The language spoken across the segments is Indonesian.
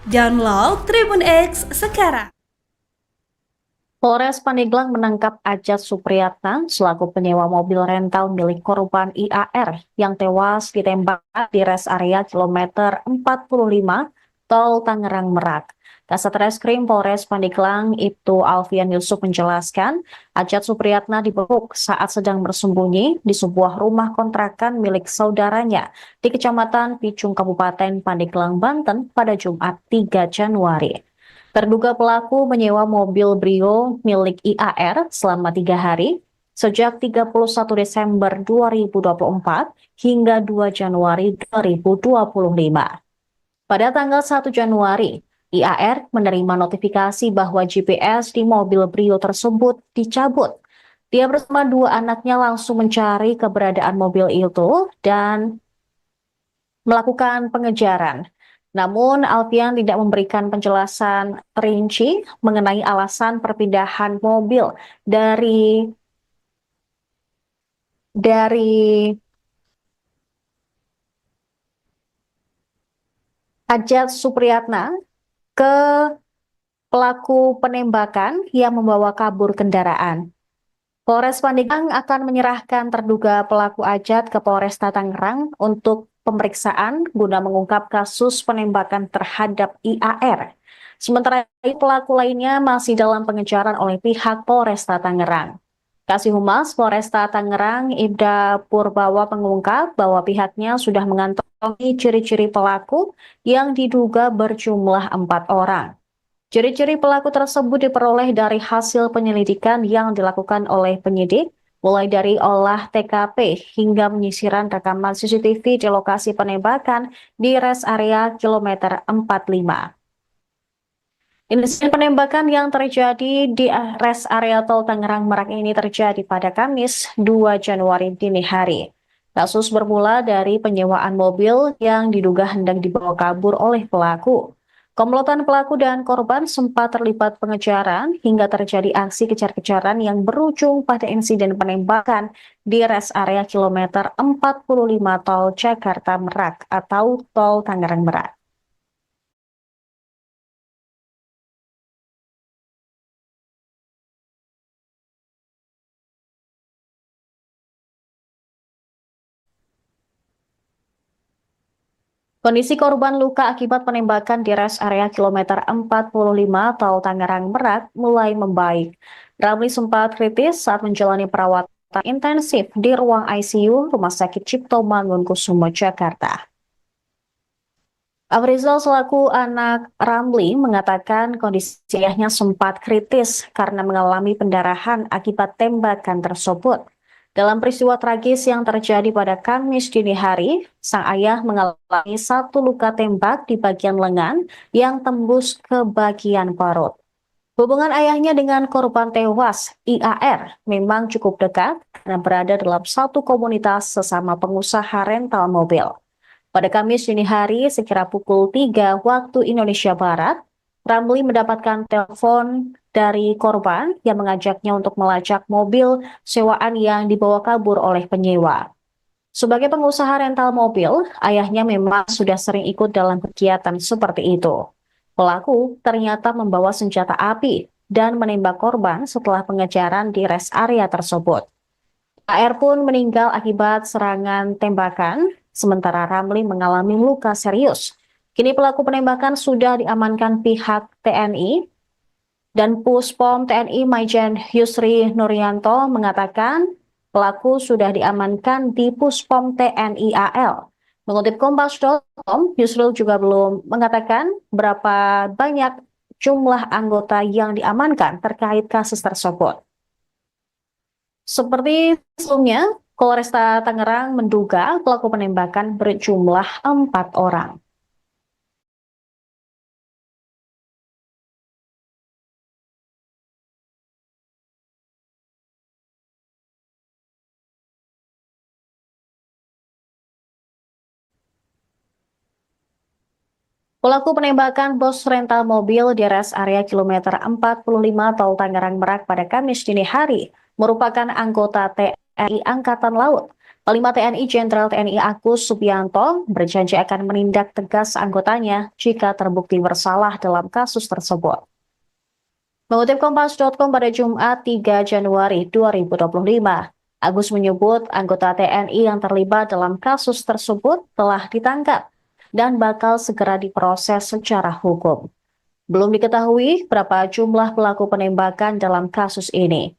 Download Tribun X sekarang. Polres Pandeglang menangkap Ajat Supriyatna selaku penyewa mobil rental milik korban IAR yang tewas ditembak di res area kilometer 45 Tol Tangerang Merak. Kasat Reskrim Polres Pandeglang Ibtu Alfian Yusuf menjelaskan, Ajat Supriyatna dibekuk saat sedang bersembunyi di sebuah rumah kontrakan milik saudaranya di Kecamatan Picung, Kabupaten Pandeglang, Banten pada Jumat 3 Januari. Terduga pelaku menyewa mobil Brio milik IAR selama 3 hari, sejak 31 Desember 2024 hingga 2 Januari 2025. Pada tanggal 1 Januari, IAR menerima notifikasi bahwa GPS di mobil Brio tersebut dicabut. Dia bersama 2 anaknya langsung mencari keberadaan mobil itu dan melakukan pengejaran. Namun, Alfian tidak memberikan penjelasan rinci mengenai alasan perpindahan mobil dari Ajat Supriyatna ke pelaku penembakan yang membawa kabur kendaraan. Polres Pandeglang akan menyerahkan terduga pelaku Ajat ke Polresta Tangerang untuk pemeriksaan guna mengungkap kasus penembakan terhadap IAR. Sementara itu, pelaku lainnya masih dalam pengejaran oleh pihak Polresta Tangerang. Kasih Humas Polresta Tangerang, Ibda Purbawa, mengungkap bahwa pihaknya sudah mengantongi ciri-ciri pelaku yang diduga berjumlah 4 orang. Ciri-ciri pelaku tersebut diperoleh dari hasil penyelidikan yang dilakukan oleh penyidik, mulai dari olah TKP hingga penyisiran rekaman CCTV di lokasi penembakan di res area kilometer 45. Insiden penembakan yang terjadi di res area Tol Tangerang Merak ini terjadi pada Kamis 2 Januari dini hari. Kasus bermula dari penyewaan mobil yang diduga hendak dibawa kabur oleh pelaku. Komplotan pelaku dan korban sempat terlibat pengejaran hingga terjadi aksi kejar-kejaran yang berujung pada insiden penembakan di res area kilometer 45 Tol Jakarta Merak atau Tol Tangerang Merak. Kondisi korban luka akibat penembakan di res area kilometer 45 Tol Tangerang Merak mulai membaik. Ramli sempat kritis saat menjalani perawatan intensif di ruang ICU Rumah Sakit Cipto Mangunkusumo, Jakarta. Afrizal selaku anak Ramli mengatakan kondisi ayahnya sempat kritis karena mengalami pendarahan akibat tembakan tersebut. Dalam peristiwa tragis yang terjadi pada Kamis dini hari, sang ayah mengalami 1 luka tembak di bagian lengan yang tembus ke bagian perut. Hubungan ayahnya dengan korban tewas, IAR, memang cukup dekat karena berada dalam satu komunitas sesama pengusaha rental mobil. Pada Kamis dini hari, sekira pukul 3 waktu Indonesia Barat, Ramli mendapatkan telepon dari korban yang mengajaknya untuk melacak mobil sewaan yang dibawa kabur oleh penyewa. Sebagai pengusaha rental mobil, ayahnya memang sudah sering ikut dalam kegiatan seperti itu. Pelaku ternyata membawa senjata api dan menembak korban setelah pengejaran di res area tersebut. AR pun meninggal akibat serangan tembakan, sementara Ramli mengalami luka serius. Kini pelaku penembakan sudah diamankan pihak TNI dan Puspom TNI Maijen Yusri Nuryanto mengatakan pelaku sudah diamankan di Puspom TNI AL. Mengutip Kompas.com, Yusril juga belum mengatakan berapa banyak jumlah anggota yang diamankan terkait kasus tersebut. Seperti sebelumnya, Polresta Tangerang menduga pelaku penembakan berjumlah 4 orang. Pelaku penembakan bos rental mobil di res area kilometer 45 Tol Tangerang Merak pada Kamis dini hari merupakan anggota TNI Angkatan Laut. Panglima TNI Jenderal TNI Agus Subianto berjanji akan menindak tegas anggotanya jika terbukti bersalah dalam kasus tersebut. Mengutip Kompas.com pada Jumat 3 Januari 2025, Agus menyebut anggota TNI yang terlibat dalam kasus tersebut telah ditangkap dan bakal segera diproses secara hukum. Belum diketahui berapa jumlah pelaku penembakan dalam kasus ini.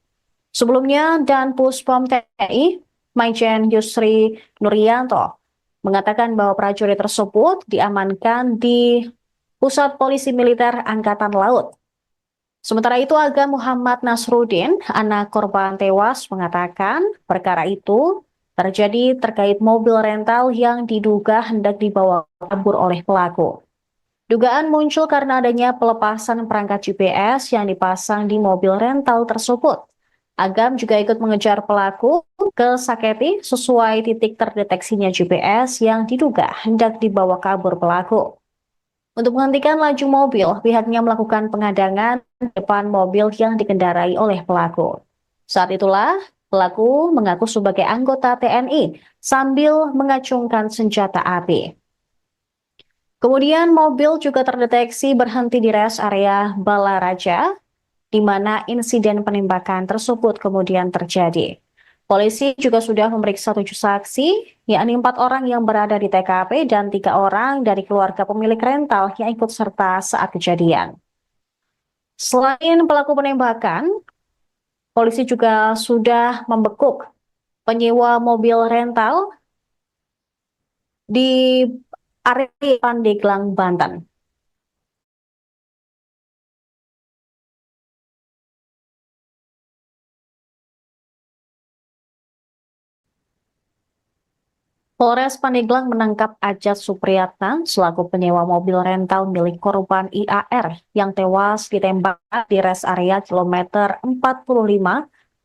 Sebelumnya, Dan Puspom TNI, Maijen Yusri Nuryanto, mengatakan bahwa prajurit tersebut diamankan di Pusat Polisi Militer Angkatan Laut. Sementara itu, Aga Muhammad Nasruddin, anak korban tewas, mengatakan perkara itu terjadi terkait mobil rental yang diduga hendak dibawa kabur oleh pelaku. Dugaan muncul karena adanya pelepasan perangkat GPS yang dipasang di mobil rental tersebut. Agam juga ikut mengejar pelaku ke Saketi sesuai titik terdeteksinya GPS yang diduga hendak dibawa kabur pelaku. Untuk menghentikan laju mobil, pihaknya melakukan pengadangan di depan mobil yang dikendarai oleh pelaku. Saat itulah, pelaku mengaku sebagai anggota TNI sambil mengacungkan senjata api. Kemudian mobil juga terdeteksi berhenti di rest area Balaraja, di mana insiden penembakan tersebut kemudian terjadi. Polisi juga sudah memeriksa 7 saksi, yakni 4 orang yang berada di TKP dan 3 orang dari keluarga pemilik rental yang ikut serta saat kejadian. Selain pelaku penembakan, polisi juga sudah membekuk penyewa mobil rental di area Pandeglang, Banten. Polres Pandeglang menangkap Ajat Supriyatna selaku penyewa mobil rental milik korban IAR yang tewas ditembak di rest area kilometer 45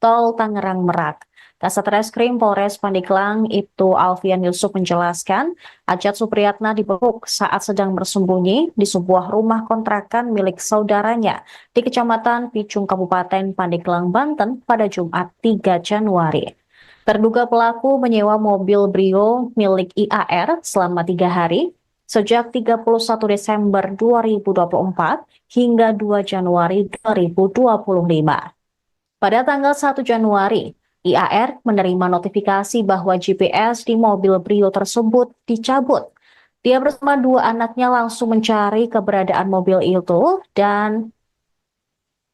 Tol Tangerang Merak. Kasat Reskrim Polres Pandeglang Ibtu Alfian Yusuf menjelaskan, Ajat Supriyatna dibekuk saat sedang bersembunyi di sebuah rumah kontrakan milik saudaranya di Kecamatan Picung Kabupaten Pandeglang, Banten pada Jumat 3 Januari. Terduga pelaku menyewa mobil Brio milik IAR selama 3 hari, sejak 31 Desember 2024 hingga 2 Januari 2025. Pada tanggal 1 Januari, IAR menerima notifikasi bahwa GPS di mobil Brio tersebut dicabut. Dia bersama 2 anaknya langsung mencari keberadaan mobil itu dan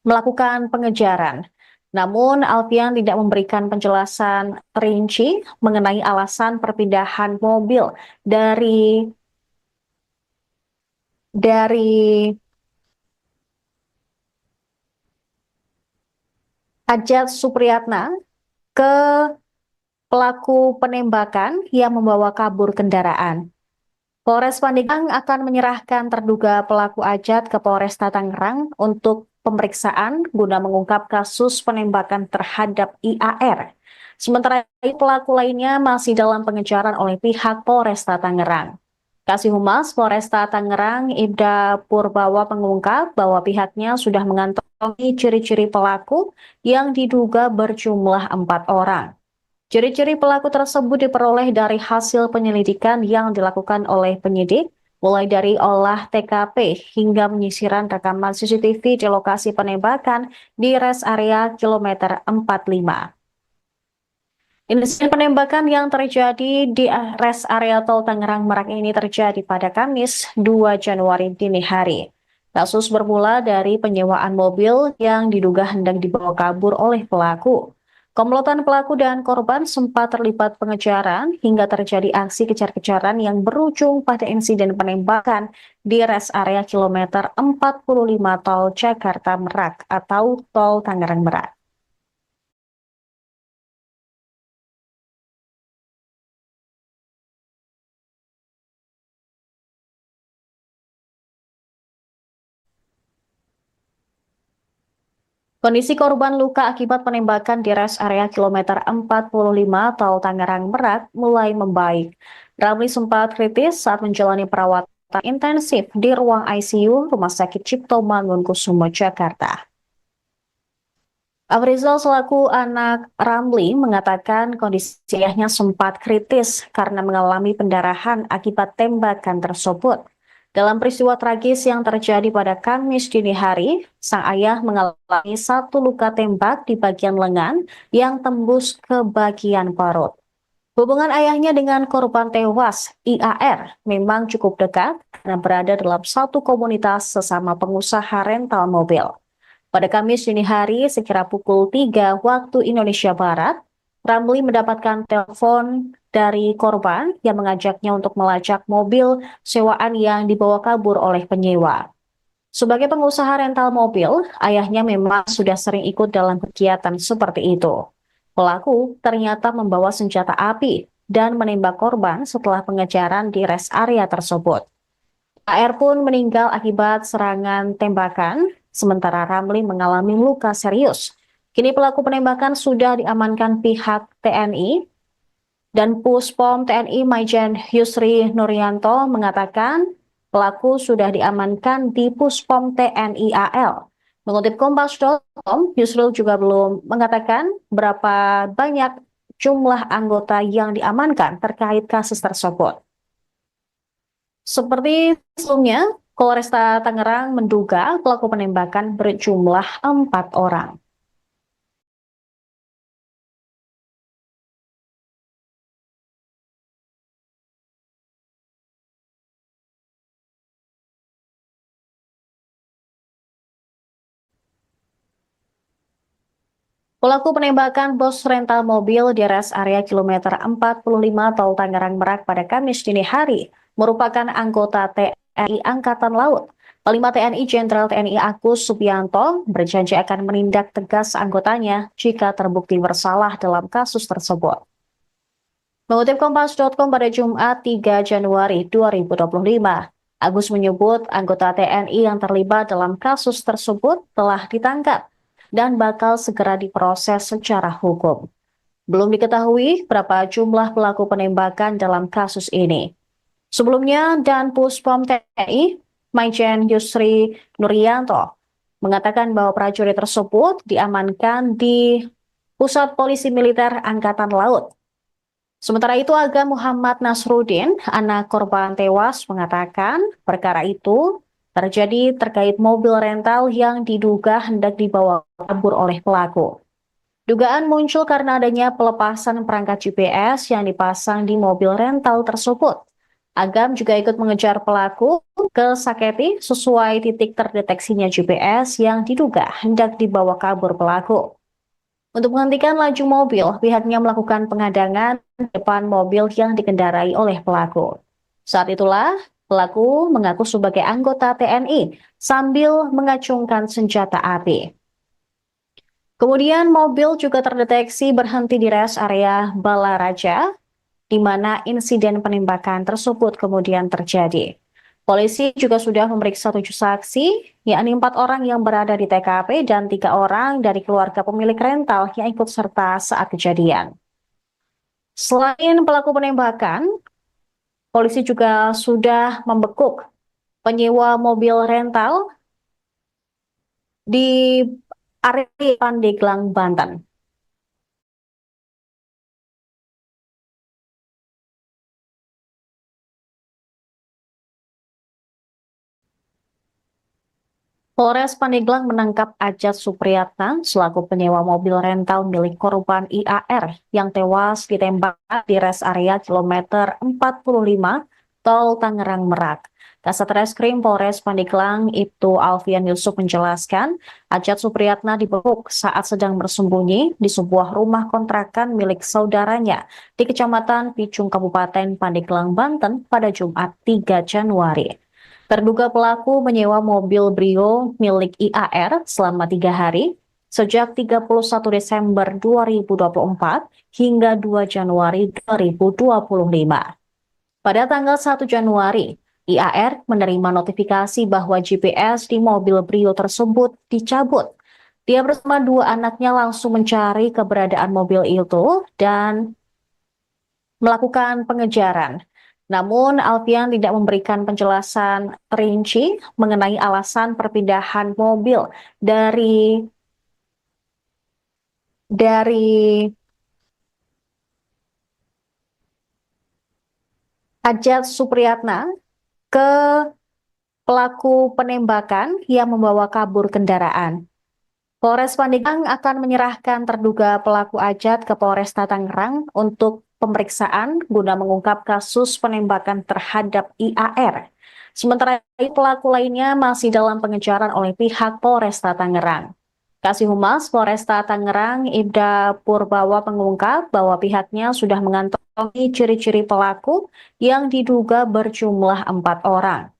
melakukan pengejaran. Namun, Alfian tidak memberikan penjelasan rinci mengenai alasan perpindahan mobil dari Ajat Supriyatna ke pelaku penembakan yang membawa kabur kendaraan. Polres Pandeglang akan menyerahkan terduga pelaku Ajat ke Polresta Tangerang untuk pemeriksaan guna mengungkap kasus penembakan terhadap IAR. Sementara itu pelaku lainnya masih dalam pengejaran oleh pihak Polresta Tangerang. Kasih Humas Polresta Tangerang Ibda Purbawa mengungkap bahwa pihaknya sudah mengantongi ciri-ciri pelaku yang diduga berjumlah 4 orang. Ciri-ciri pelaku tersebut diperoleh dari hasil penyelidikan yang dilakukan oleh penyidik, mulai dari olah TKP hingga penyisiran rekaman CCTV di lokasi penembakan di rest area kilometer 45. Insiden penembakan yang terjadi di rest area Tol Tangerang Merak ini terjadi pada Kamis 2 Januari dini hari. Kasus bermula dari penyewaan mobil yang diduga hendak dibawa kabur oleh pelaku. Komplotan pelaku dan korban sempat terlibat pengejaran hingga terjadi aksi kejar-kejaran yang berujung pada insiden penembakan di rest area kilometer 45 Tol Jakarta Merak atau Tol Tangerang Merak. Kondisi korban luka akibat penembakan di rest area kilometer 45 Tol Tangerang Merak mulai membaik. Ramli sempat kritis saat menjalani perawatan intensif di ruang ICU Rumah Sakit Cipto Mangunkusumo, Jakarta. Afrizal selaku anak Ramli mengatakan kondisi ayahnya sempat kritis karena mengalami pendarahan akibat tembakan tersebut. Dalam peristiwa tragis yang terjadi pada Kamis dini hari, sang ayah mengalami satu luka tembak di bagian lengan yang tembus ke bagian perut. Hubungan ayahnya dengan korban tewas, IAR, memang cukup dekat karena berada dalam satu komunitas sesama pengusaha rental mobil. Pada Kamis dini hari, sekira pukul 3 waktu Indonesia Barat, Ramli mendapatkan telepon dari korban yang mengajaknya untuk melacak mobil sewaan yang dibawa kabur oleh penyewa. Sebagai pengusaha rental mobil, ayahnya memang sudah sering ikut dalam kegiatan seperti itu. Pelaku ternyata membawa senjata api dan menembak korban setelah pengejaran di rest area tersebut. AR pun meninggal akibat serangan tembakan, sementara Ramli mengalami luka serius. Kini pelaku penembakan sudah diamankan pihak TNI dan Puspom TNI Maijen Yusri Nuryanto mengatakan pelaku sudah diamankan di Puspom TNI AL. Mengutip Kompas.com, Yusril juga belum mengatakan berapa banyak jumlah anggota yang diamankan terkait kasus tersebut. Seperti sebelumnya, Polresta Tangerang menduga pelaku penembakan berjumlah 4 orang. Pelaku penembakan bos rental mobil di rest area kilometer 45 Tol Tangerang Merak pada Kamis dini hari merupakan anggota TNI Angkatan Laut. Panglima TNI Jenderal TNI Agus Subianto berjanji akan menindak tegas anggotanya jika terbukti bersalah dalam kasus tersebut. Mengutip Kompas.com pada Jumat 3 Januari 2025, Agus menyebut anggota TNI yang terlibat dalam kasus tersebut telah ditangkap dan bakal segera diproses secara hukum. Belum diketahui berapa jumlah pelaku penembakan dalam kasus ini. Sebelumnya, Dan Puspom TNI, Maijen Yusri Nuryanto, mengatakan bahwa prajurit tersebut diamankan di Pusat Polisi Militer Angkatan Laut. Sementara itu, Aga Muhammad Nasruddin, anak korban tewas, mengatakan perkara itu terjadi terkait mobil rental yang diduga hendak dibawa kabur oleh pelaku. Dugaan muncul karena adanya pelepasan perangkat GPS yang dipasang di mobil rental tersebut. Agam juga ikut mengejar pelaku ke Saketi sesuai titik terdeteksinya GPS yang diduga hendak dibawa kabur pelaku. Untuk menghentikan laju mobil, pihaknya melakukan pengadangan di depan mobil yang dikendarai oleh pelaku. Saat itulah, pelaku mengaku sebagai anggota TNI sambil mengacungkan senjata api. Kemudian mobil juga terdeteksi berhenti di rest area Balaraja, di mana insiden penembakan tersebut kemudian terjadi. Polisi juga sudah memeriksa 7 saksi, yakni 4 orang yang berada di TKP dan 3 orang dari keluarga pemilik rental yang ikut serta saat kejadian. Selain pelaku penembakan, polisi juga sudah membekuk penyewa mobil rental di area Pandeglang, Banten. Polres Pandeglang menangkap Ajat Supriyatna selaku penyewa mobil rental milik korban IAR yang tewas ditembak di rest area kilometer 45 Tol Tangerang Merak. Kasat Reskrim Polres Pandeglang Ibtu Alfian Yusuf menjelaskan, Ajat Supriyatna dibekuk saat sedang bersembunyi di sebuah rumah kontrakan milik saudaranya di Kecamatan Picung Kabupaten Pandeglang, Banten pada Jumat 3 Januari. Terduga pelaku menyewa mobil Brio milik IAR selama 3 hari, sejak 31 Desember 2024 hingga 2 Januari 2025. Pada tanggal 1 Januari, IAR menerima notifikasi bahwa GPS di mobil Brio tersebut dicabut. Dia bersama 2 anaknya langsung mencari keberadaan mobil itu dan melakukan pengejaran. Namun, Alfian tidak memberikan penjelasan rinci mengenai alasan perpindahan mobil dari dari Ajat Supriyatna ke pelaku penembakan yang membawa kabur kendaraan. Polres Pandeglang akan menyerahkan terduga pelaku Ajat ke Polresta Tangerang untuk pemeriksaan guna mengungkap kasus penembakan terhadap IAR. Sementara itu pelaku lainnya masih dalam pengejaran oleh pihak Polresta Tangerang. Kasih Humas Polresta Tangerang Ibda Purbawa mengungkap bahwa pihaknya sudah mengantongi ciri-ciri pelaku yang diduga berjumlah 4 orang.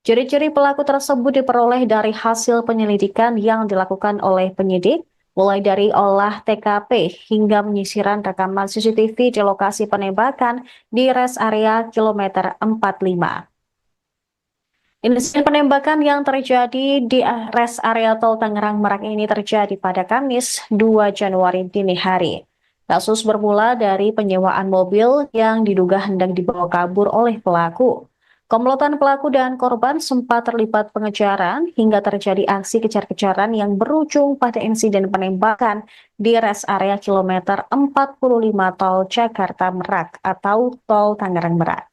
Ciri-ciri pelaku tersebut diperoleh dari hasil penyelidikan yang dilakukan oleh penyidik, mulai dari olah TKP hingga penyisiran rekaman CCTV di lokasi penembakan di rest area kilometer 45. Insiden penembakan yang terjadi di rest area tol Tangerang Merak ini terjadi pada Kamis 2 Januari dini hari. Kasus bermula dari penyewaan mobil yang diduga hendak dibawa kabur oleh pelaku. Komplotan pelaku dan korban sempat terlibat pengejaran hingga terjadi aksi kejar-kejaran yang berujung pada insiden penembakan di rest area kilometer 45 tol Jakarta Merak atau tol Tangerang Merak.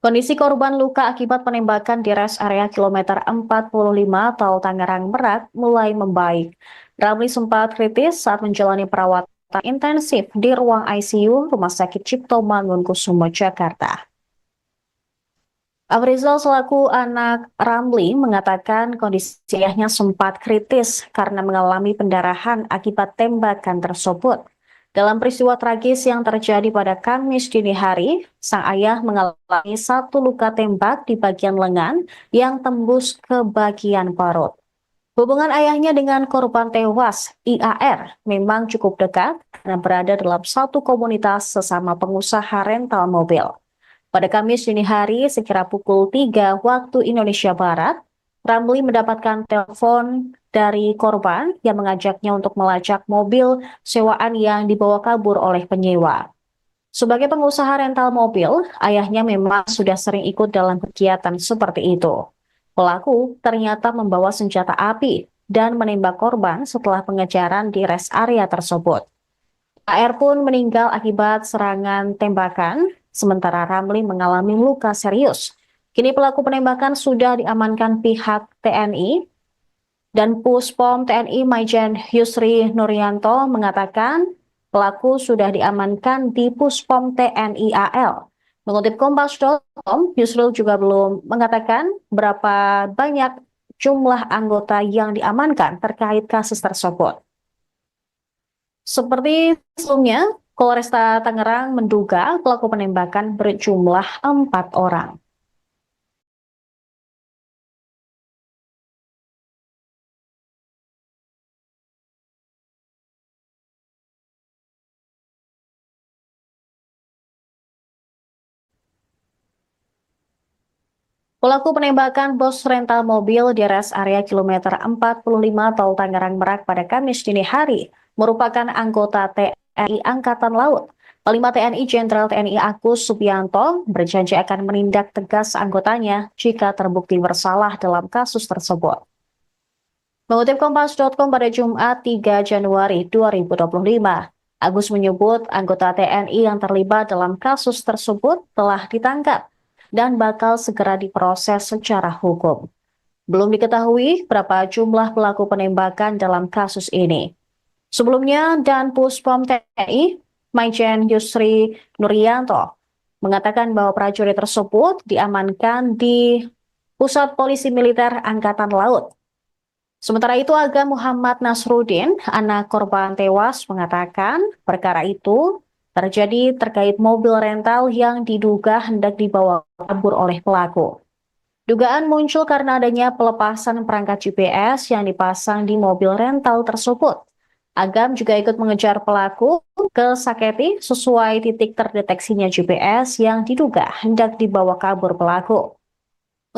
Kondisi korban luka akibat penembakan di rest area kilometer 45 tol Tangerang Merak mulai membaik. Ramli sempat kritis saat menjalani perawatan intensif di ruang ICU Rumah Sakit Cipto Mangunkusumo, Jakarta. Afrizal selaku anak Ramli mengatakan kondisi ayahnya sempat kritis karena mengalami pendarahan akibat tembakan tersebut. Dalam peristiwa tragis yang terjadi pada Kamis dini hari, sang ayah mengalami satu luka tembak di bagian lengan yang tembus ke bagian perut. Hubungan ayahnya dengan korban tewas, IAR, memang cukup dekat karena berada dalam satu komunitas sesama pengusaha rental mobil. Pada Kamis dini hari, sekira pukul 3 waktu Indonesia Barat, Ramli mendapatkan telepon dari korban yang mengajaknya untuk melacak mobil sewaan yang dibawa kabur oleh penyewa. Sebagai pengusaha rental mobil, ayahnya memang sudah sering ikut dalam kegiatan seperti itu. Pelaku ternyata membawa senjata api dan menembak korban setelah pengejaran di rest area tersebut. AR pun meninggal akibat serangan tembakan, sementara Ramli mengalami luka serius. Kini pelaku penembakan sudah diamankan pihak TNI dan Puspom TNI Maijen Yusri Nuryanto mengatakan pelaku sudah diamankan di Puspom TNI AL. Mengutip Kompas.com, Yusril juga belum mengatakan berapa banyak jumlah anggota yang diamankan terkait kasus tersebut. Seperti sebelumnya, Polresta Tangerang menduga pelaku penembakan berjumlah 4 orang. Pelaku penembakan bos rental mobil di rest area kilometer 45 tol Tangerang Merak pada Kamis dini hari merupakan anggota TNI Angkatan Laut. Panglima TNI Jenderal TNI Agus Subianto berjanji akan menindak tegas anggotanya jika terbukti bersalah dalam kasus tersebut. Mengutip Kompas.com pada Jumat 3 Januari 2025, Agus menyebut anggota TNI yang terlibat dalam kasus tersebut telah ditangkap dan bakal segera diproses secara hukum. Belum diketahui berapa jumlah pelaku penembakan dalam kasus ini. Sebelumnya, Dan Puspom TNI, Maijen Yusri Nuryanto, mengatakan bahwa prajurit tersebut diamankan di Pusat Polisi Militer Angkatan Laut. Sementara itu, Aga Muhammad Nasruddin, anak korban tewas, mengatakan perkara itu terjadi terkait mobil rental yang diduga hendak dibawa kabur oleh pelaku. Dugaan muncul karena adanya pelepasan perangkat GPS yang dipasang di mobil rental tersebut. Agam juga ikut mengejar pelaku ke Saketi sesuai titik terdeteksinya GPS yang diduga hendak dibawa kabur pelaku.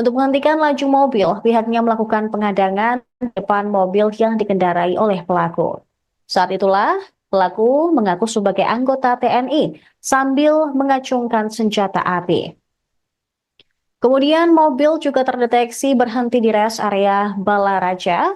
Untuk menghentikan laju mobil, pihaknya melakukan pengadangan di depan mobil yang dikendarai oleh pelaku. Saat itulah, Pelaku mengaku sebagai anggota TNI sambil mengacungkan senjata api. Kemudian mobil juga terdeteksi berhenti di rest area Balaraja,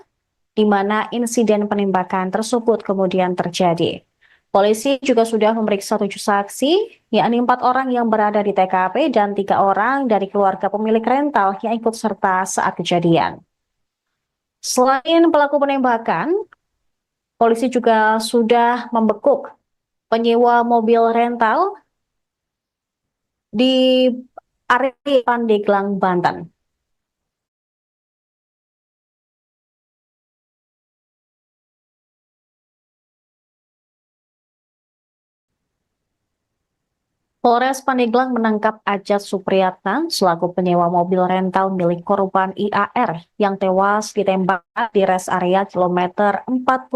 di mana insiden penembakan tersebut kemudian terjadi. Polisi juga sudah memeriksa 7 saksi, yakni 4 orang yang berada di TKP dan 3 orang dari keluarga pemilik rental yang ikut serta saat kejadian. Selain pelaku penembakan, polisi juga sudah membekuk penyewa mobil rental di area Pandeglang, Banten. Polres Pandeglang menangkap Ajat Supriyatna selaku penyewa mobil rental milik korban IAR yang tewas ditembak di rest area kilometer 45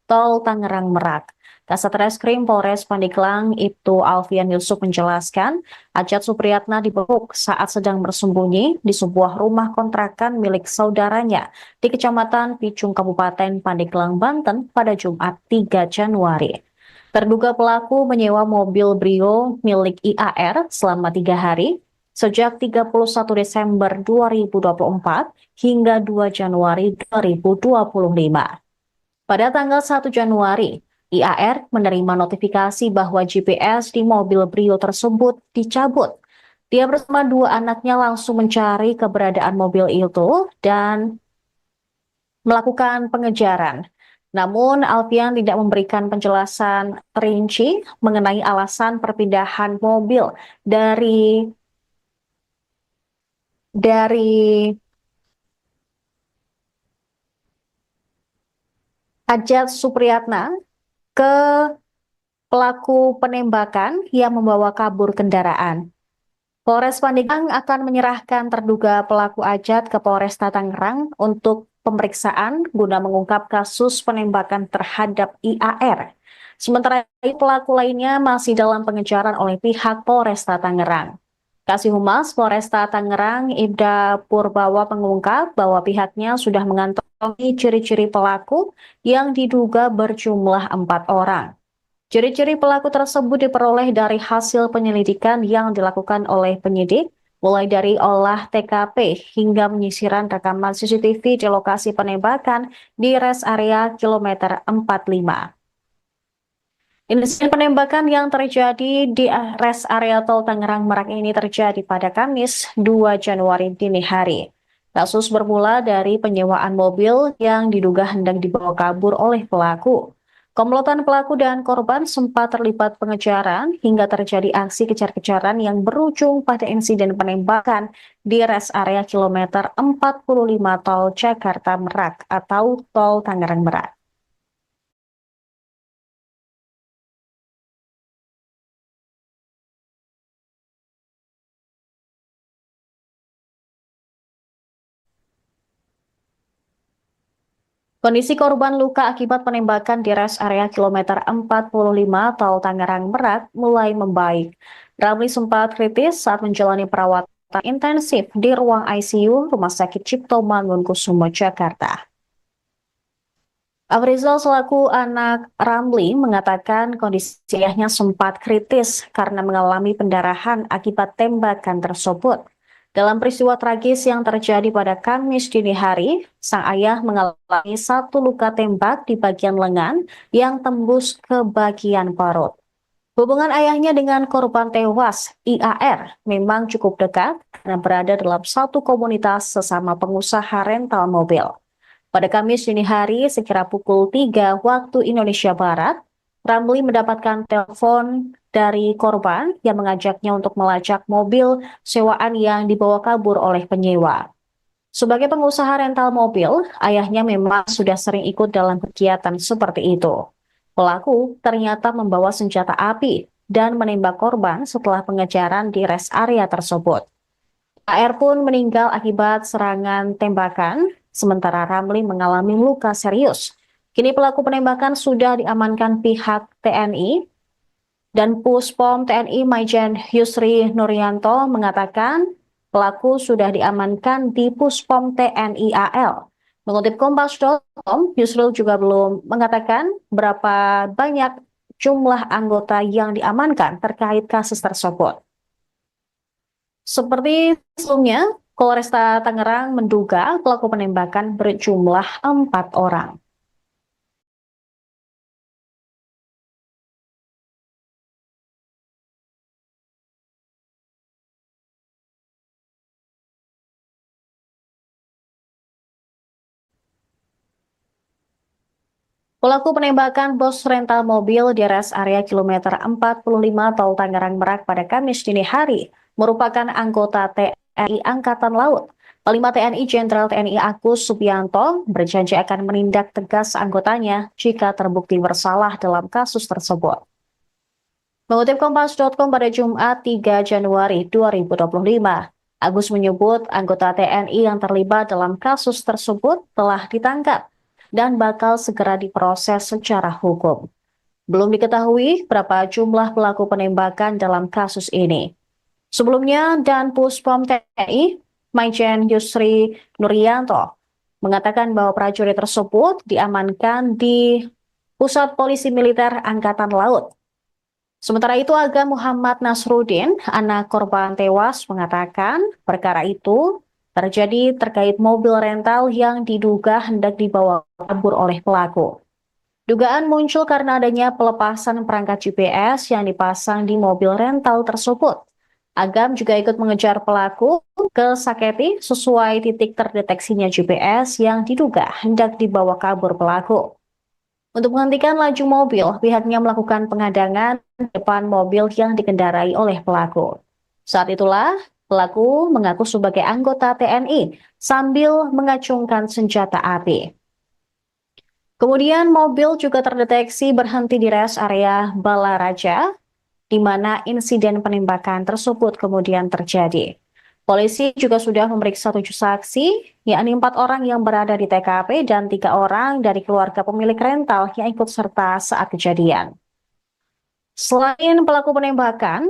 Tol Tangerang Merak. Kasat Reskrim Polres Pandeglang Ibtu Alfian Yusuf menjelaskan, Ajat Supriyatna dibekuk saat sedang bersembunyi di sebuah rumah kontrakan milik saudaranya di Kecamatan Picung, Kabupaten Pandeglang, Banten pada Jumat 3 Januari. Terduga pelaku menyewa mobil Brio milik IAR selama 3 hari, sejak 31 Desember 2024 hingga 2 Januari 2025. Pada tanggal 1 Januari, IAR menerima notifikasi bahwa GPS di mobil Brio tersebut dicabut. Dia bersama 2 anaknya langsung mencari keberadaan mobil itu dan melakukan pengejaran. Namun, Alfian tidak memberikan penjelasan rinci mengenai alasan perpindahan mobil dari Ajat Supriyatna ke pelaku penembakan yang membawa kabur kendaraan. Polres Pandeglang akan menyerahkan terduga pelaku Ajat ke Polresta Tangerang untuk pemeriksaan guna mengungkap kasus penembakan terhadap IAR. Sementara itu pelaku lainnya masih dalam pengejaran oleh pihak Polresta Tangerang. Kasih Humas Polresta Tangerang Ibda Purbawa mengungkap bahwa pihaknya sudah mengantongi ciri-ciri pelaku yang diduga berjumlah 4 orang. Ciri-ciri pelaku tersebut diperoleh dari hasil penyelidikan yang dilakukan oleh penyidik, mulai dari olah TKP hingga penyisiran rekaman CCTV di lokasi penembakan di rest area kilometer 45. Insiden penembakan yang terjadi di rest area Tol Tangerang Merak ini terjadi pada Kamis 2 Januari dini hari. Kasus bermula dari penyewaan mobil yang diduga hendak dibawa kabur oleh pelaku. Komplotan pelaku dan korban sempat terlibat pengejaran hingga terjadi aksi kejar-kejaran yang berujung pada insiden penembakan di rest area kilometer 45 Tol Jakarta Merak atau Tol Tangerang Merak. Kondisi korban luka akibat penembakan di rest area kilometer 45 Tol Tangerang Merak mulai membaik. Ramli sempat kritis saat menjalani perawatan intensif di ruang ICU Rumah Sakit Cipto Mangunkusumo, Jakarta. Afrizal selaku anak Ramli mengatakan kondisi ayahnya sempat kritis karena mengalami pendarahan akibat tembakan tersebut. Dalam peristiwa tragis yang terjadi pada Kamis dini hari, sang ayah mengalami 1 luka tembak di bagian lengan yang tembus ke bagian perut. Hubungan ayahnya dengan korban tewas, IAR, memang cukup dekat karena berada dalam satu komunitas sesama pengusaha rental mobil. Pada Kamis dini hari, sekira pukul 3 waktu Indonesia Barat, Ramli mendapatkan telepon dari korban yang mengajaknya untuk melacak mobil sewaan yang dibawa kabur oleh penyewa. Sebagai pengusaha rental mobil, ayahnya memang sudah sering ikut dalam kegiatan seperti itu. Pelaku ternyata membawa senjata api dan menembak korban setelah pengejaran di rest area tersebut. AR pun meninggal akibat serangan tembakan, sementara Ramli mengalami luka serius. Kini pelaku penembakan sudah diamankan pihak TNI dan Puspom TNI Maijen Yusri Nuryanto mengatakan pelaku sudah diamankan di Puspom TNI AL. Mengutip Kompas.com, Yusril juga belum mengatakan berapa banyak jumlah anggota yang diamankan terkait kasus tersebut. Seperti sebelumnya, Polresta Tangerang menduga pelaku penembakan berjumlah 4 orang. Pelaku penembakan bos rental mobil di rest area kilometer 45 Tol Tangerang Merak pada Kamis dini hari merupakan anggota TNI Angkatan Laut. Panglima TNI Jenderal TNI Agus Subianto berjanji akan menindak tegas anggotanya jika terbukti bersalah dalam kasus tersebut. Mengutip Kompas.com pada Jumat 3 Januari 2025, Agus menyebut anggota TNI yang terlibat dalam kasus tersebut telah ditangkap dan bakal segera diproses secara hukum. Belum diketahui berapa jumlah pelaku penembakan dalam kasus ini. Sebelumnya, Dan Puspom TNI, Maijen Yusri Nurianto, mengatakan bahwa prajurit tersebut diamankan di Pusat Polisi Militer Angkatan Laut. Sementara itu, Aga Muhammad Nasruddin, anak korban tewas, mengatakan perkara itu terjadi terkait mobil rental yang diduga hendak dibawa kabur oleh pelaku. Dugaan muncul karena adanya pelepasan perangkat GPS yang dipasang di mobil rental tersebut. Agam juga ikut mengejar pelaku ke Saketi sesuai titik terdeteksinya GPS yang diduga hendak dibawa kabur pelaku. Untuk menghentikan laju mobil, pihaknya melakukan pengadangan depan mobil yang dikendarai oleh pelaku. Saat itulah pelaku mengaku sebagai anggota TNI sambil mengacungkan senjata api. Kemudian mobil juga terdeteksi berhenti di rest area Balaraja, di mana insiden penembakan tersebut kemudian terjadi. Polisi juga sudah memeriksa 7 saksi, yakni 4 orang yang berada di TKP dan 3 orang dari keluarga pemilik rental yang ikut serta saat kejadian. Selain pelaku penembakan,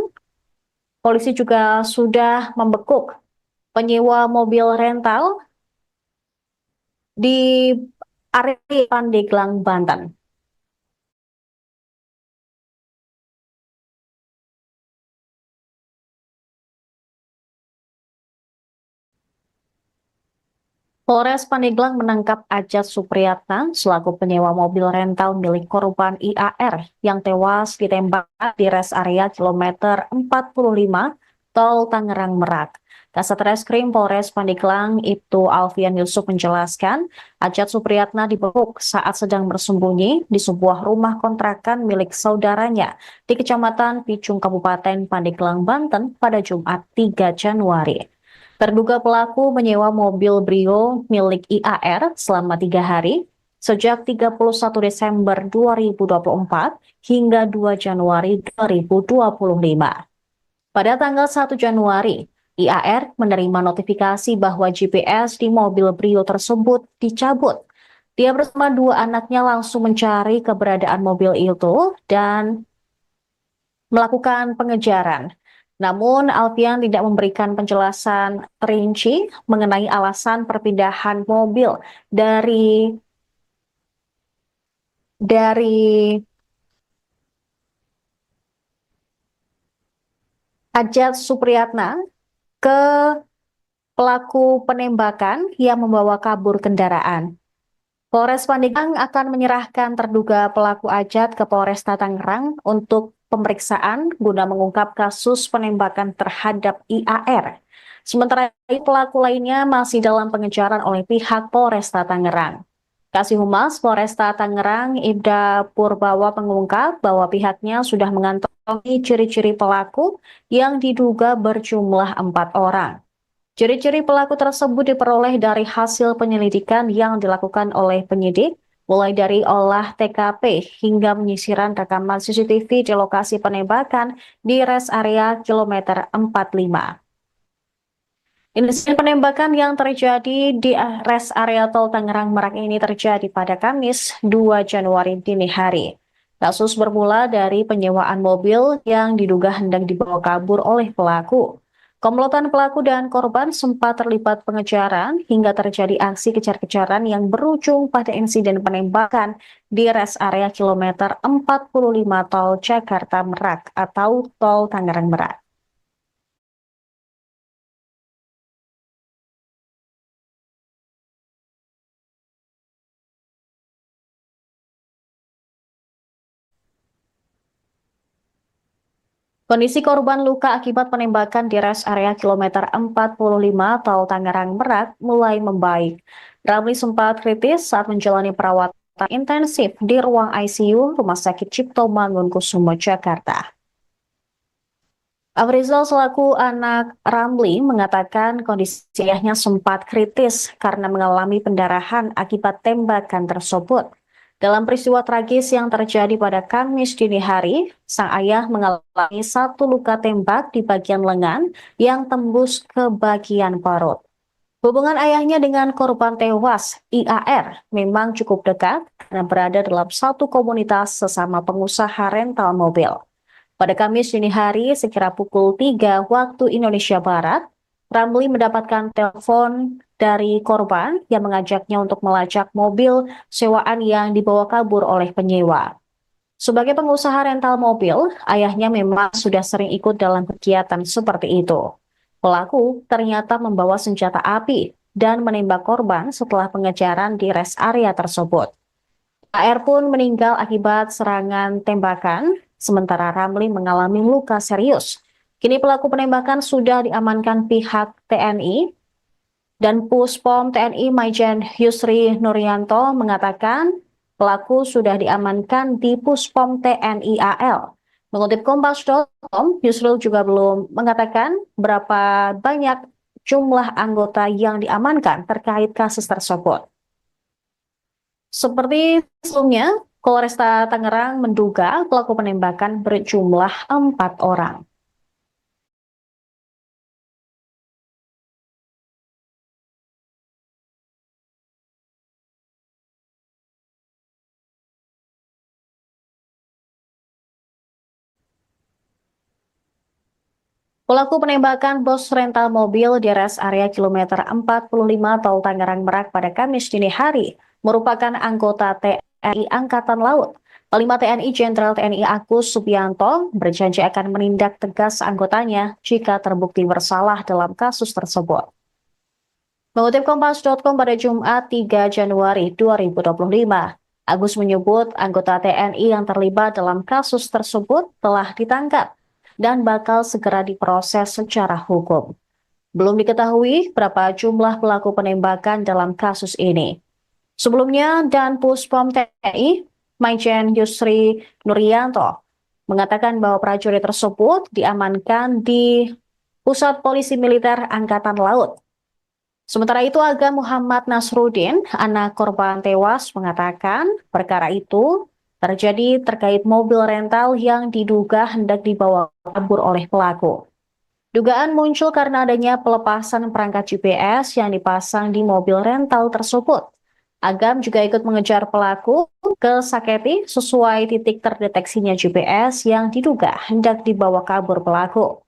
polisi juga sudah membekuk penyewa mobil rental di area Pandeglang, Banten. Polres Pandeglang menangkap Ajat Supriyatna selaku penyewa mobil rental milik korban IAR yang tewas ditembak di rest area kilometer 45 Tol Tangerang Merak. Kasat Reskrim Polres Pandeglang Ibtu Alfian Yusuf menjelaskan, Ajat Supriyatna dibekuk saat sedang bersembunyi di sebuah rumah kontrakan milik saudaranya di Kecamatan Picung, Kabupaten Pandeglang, Banten pada Jumat 3 Januari. Terduga pelaku menyewa mobil Brio milik IAR selama 3 hari, sejak 31 Desember 2024 hingga 2 Januari 2025. Pada tanggal 1 Januari, IAR menerima notifikasi bahwa GPS di mobil Brio tersebut dicabut. Dia bersama 2 anaknya langsung mencari keberadaan mobil itu dan melakukan pengejaran. Namun, Alfian tidak memberikan penjelasan rinci mengenai alasan perpindahan mobil dari Ajat Supriyatna ke pelaku penembakan yang membawa kabur kendaraan. Polres Pandeglang akan menyerahkan terduga pelaku Ajat ke Polresta Tangerang untuk pemeriksaan guna mengungkap kasus penembakan terhadap IAR. Sementara itu pelaku lainnya masih dalam pengejaran oleh pihak Polresta Tangerang. Kasih Humas Polresta Tangerang Ibda Purbawa mengungkap bahwa pihaknya sudah mengantongi ciri-ciri pelaku yang diduga berjumlah 4 orang. Ciri-ciri pelaku tersebut diperoleh dari hasil penyelidikan yang dilakukan oleh penyidik, mulai dari olah TKP hingga penyisiran rekaman CCTV di lokasi penembakan di rest area kilometer 45. Insiden penembakan yang terjadi di rest area Tol Tangerang Merak ini terjadi pada Kamis 2 Januari dini hari. Kasus bermula dari penyewaan mobil yang diduga hendak dibawa kabur oleh pelaku. Komplotan pelaku dan korban sempat terlibat pengejaran hingga terjadi aksi kejar-kejaran yang berujung pada insiden penembakan di res area kilometer 45 Tol Jakarta Merak atau Tol Tangerang Merak. Kondisi korban luka akibat penembakan di res area kilometer 45 Tol Tangerang Merak mulai membaik. Ramli sempat kritis saat menjalani perawatan intensif di ruang ICU Rumah Sakit Cipto Mangunkusumo, Jakarta. Afrizal selaku anak Ramli mengatakan kondisi ayahnya sempat kritis karena mengalami pendarahan akibat tembakan tersebut. Dalam peristiwa tragis yang terjadi pada Kamis dini hari, sang ayah mengalami satu luka tembak di bagian lengan yang tembus ke bagian perut. Hubungan ayahnya dengan korban tewas, IAR, memang cukup dekat karena berada dalam satu komunitas sesama pengusaha rental mobil. Pada Kamis dini hari, sekira pukul 3 waktu Indonesia Barat, Ramli mendapatkan telepon dari korban yang mengajaknya untuk melacak mobil sewaan yang dibawa kabur oleh penyewa. Sebagai pengusaha rental mobil, ayahnya memang sudah sering ikut dalam kegiatan seperti itu. Pelaku ternyata membawa senjata api dan menembak korban setelah pengejaran di res area tersebut. AR pun meninggal akibat serangan tembakan, sementara Ramli mengalami luka serius. Kini pelaku penembakan sudah diamankan pihak TNI dan Puspom TNI Maijen Yusri Nuryanto mengatakan pelaku sudah diamankan di Puspom TNI AL. Mengutip Kompas.com, Yusril juga belum mengatakan berapa banyak jumlah anggota yang diamankan terkait kasus tersebut. Seperti sebelumnya, Polresta Tangerang menduga pelaku penembakan berjumlah 4 orang. Pelaku penembakan bos rental mobil di res area kilometer 45 Tol Tangerang Merak pada Kamis dini hari merupakan anggota TNI Angkatan Laut. Panglima TNI Jenderal TNI Agus Subianto berjanji akan menindak tegas anggotanya jika terbukti bersalah dalam kasus tersebut. Mengutip Kompas.com pada Jumat 3 Januari 2025, Agus menyebut anggota TNI yang terlibat dalam kasus tersebut telah ditangkap dan bakal segera diproses secara hukum. Belum diketahui berapa jumlah pelaku penembakan dalam kasus ini. Sebelumnya, Dan Puspom TNI, Maijen Yusri Nuryanto, mengatakan bahwa prajurit tersebut diamankan di Pusat Polisi Militer Angkatan Laut. Sementara itu, Aga Muhammad Nasruddin, anak korban tewas, mengatakan perkara itu terjadi terkait mobil rental yang diduga hendak dibawa kabur oleh pelaku. Dugaan muncul karena adanya pelepasan perangkat GPS yang dipasang di mobil rental tersebut. Agam juga ikut mengejar pelaku ke Saketi sesuai titik terdeteksinya GPS yang diduga hendak dibawa kabur pelaku.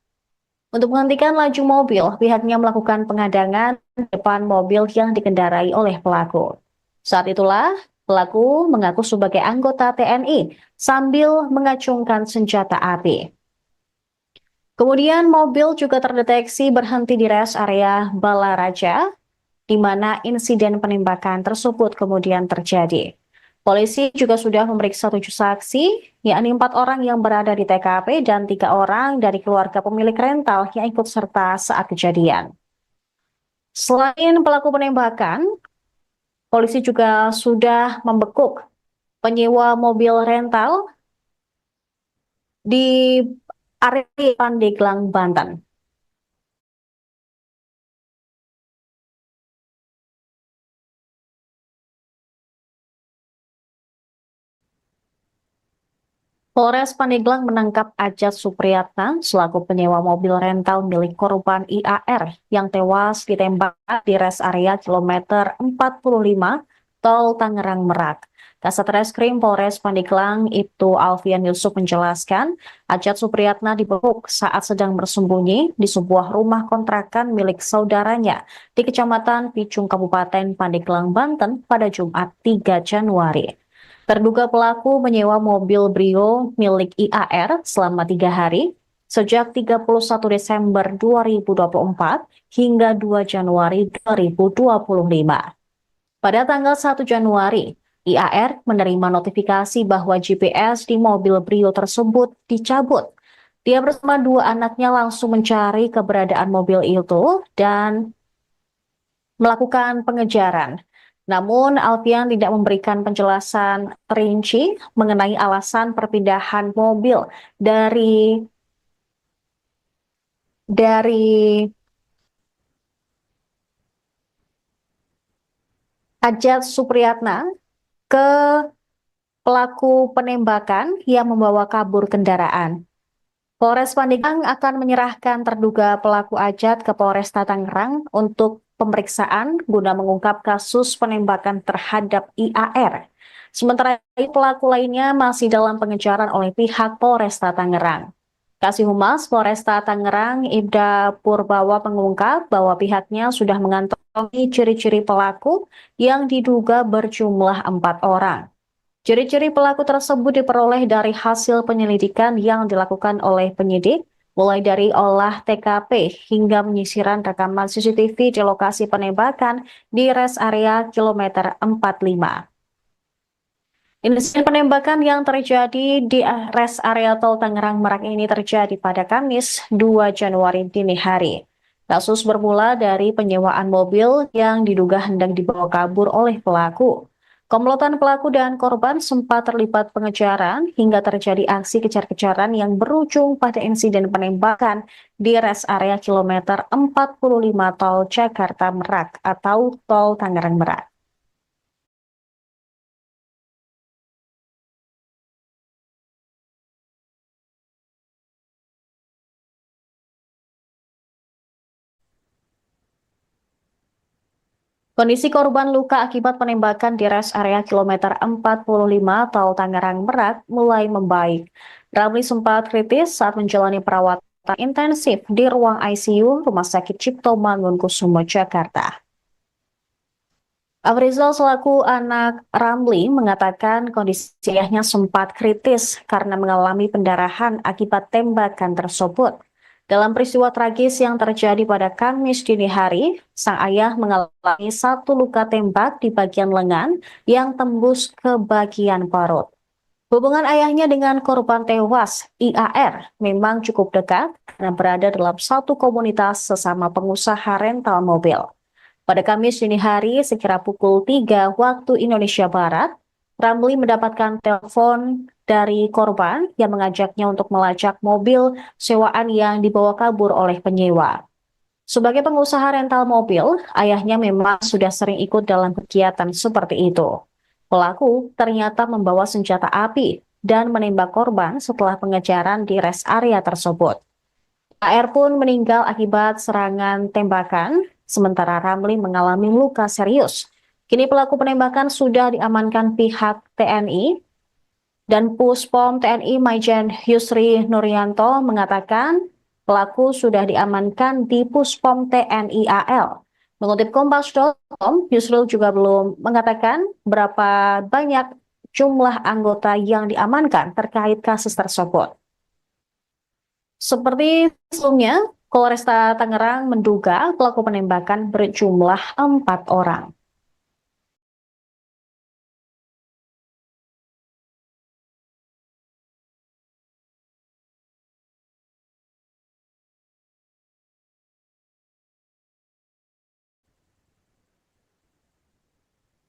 Untuk menghentikan laju mobil, pihaknya melakukan pengadangan di depan mobil yang dikendarai oleh pelaku. Saat itulah, pelaku mengaku sebagai anggota TNI sambil mengacungkan senjata api. Kemudian mobil juga terdeteksi berhenti di res area Balaraja, di mana insiden penembakan tersebut kemudian terjadi. Polisi juga sudah memeriksa 7 saksi, yakni 4 orang yang berada di TKP dan 3 orang dari keluarga pemilik rental yang ikut serta saat kejadian. Selain pelaku penembakan, polisi juga sudah membekuk penyewa mobil rental di area Pandeglang, Banten. Polres Pandeglang menangkap Ajat Supriyatna selaku penyewa mobil rental milik korban IAR yang tewas ditembak di res area kilometer 45 Tol Tangerang Merak. Kasat Reskrim Polres Pandeglang Ibtu Alfian Yusuf menjelaskan, Ajat Supriyatna dibekuk saat sedang bersembunyi di sebuah rumah kontrakan milik saudaranya di Kecamatan Picung, Kabupaten Pandeglang, Banten pada Jumat 3 Januari. Terduga pelaku menyewa mobil Brio milik IAR selama 3 hari, sejak 31 Desember 2024 hingga 2 Januari 2025. Pada tanggal 1 Januari, IAR menerima notifikasi bahwa GPS di mobil Brio tersebut dicabut. Dia bersama dua anaknya langsung mencari keberadaan mobil itu dan melakukan pengejaran. Namun, Alfian tidak memberikan penjelasan rinci mengenai alasan perpindahan mobil dari Ajat Supriyatna ke pelaku penembakan yang membawa kabur kendaraan. Polres Pandeglang akan menyerahkan terduga pelaku Ajat ke Polresta Tangerang untuk pemeriksaan guna mengungkap kasus penembakan terhadap IAR. Sementara itu pelaku lainnya masih dalam pengejaran oleh pihak Polresta Tangerang. Kasih Humas Polresta Tangerang Ibda Purbawa mengungkap bahwa pihaknya sudah mengantongi ciri-ciri pelaku yang diduga berjumlah 4 orang. Ciri-ciri pelaku tersebut diperoleh dari hasil penyelidikan yang dilakukan oleh penyidik, mulai dari olah TKP hingga penyisiran rekaman CCTV di lokasi penembakan di rest area kilometer 45. Insiden penembakan yang terjadi di rest area tol Tangerang Merak ini terjadi pada Kamis 2 Januari dini hari. Kasus bermula dari penyewaan mobil yang diduga hendak dibawa kabur oleh pelaku. Komplotan pelaku dan korban sempat terlibat pengejaran hingga terjadi aksi kejar-kejaran yang berujung pada insiden penembakan di rest area kilometer 45 tol Jakarta Merak atau tol Tangerang Merak. Kondisi korban luka akibat penembakan di rest area kilometer 45 tol Tangerang Merak mulai membaik. Ramli sempat kritis saat menjalani perawatan intensif di ruang ICU Rumah Sakit Cipto Mangunkusumo, Jakarta. Afrizal selaku anak Ramli mengatakan kondisi ayahnya sempat kritis karena mengalami pendarahan akibat tembakan tersebut. Dalam peristiwa tragis yang terjadi pada Kamis dini hari, sang ayah mengalami satu luka tembak di bagian lengan yang tembus ke bagian perut. Hubungan ayahnya dengan korban tewas, IAR, memang cukup dekat karena berada dalam satu komunitas sesama pengusaha rental mobil. Pada Kamis dini hari, sekira pukul 3 waktu Indonesia Barat, Ramli mendapatkan telepon dari korban yang mengajaknya untuk melacak mobil sewaan yang dibawa kabur oleh penyewa. Sebagai pengusaha rental mobil, ayahnya memang sudah sering ikut dalam kegiatan seperti itu. Pelaku ternyata membawa senjata api dan menembak korban setelah pengejaran di rest area tersebut. AR pun meninggal akibat serangan tembakan, sementara Ramli mengalami luka serius. Kini pelaku penembakan sudah diamankan pihak TNI dan Puspom TNI Maijen Yusri Nuryanto mengatakan pelaku sudah diamankan di Puspom TNI AL. Mengutip Kompas.com, Yusril juga belum mengatakan berapa banyak jumlah anggota yang diamankan terkait kasus tersebut. Seperti sebelumnya, Polresta Tangerang menduga pelaku penembakan berjumlah 4 orang.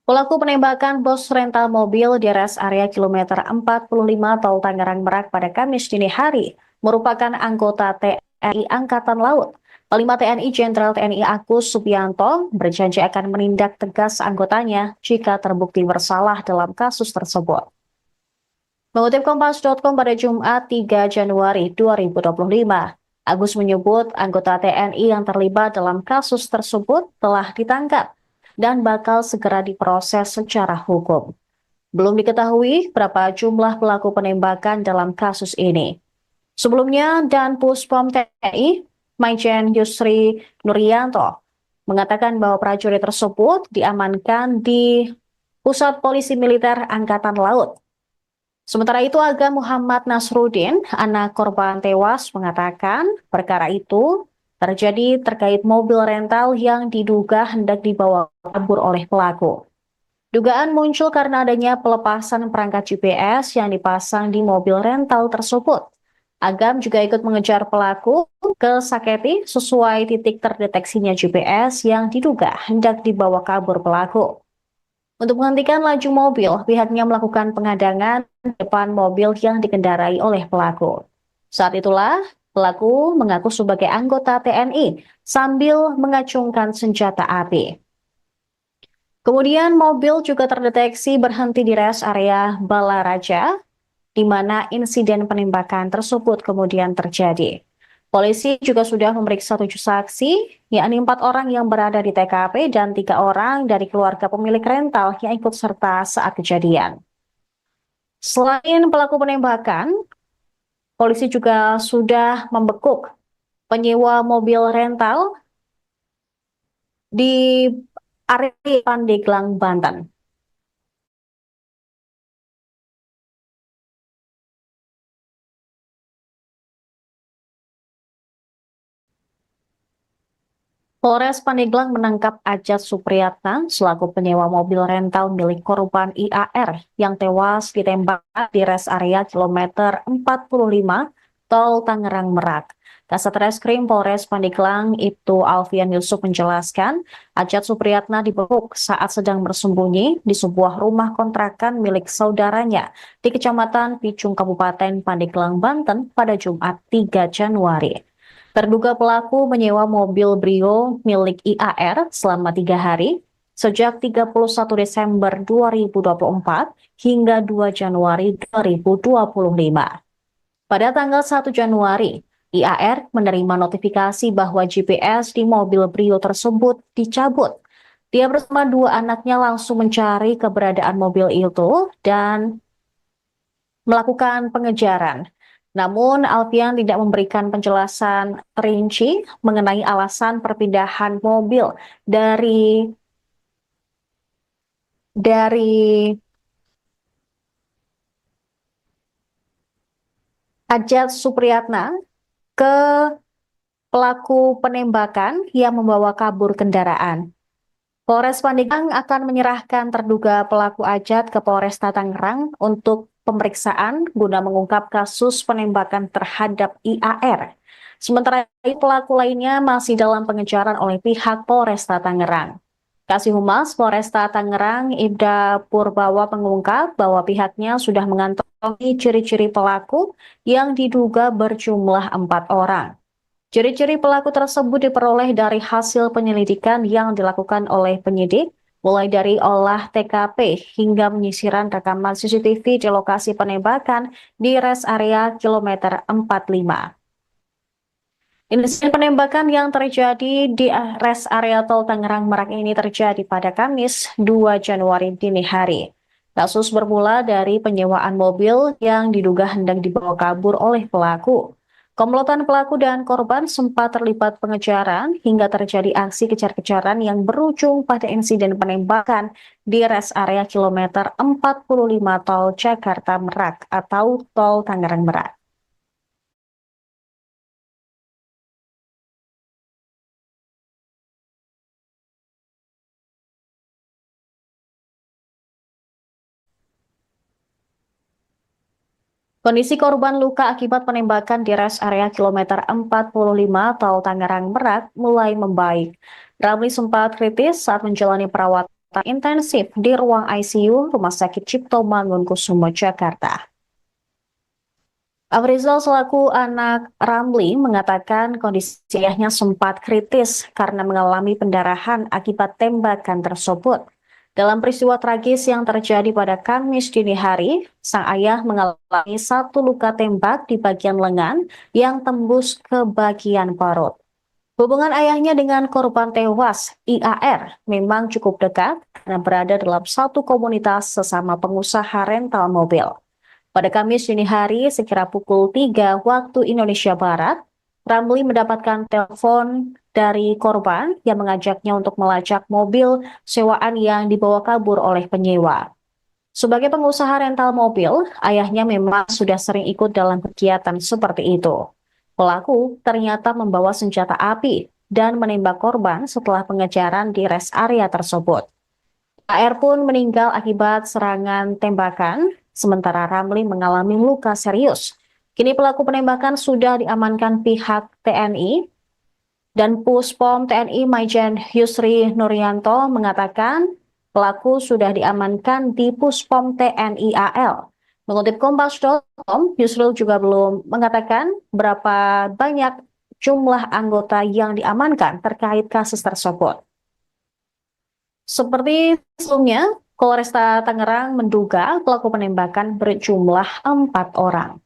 Pelaku penembakan bos rental mobil di rest area kilometer 45 tol Tangerang Merak pada Kamis dini hari merupakan anggota TNI Angkatan Laut. Panglima TNI Jenderal TNI Agus Subianto berjanji akan menindak tegas anggotanya jika terbukti bersalah dalam kasus tersebut. Mengutip Kompas.com pada Jumat 3 Januari 2025, Agus menyebut anggota TNI yang terlibat dalam kasus tersebut telah ditangkap dan bakal segera diproses secara hukum. Belum diketahui berapa jumlah pelaku penembakan dalam kasus ini. Sebelumnya, Dan Puspom TNI, Majen Yusri Nuryanto, mengatakan bahwa prajurit tersebut diamankan di Pusat Polisi Militer Angkatan Laut. Sementara itu, Aga Muhammad Nasruddin, anak korban tewas, mengatakan perkara itu terjadi terkait mobil rental yang diduga hendak dibawa kabur oleh pelaku. Dugaan muncul karena adanya pelepasan perangkat GPS yang dipasang di mobil rental tersebut. Agam juga ikut mengejar pelaku ke Saketi sesuai titik terdeteksinya GPS yang diduga hendak dibawa kabur pelaku. Untuk menghentikan laju mobil, pihaknya melakukan pengadangan di depan mobil yang dikendarai oleh pelaku. Saat itulah, pelaku mengaku sebagai anggota TNI sambil mengacungkan senjata api. Kemudian mobil juga terdeteksi berhenti di rest area Balaraja, di mana insiden penembakan tersebut kemudian terjadi. Polisi juga sudah memeriksa 7 saksi, yakni 4 orang yang berada di TKP dan 3 orang dari keluarga pemilik rental yang ikut serta saat kejadian. Selain pelaku penembakan, polisi juga sudah membekuk penyewa mobil rental di area Pandeglang, Banten. Polres Pandeglang menangkap Ajat Supriyatna selaku penyewa mobil rental milik korban IAR yang tewas ditembak di rest area kilometer 45 Tol Tangerang Merak. Kasat Reskrim Polres Pandeglang Ibtu Alfian Yusuf menjelaskan, Ajat Supriyatna dibekuk saat sedang bersembunyi di sebuah rumah kontrakan milik saudaranya di Kecamatan Picung Kabupaten Pandeglang, Banten pada Jumat 3 Januari. Terduga pelaku menyewa mobil Brio milik IAR selama 3 hari, sejak 31 Desember 2024 hingga 2 Januari 2025. Pada tanggal 1 Januari, IAR menerima notifikasi bahwa GPS di mobil Brio tersebut dicabut. Dia bersama 2 anaknya langsung mencari keberadaan mobil itu dan melakukan pengejaran. Namun, Alfian tidak memberikan penjelasan rinci mengenai alasan perpindahan mobil dari Ajat Supriyatna ke pelaku penembakan yang membawa kabur kendaraan. Polres Pandeglang akan menyerahkan terduga pelaku Ajat ke Polresta Tangerang untuk pemeriksaan guna mengungkap kasus penembakan terhadap IAR. Sementara itu pelaku lainnya masih dalam pengejaran oleh pihak Polresta Tangerang. Kasih Humas Polresta Tangerang Ibda Purbawa mengungkap bahwa pihaknya sudah mengantongi ciri-ciri pelaku yang diduga berjumlah 4 orang. Ciri-ciri pelaku tersebut diperoleh dari hasil penyelidikan yang dilakukan oleh penyidik, mulai dari olah TKP hingga penyisiran rekaman CCTV di lokasi penembakan di rest area kilometer 45. Insiden penembakan yang terjadi di rest area Tol Tangerang Merak ini terjadi pada Kamis 2 Januari dini hari. Kasus bermula dari penyewaan mobil yang diduga hendak dibawa kabur oleh pelaku. Komplotan pelaku dan korban sempat terlibat pengejaran hingga terjadi aksi kejar-kejaran yang berujung pada insiden penembakan di rest area kilometer 45 Tol Jakarta Merak atau Tol Tangerang Merak. Kondisi korban luka akibat penembakan di rest area kilometer 45 Tol Tangerang Merak mulai membaik. Ramli sempat kritis saat menjalani perawatan intensif di ruang ICU Rumah Sakit Cipto Mangunkusumo, Jakarta. Afrizal selaku anak Ramli mengatakan kondisi ayahnya sempat kritis karena mengalami pendarahan akibat tembakan tersebut. Dalam peristiwa tragis yang terjadi pada Kamis dini hari, sang ayah mengalami 1 luka tembak di bagian lengan yang tembus ke bagian perut. Hubungan ayahnya dengan korban tewas, IAR, memang cukup dekat karena berada dalam satu komunitas sesama pengusaha rental mobil. Pada Kamis dini hari, sekira pukul 3 waktu Indonesia Barat, Ramli mendapatkan telepon dari korban yang mengajaknya untuk melacak mobil sewaan yang dibawa kabur oleh penyewa. Sebagai pengusaha rental mobil, ayahnya memang sudah sering ikut dalam kegiatan seperti itu. Pelaku ternyata membawa senjata api dan menembak korban setelah pengejaran di rest area tersebut. AR pun meninggal akibat serangan tembakan, sementara Ramli mengalami luka serius. Kini pelaku penembakan sudah diamankan pihak TNI dan Puspom TNI Maijen Yusri Nuryanto mengatakan pelaku sudah diamankan di Puspom TNI AL. Mengutip Kompas.com, Yusril juga belum mengatakan berapa banyak jumlah anggota yang diamankan terkait kasus tersebut. Seperti sebelumnya, Polresta Tangerang menduga pelaku penembakan berjumlah 4 orang.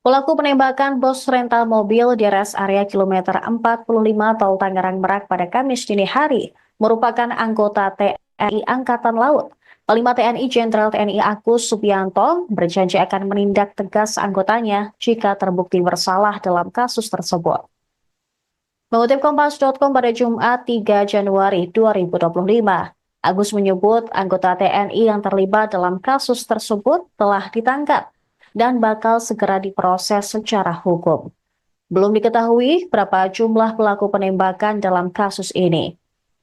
Pelaku penembakan bos rental mobil di rest area kilometer 45 Tol Tangerang Merak pada Kamis dini hari merupakan anggota TNI Angkatan Laut. Panglima TNI Jenderal TNI Agus Subianto berjanji akan menindak tegas anggotanya jika terbukti bersalah dalam kasus tersebut. Mengutip Kompas.com pada Jumat 3 Januari 2025, Agus menyebut anggota TNI yang terlibat dalam kasus tersebut telah ditangkap dan bakal segera diproses secara hukum. Belum diketahui berapa jumlah pelaku penembakan dalam kasus ini.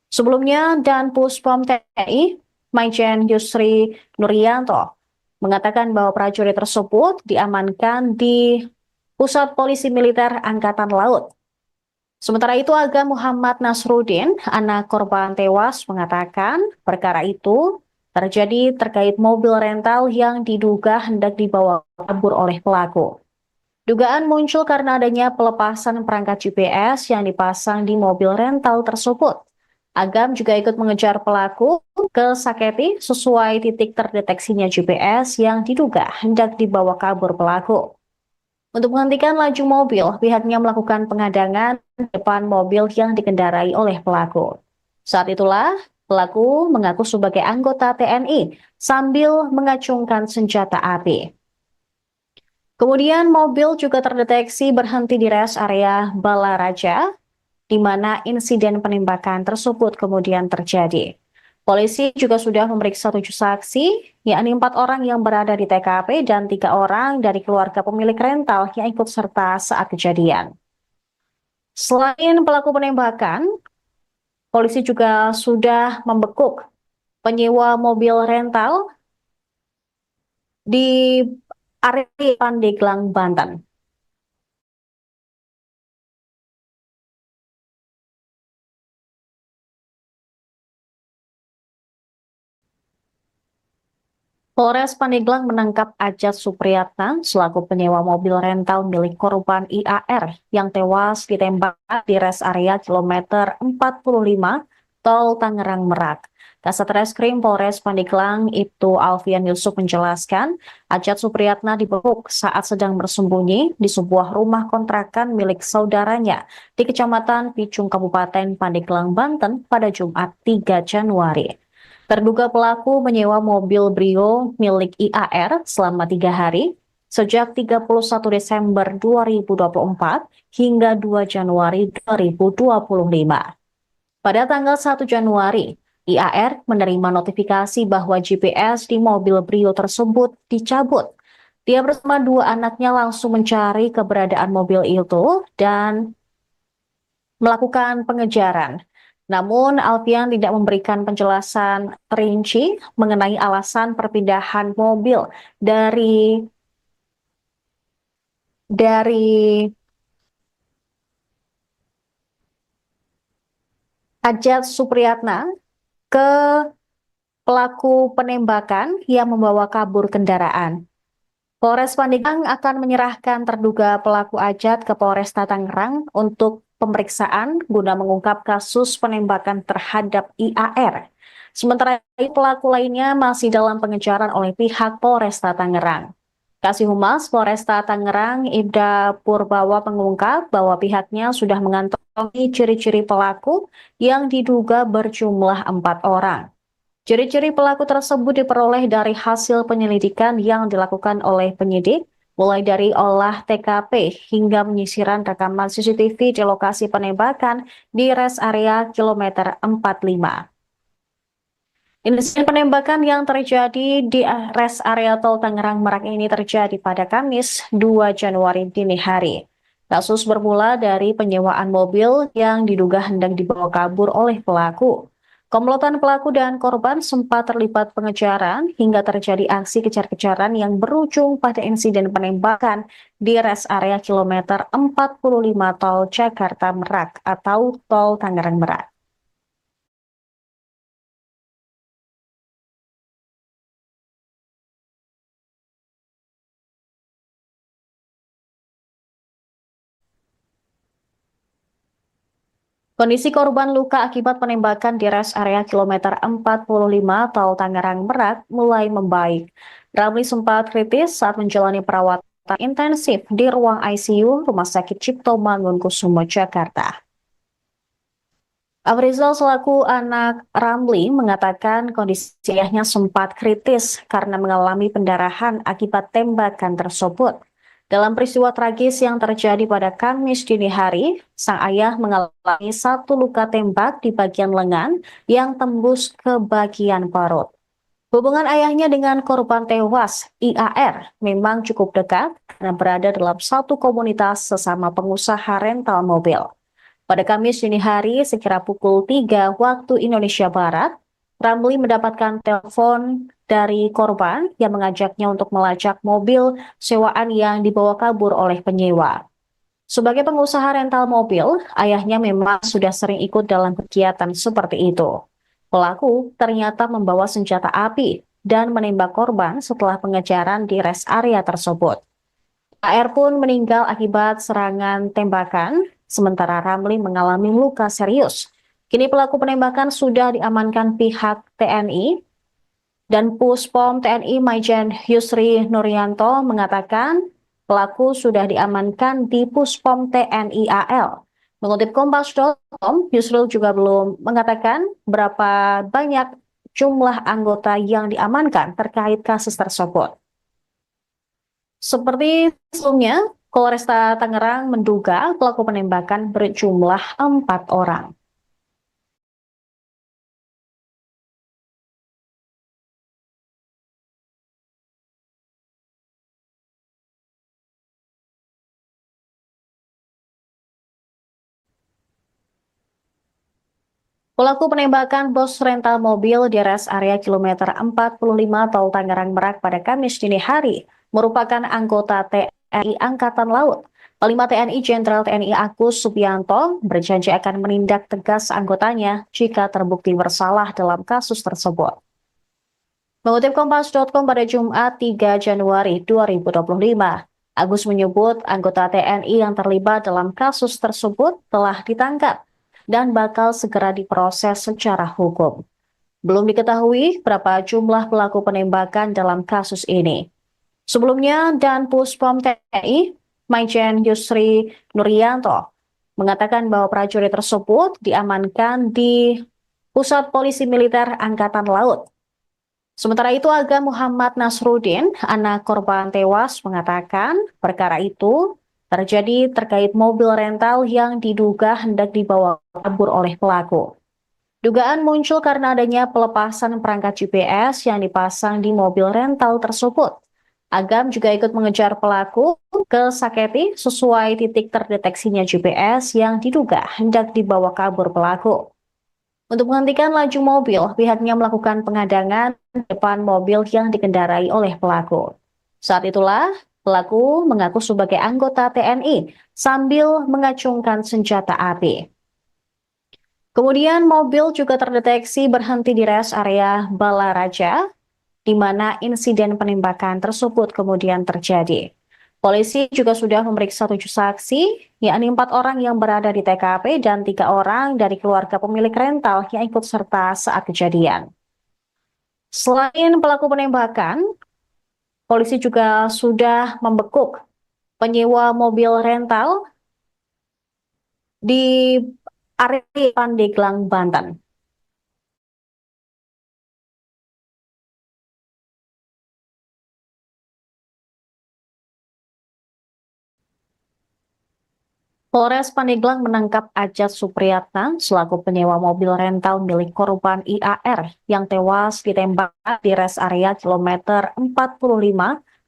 Sebelumnya, Dan Puspom TNI, Maijen Yusri Nuryanto, mengatakan bahwa prajurit tersebut diamankan di Pusat Polisi Militer Angkatan Laut. Sementara itu, Aga Muhammad Nasruddin, anak korban tewas, mengatakan perkara itu terjadi terkait mobil rental yang diduga hendak dibawa kabur oleh pelaku. Dugaan muncul karena adanya pelepasan perangkat GPS yang dipasang di mobil rental tersebut. Agam juga ikut mengejar pelaku ke Saketi sesuai titik terdeteksinya GPS yang diduga hendak dibawa kabur pelaku. Untuk menghentikan laju mobil, pihaknya melakukan pengadangan depan mobil yang dikendarai oleh pelaku. Saat itulah, pelaku mengaku sebagai anggota TNI sambil mengacungkan senjata api. Kemudian mobil juga terdeteksi berhenti di rest area Balaraja, di mana insiden penembakan tersebut kemudian terjadi. Polisi juga sudah memeriksa 7 saksi, yakni 4 orang yang berada di TKP dan 3 orang dari keluarga pemilik rental yang ikut serta saat kejadian. Selain pelaku penembakan, polisi juga sudah membekuk penyewa mobil rental di area Pandeglang, Banten. Polres Pandeglang menangkap Ajat Supriyatna selaku penyewa mobil rental milik korban IAR yang tewas ditembak di rest area kilometer 45 Tol Tangerang Merak. Kasat Reskrim Polres Pandeglang Ibtu Alfian Yusuf menjelaskan, Ajat Supriyatna dibekuk saat sedang bersembunyi di sebuah rumah kontrakan milik saudaranya di Kecamatan Picung Kabupaten Pandeglang, Banten pada Jumat 3 Januari. Terduga pelaku menyewa mobil Brio milik IAR selama 3 hari, sejak 31 Desember 2024 hingga 2 Januari 2025. Pada tanggal 1 Januari, IAR menerima notifikasi bahwa GPS di mobil Brio tersebut dicabut. Dia bersama 2 anaknya langsung mencari keberadaan mobil itu dan melakukan pengejaran. Namun, Alfian tidak memberikan penjelasan rinci mengenai alasan perpindahan mobil dari Ajat Supriyatna ke pelaku penembakan yang membawa kabur kendaraan. Polres Pandeglang akan menyerahkan terduga pelaku Ajat ke Polresta Tangerang untuk pemeriksaan guna mengungkap kasus penembakan terhadap IAR. Sementara itu, pelaku lainnya masih dalam pengejaran oleh pihak Polresta Tangerang. Kasih Humas Polresta Tangerang, Ibda Purbawa, mengungkap bahwa pihaknya sudah mengantongi ciri-ciri pelaku yang diduga berjumlah 4 orang. Ciri-ciri pelaku tersebut diperoleh dari hasil penyelidikan yang dilakukan oleh penyidik, mulai dari olah TKP hingga penyisiran rekaman CCTV di lokasi penembakan di rest area kilometer 45. Insiden penembakan yang terjadi di rest area tol Tangerang Merak ini terjadi pada Kamis 2 Januari dini hari. Kasus bermula dari penyewaan mobil yang diduga hendak dibawa kabur oleh pelaku. Komplotan pelaku dan korban sempat terlibat pengejaran hingga terjadi aksi kejar-kejaran yang berujung pada insiden penembakan di rest area kilometer 45 tol Jakarta Merak atau tol Tangerang Merak. Kondisi korban luka akibat penembakan di rest area kilometer 45 tol Tangerang Merak mulai membaik. Ramli sempat kritis saat menjalani perawatan intensif di ruang ICU Rumah Sakit Cipto Mangunkusumo, Jakarta. Afrizal selaku anak Ramli mengatakan kondisi ayahnya sempat kritis karena mengalami pendarahan akibat tembakan tersebut. Dalam peristiwa tragis yang terjadi pada Kamis dini hari, sang ayah mengalami 1 luka tembak di bagian lengan yang tembus ke bagian perut. Hubungan ayahnya dengan korban tewas, IAR, memang cukup dekat karena berada dalam satu komunitas sesama pengusaha rental mobil. Pada Kamis dini hari, sekira pukul 3 waktu Indonesia Barat, Ramli mendapatkan telepon dari korban yang mengajaknya untuk melacak mobil sewaan yang dibawa kabur oleh penyewa. Sebagai pengusaha rental mobil, ayahnya memang sudah sering ikut dalam kegiatan seperti itu. Pelaku ternyata membawa senjata api dan menembak korban setelah pengejaran di rest area tersebut. AR pun meninggal akibat serangan tembakan, sementara Ramli mengalami luka serius. Kini pelaku penembakan sudah diamankan pihak TNI dan Puspom TNI Maijen Yusri Nuryanto mengatakan pelaku sudah diamankan di Puspom TNI AL. Mengutip Kompas.com, Yusril juga belum mengatakan berapa banyak jumlah anggota yang diamankan terkait kasus tersebut. Seperti sebelumnya, Polresta Tangerang menduga pelaku penembakan berjumlah 4 orang. Pelaku penembakan bos rental mobil di rest area kilometer 45 tol Tangerang Merak pada Kamis dini hari merupakan anggota TNI Angkatan Laut. Panglima TNI Jenderal TNI Agus Subianto berjanji akan menindak tegas anggotanya jika terbukti bersalah dalam kasus tersebut. Mengutip Kompas.com pada Jumat 3 Januari 2025, Agus menyebut anggota TNI yang terlibat dalam kasus tersebut telah ditangkap dan bakal segera diproses secara hukum. Belum diketahui berapa jumlah pelaku penembakan dalam kasus ini. Sebelumnya, Dan Puspom TNI, Maijen Yusri Nuryanto, mengatakan bahwa prajurit tersebut diamankan di Pusat Polisi Militer Angkatan Laut. Sementara itu, Aga Muhammad Nasruddin, anak korban tewas, mengatakan perkara itu terjadi terkait mobil rental yang diduga hendak dibawa kabur oleh pelaku. Dugaan muncul karena adanya pelepasan perangkat GPS yang dipasang di mobil rental tersebut. Agam juga ikut mengejar pelaku ke Saketi sesuai titik terdeteksinya GPS yang diduga hendak dibawa kabur pelaku. Untuk menghentikan laju mobil, pihaknya melakukan pengadangan di depan mobil yang dikendarai oleh pelaku. Saat itulah, pelaku mengaku sebagai anggota TNI sambil mengacungkan senjata api. Kemudian mobil juga terdeteksi berhenti di rest area Balaraja, di mana insiden penembakan tersebut kemudian terjadi. Polisi juga sudah memeriksa 7 saksi, yakni 4 orang yang berada di TKP dan 3 orang dari keluarga pemilik rental yang ikut serta saat kejadian. Selain pelaku penembakan, polisi juga sudah membekuk penyewa mobil rental di area Pandeglang, Banten. Polres Pandeglang menangkap Ajat Supriyatna selaku penyewa mobil rental milik korban IAR yang tewas ditembak di res area kilometer 45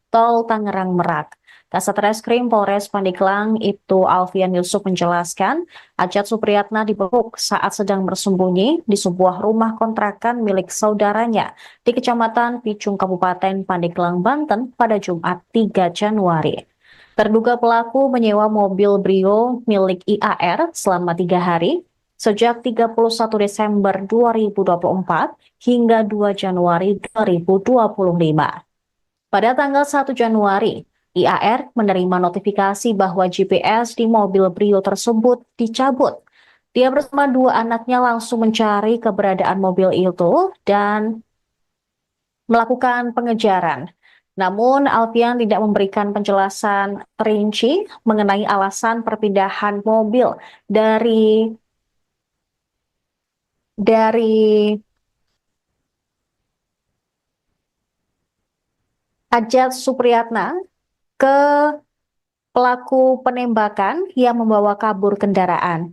Tol Tangerang Merak. Kasat Reskrim Polres Pandeglang Ibtu Alfian Yusuf menjelaskan, Ajat Supriyatna dibekuk saat sedang bersembunyi di sebuah rumah kontrakan milik saudaranya di Kecamatan Picung, Kabupaten Pandeglang, Banten pada Jumat 3 Januari. Terduga pelaku menyewa mobil Brio milik IAR selama 3 hari, sejak 31 Desember 2024 hingga 2 Januari 2025. Pada tanggal 1 Januari, IAR menerima notifikasi bahwa GPS di mobil Brio tersebut dicabut. Dia bersama 2 anaknya langsung mencari keberadaan mobil itu dan melakukan pengejaran. Namun, Alfian tidak memberikan penjelasan rinci mengenai alasan perpindahan mobil dari Ajat Supriyatna ke pelaku penembakan yang membawa kabur kendaraan.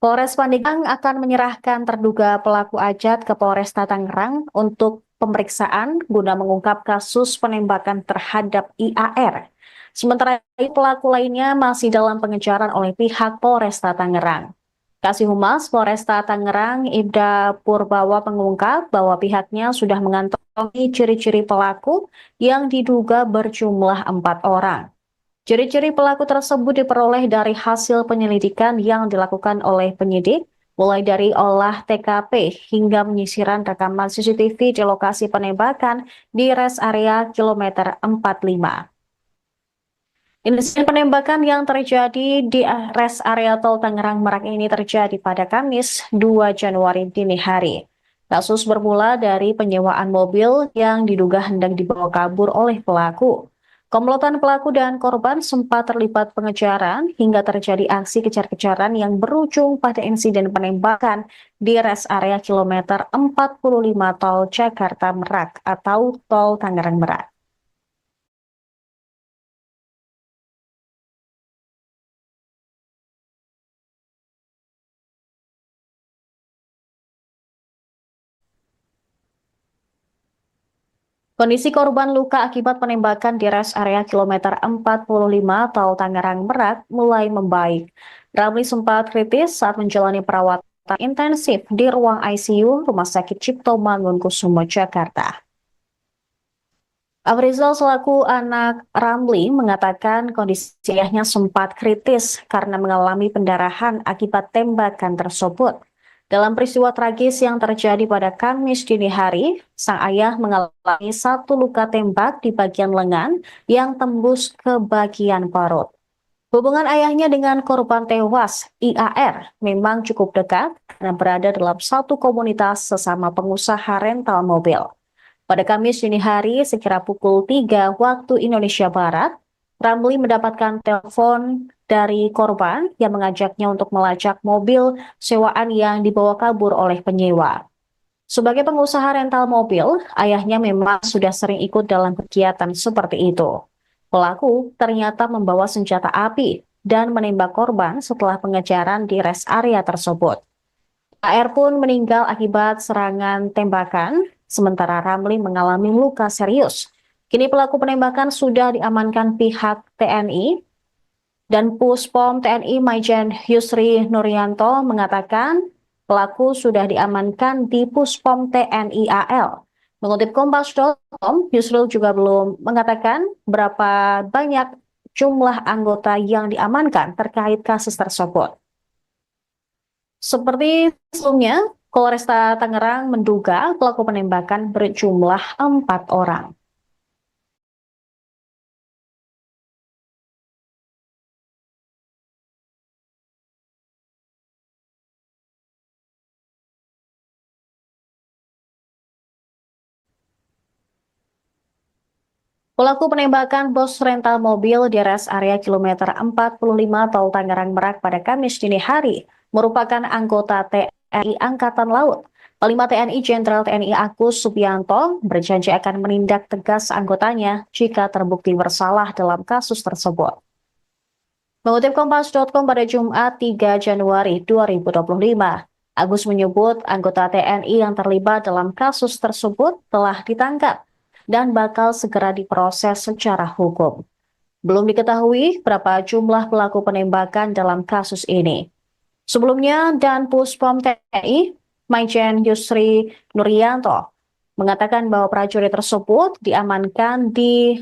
Polres Pandeglang akan menyerahkan terduga pelaku Ajat ke Polresta Tangerang untuk pemeriksaan guna mengungkap kasus penembakan terhadap IAR. Sementara itu, pelaku lainnya masih dalam pengejaran oleh pihak Polresta Tangerang. Kasih Humas Polresta Tangerang, Ibda Purbawa, mengungkap bahwa pihaknya sudah mengantongi ciri-ciri pelaku yang diduga berjumlah 4 orang. Ciri-ciri pelaku tersebut diperoleh dari hasil penyelidikan yang dilakukan oleh penyidik, mulai dari olah TKP hingga penyisiran rekaman CCTV di lokasi penembakan di res area kilometer 45. Insiden penembakan yang terjadi di res area Tol Tangerang Merak ini terjadi pada Kamis 2 Januari dini hari. Kasus bermula dari penyewaan mobil yang diduga hendak dibawa kabur oleh pelaku. Komplotan pelaku dan korban sempat terlibat pengejaran hingga terjadi aksi kejar-kejaran yang berujung pada insiden penembakan di res area kilometer 45 Tol Jakarta Merak atau Tol Tangerang Merak. Kondisi korban luka akibat penembakan di res area kilometer 45 Tol Tangerang Merak mulai membaik. Ramli sempat kritis saat menjalani perawatan intensif di ruang ICU Rumah Sakit Cipto Mangunkusumo, Jakarta. Afrizal selaku anak Ramli mengatakan kondisi ayahnya sempat kritis karena mengalami pendarahan akibat tembakan tersebut. Dalam peristiwa tragis yang terjadi pada Kamis dini hari, sang ayah mengalami 1 luka tembak di bagian lengan yang tembus ke bagian perut. Hubungan ayahnya dengan korban tewas, IAR, memang cukup dekat karena berada dalam satu komunitas sesama pengusaha rental mobil. Pada Kamis dini hari, sekira pukul 3 waktu Indonesia Barat, Ramli mendapatkan telepon dari korban yang mengajaknya untuk melacak mobil sewaan yang dibawa kabur oleh penyewa. Sebagai pengusaha rental mobil, ayahnya memang sudah sering ikut dalam kegiatan seperti itu. Pelaku ternyata membawa senjata api dan menembak korban setelah pengejaran di res area tersebut. AR pun meninggal akibat serangan tembakan, sementara Ramli mengalami luka serius. Kini pelaku penembakan sudah diamankan pihak TNI dan Puspom TNI Maijen Yusri Nuryanto mengatakan pelaku sudah diamankan di Puspom TNI AL. Mengutip Kompas.com, Yusril juga belum mengatakan berapa banyak jumlah anggota yang diamankan terkait kasus tersebut. Seperti sebelumnya, Polresta Tangerang menduga pelaku penembakan berjumlah 4 orang. Pelaku penembakan bos rental mobil di rest area kilometer 45 Tol Tangerang Merak pada Kamis dini hari merupakan anggota TNI Angkatan Laut. Panglima TNI Jenderal TNI Agus Subianto berjanji akan menindak tegas anggotanya jika terbukti bersalah dalam kasus tersebut. Mengutip Kompas.com pada Jumat 3 Januari 2025, Agus menyebut anggota TNI yang terlibat dalam kasus tersebut telah ditangkap dan bakal segera diproses secara hukum. Belum diketahui berapa jumlah pelaku penembakan dalam kasus ini. Sebelumnya, Dan Puspom TNI, Maijen Yusri Nuryanto, mengatakan bahwa prajurit tersebut diamankan di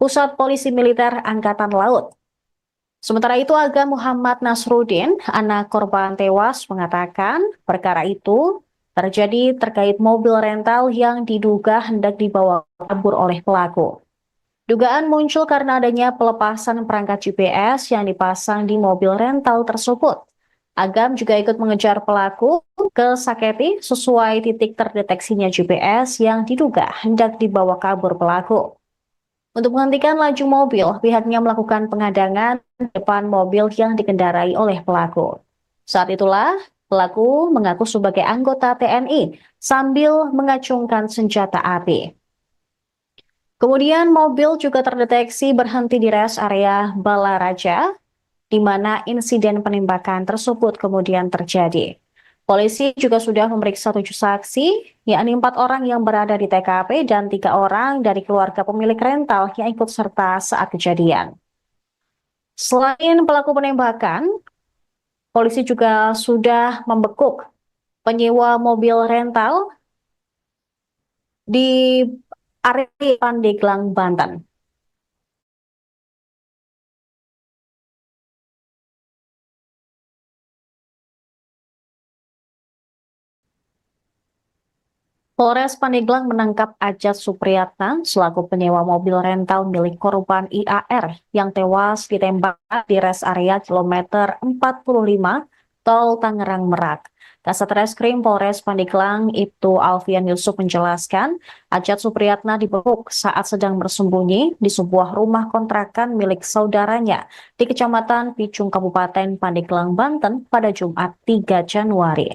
Pusat Polisi Militer Angkatan Laut. Sementara itu, Aga Muhammad Nasruddin, anak korban tewas, mengatakan perkara itu terjadi terkait mobil rental yang diduga hendak dibawa kabur oleh pelaku. Dugaan muncul karena adanya pelepasan perangkat GPS yang dipasang di mobil rental tersebut. Agam juga ikut mengejar pelaku ke Saketi sesuai titik terdeteksinya GPS yang diduga hendak dibawa kabur pelaku. Untuk menghentikan laju mobil, pihaknya melakukan pengadangan di depan mobil yang dikendarai oleh pelaku. Saat itulah, pelaku mengaku sebagai anggota TNI sambil mengacungkan senjata api. Kemudian mobil juga terdeteksi berhenti di rest area Balaraja, di mana insiden penembakan tersebut kemudian terjadi. Polisi juga sudah memeriksa 7 saksi, yakni 4 orang yang berada di TKP dan 3 orang dari keluarga pemilik rental yang ikut serta saat kejadian. Selain pelaku penembakan, polisi juga sudah membekuk penyewa mobil rental di area Pandeglang, Banten. Polres Pandeglang menangkap Ajat Supriyatna selaku penyewa mobil rental milik korban IAR yang tewas ditembak di rest area kilometer 45 Tol Tangerang Merak. Kasat Reskrim Polres Pandeglang Ibtu Alfian Yusuf menjelaskan, Ajat Supriyatna dibekuk saat sedang bersembunyi di sebuah rumah kontrakan milik saudaranya di Kecamatan Picung Kabupaten Pandeglang, Banten pada Jumat 3 Januari.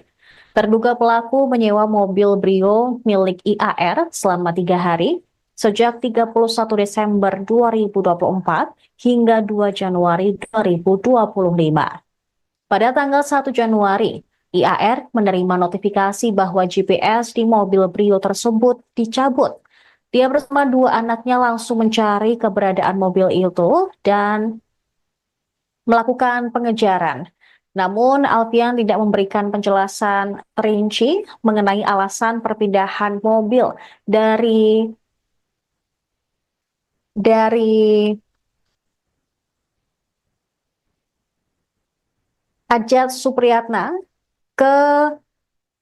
Terduga pelaku menyewa mobil Brio milik IAR selama 3 hari, sejak 31 Desember 2024 hingga 2 Januari 2025. Pada tanggal 1 Januari, IAR menerima notifikasi bahwa GPS di mobil Brio tersebut dicabut. Dia bersama 2 anaknya langsung mencari keberadaan mobil itu dan melakukan pengejaran. Namun, Alfian tidak memberikan penjelasan rinci mengenai alasan perpindahan mobil dari Ajat Supriyatna ke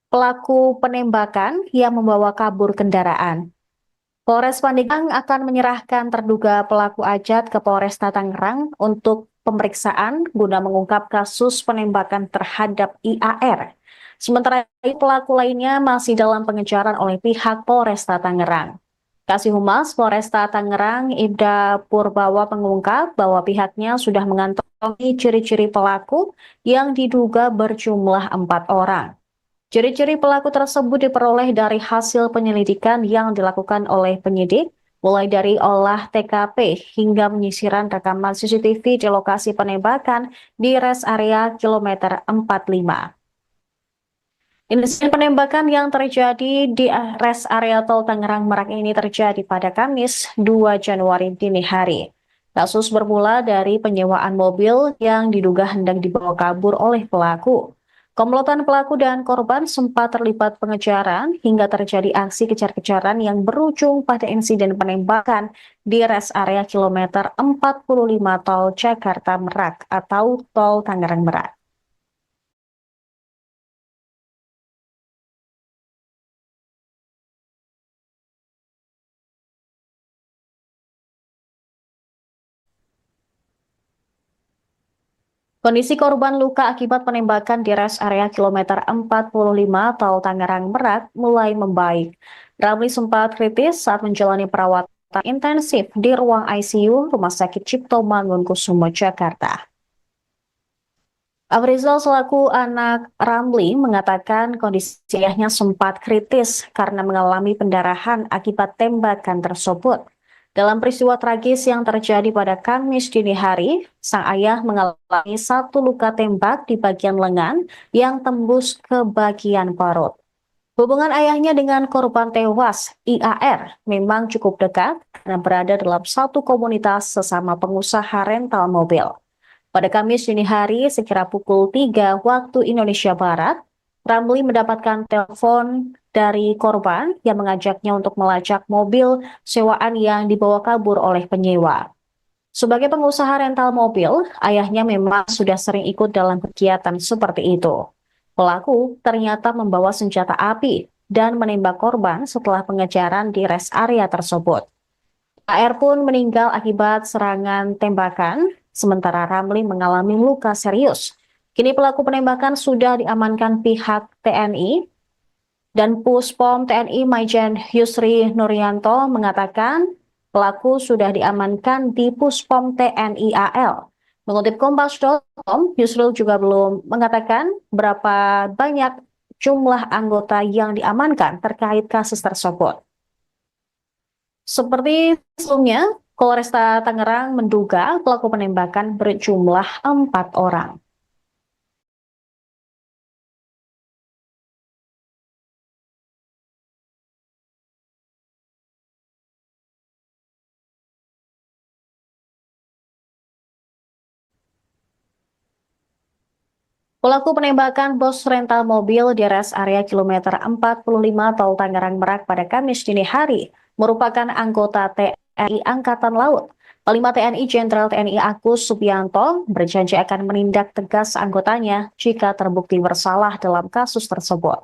pelaku penembakan yang membawa kabur kendaraan. Polres Pandeglang akan menyerahkan terduga pelaku Ajat ke Polresta Tangerang untuk pemeriksaan guna mengungkap kasus penembakan terhadap IAR. Sementara itu, pelaku lainnya masih dalam pengejaran oleh pihak Polresta Tangerang. Kasih Humas Polresta Tangerang Ibda Purbawa mengungkap bahwa pihaknya sudah mengantongi ciri-ciri pelaku yang diduga berjumlah 4 orang. Ciri-ciri pelaku tersebut diperoleh dari hasil penyelidikan yang dilakukan oleh penyidik, mulai dari olah TKP hingga penyisiran rekaman CCTV di lokasi penembakan di rest area kilometer 45. Insiden penembakan yang terjadi di rest area Tol Tangerang Merak ini terjadi pada Kamis 2 Januari dini hari. Kasus bermula dari penyewaan mobil yang diduga hendak dibawa kabur oleh pelaku. Komplotan pelaku dan korban sempat terlibat pengejaran hingga terjadi aksi kejar-kejaran yang berujung pada insiden penembakan di rest area kilometer 45 Tol Jakarta Merak atau Tol Tangerang Merak. Kondisi korban luka akibat penembakan di rest area kilometer 45 Tol Tangerang Merak mulai membaik. Ramli sempat kritis saat menjalani perawatan intensif di ruang ICU Rumah Sakit Cipto Mangunkusumo, Jakarta. Afrizal selaku anak Ramli mengatakan kondisi ayahnya sempat kritis karena mengalami pendarahan akibat tembakan tersebut. Dalam peristiwa tragis yang terjadi pada Kamis dini hari, sang ayah mengalami satu luka tembak di bagian lengan yang tembus ke bagian perut. Hubungan ayahnya dengan korban tewas, IAR, memang cukup dekat karena berada dalam satu komunitas sesama pengusaha rental mobil. Pada Kamis dini hari, sekira pukul 3 waktu Indonesia Barat, Ramli mendapatkan telepon dari korban yang mengajaknya untuk melacak mobil sewaan yang dibawa kabur oleh penyewa. Sebagai pengusaha rental mobil, ayahnya memang sudah sering ikut dalam kegiatan seperti itu. Pelaku ternyata membawa senjata api dan menembak korban setelah pengejaran di rest area tersebut. AR pun meninggal akibat serangan tembakan, sementara Ramli mengalami luka serius. Kini pelaku penembakan sudah diamankan pihak TNI, dan Puspom TNI Maijen Yusri Nuryanto mengatakan pelaku sudah diamankan di Puspom TNI AL. Mengutip Kompas.com, Yusril juga belum mengatakan berapa banyak jumlah anggota yang diamankan terkait kasus tersebut. Seperti sebelumnya, Polresta Tangerang menduga pelaku penembakan berjumlah 4 orang. Pelaku penembakan bos rental mobil di rest area kilometer 45 Tol Tangerang Merak pada Kamis dini hari merupakan anggota TNI Angkatan Laut. Panglima TNI Jenderal TNI Agus Subianto berjanji akan menindak tegas anggotanya jika terbukti bersalah dalam kasus tersebut.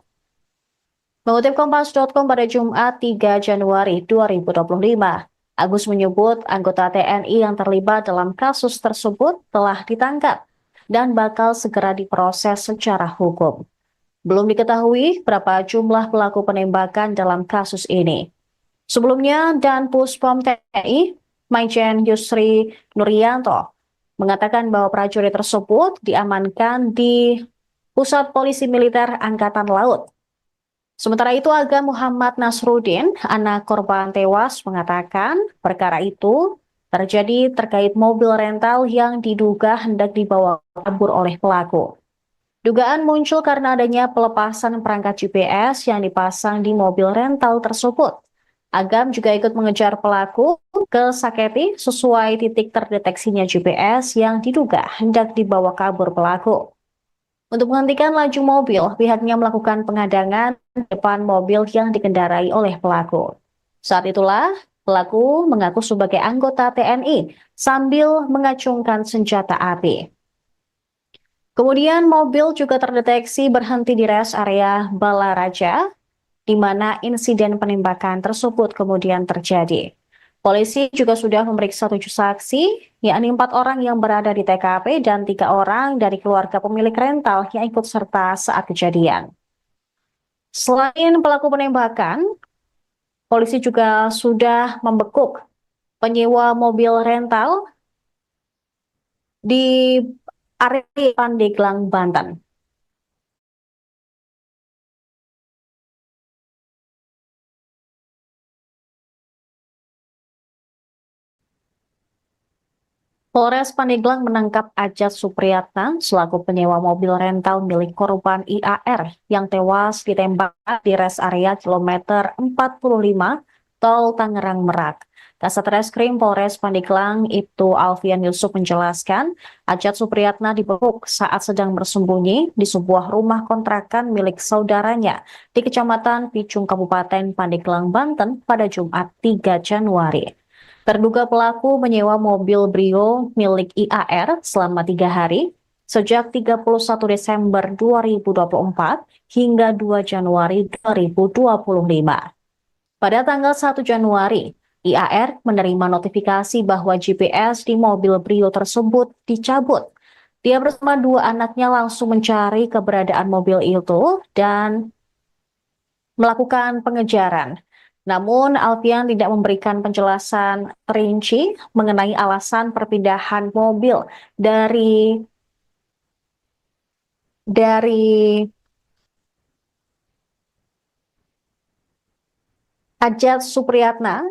Mengutip Kompas.com pada Jumat 3 Januari 2025, Agus menyebut anggota TNI yang terlibat dalam kasus tersebut telah ditangkap dan bakal segera diproses secara hukum. Belum diketahui berapa jumlah pelaku penembakan dalam kasus ini. Sebelumnya, Dan Puspom TNI, Maijen Yusri Nuryanto, mengatakan bahwa prajurit tersebut diamankan di Pusat Polisi Militer Angkatan Laut. Sementara itu, Aga Muhammad Nasruddin, anak korban tewas, mengatakan perkara itu terjadi terkait mobil rental yang diduga hendak dibawa kabur oleh pelaku. Dugaan muncul karena adanya pelepasan perangkat GPS yang dipasang di mobil rental tersebut. Agam juga ikut mengejar pelaku ke Saketi sesuai titik terdeteksinya GPS yang diduga hendak dibawa kabur pelaku. Untuk menghentikan laju mobil, pihaknya melakukan pengadangan depan mobil yang dikendarai oleh pelaku. Saat itulah pelaku mengaku sebagai anggota TNI sambil mengacungkan senjata api. Kemudian mobil juga terdeteksi berhenti di rest area Balaraja, di mana insiden penembakan tersebut kemudian terjadi. Polisi juga sudah memeriksa 7 saksi, yakni 4 orang yang berada di TKP dan 3 orang dari keluarga pemilik rental yang ikut serta saat kejadian. Selain pelaku penembakan, polisi juga sudah membekuk penyewa mobil rental di area Pandeglang, Banten. Polres Pandeglang menangkap Ajat Supriyatna selaku penyewa mobil rental milik korban IAR yang tewas ditembak di rest area kilometer 45 Tol Tangerang Merak. Kasat Reskrim Polres Pandeglang Ibtu Alfian Yusuf menjelaskan, Ajat Supriyatna dibekuk saat sedang bersembunyi di sebuah rumah kontrakan milik saudaranya di Kecamatan Picung, Kabupaten Pandeglang, Banten pada Jumat 3 Januari. Terduga pelaku menyewa mobil Brio milik IAR selama 3 hari, sejak 31 Desember 2024 hingga 2 Januari 2025. Pada tanggal 1 Januari, IAR menerima notifikasi bahwa GPS di mobil Brio tersebut dicabut. Dia bersama 2 anaknya langsung mencari keberadaan mobil itu dan melakukan pengejaran. Namun, Alfian tidak memberikan penjelasan rinci mengenai alasan perpindahan mobil dari Ajat Supriyatna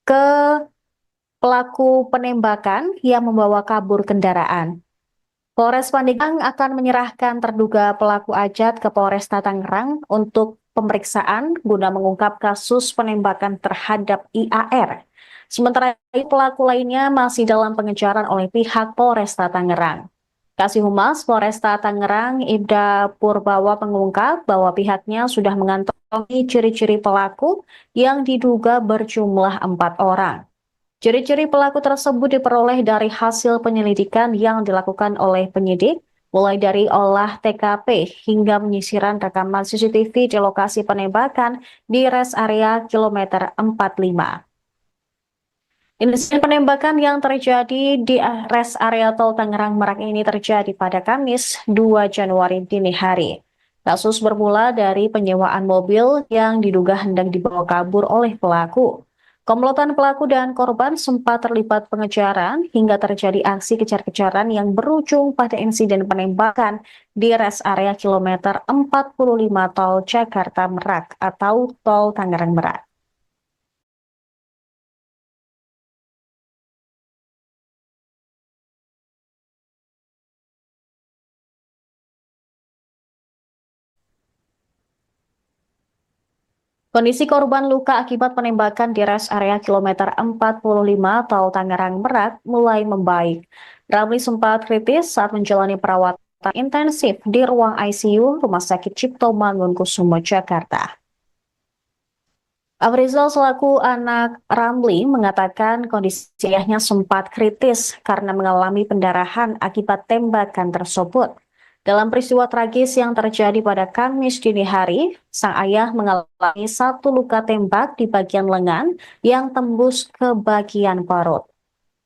ke pelaku penembakan yang membawa kabur kendaraan. Polres Pandeglang akan menyerahkan terduga pelaku Ajat ke Polresta Tangerang untuk pemeriksaan guna mengungkap kasus penembakan terhadap IAR. Sementara itu pelaku lainnya masih dalam pengejaran oleh pihak Polresta Tangerang. Kasih Humas Polresta Tangerang, Ibda Purbawa mengungkap bahwa pihaknya sudah mengantongi ciri-ciri pelaku yang diduga berjumlah 4 orang. Ciri-ciri pelaku tersebut diperoleh dari hasil penyelidikan yang dilakukan oleh penyidik, mulai dari olah TKP hingga penyisiran rekaman CCTV di lokasi penembakan di rest area kilometer 45. Insiden penembakan yang terjadi di rest area tol Tangerang Merak ini terjadi pada Kamis 2 Januari dini hari. Kasus bermula dari penyewaan mobil yang diduga hendak dibawa kabur oleh pelaku. Komplotan pelaku dan korban sempat terlibat pengejaran hingga terjadi aksi kejar-kejaran yang berujung pada insiden penembakan di rest area kilometer 45 tol Jakarta Merak atau tol Tangerang Merak. Kondisi korban luka akibat penembakan di rest area kilometer 45 tol Tangerang Merak mulai membaik. Ramli sempat kritis saat menjalani perawatan intensif di ruang ICU Rumah Sakit Cipto Mangunkusumo, Jakarta. Afrizal selaku anak Ramli mengatakan kondisi ayahnya sempat kritis karena mengalami pendarahan akibat tembakan tersebut. Dalam peristiwa tragis yang terjadi pada Kamis dini hari, sang ayah mengalami satu luka tembak di bagian lengan yang tembus ke bagian perut.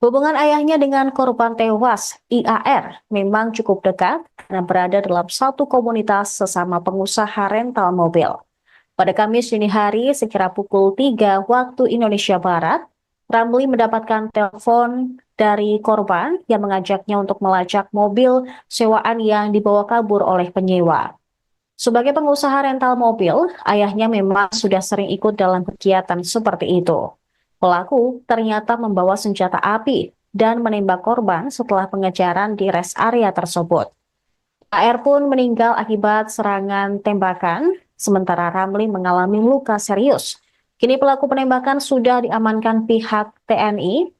Hubungan ayahnya dengan korban tewas, IAR, memang cukup dekat karena berada dalam satu komunitas sesama pengusaha rental mobil. Pada Kamis dini hari, sekira pukul 3 waktu Indonesia Barat, Ramli mendapatkan telepon dari korban yang mengajaknya untuk melacak mobil sewaan yang dibawa kabur oleh penyewa. Sebagai pengusaha rental mobil, ayahnya memang sudah sering ikut dalam kegiatan seperti itu. Pelaku ternyata membawa senjata api dan menembak korban setelah pengejaran di rest area tersebut. AR pun meninggal akibat serangan tembakan, sementara Ramli mengalami luka serius. Kini pelaku penembakan sudah diamankan pihak TNI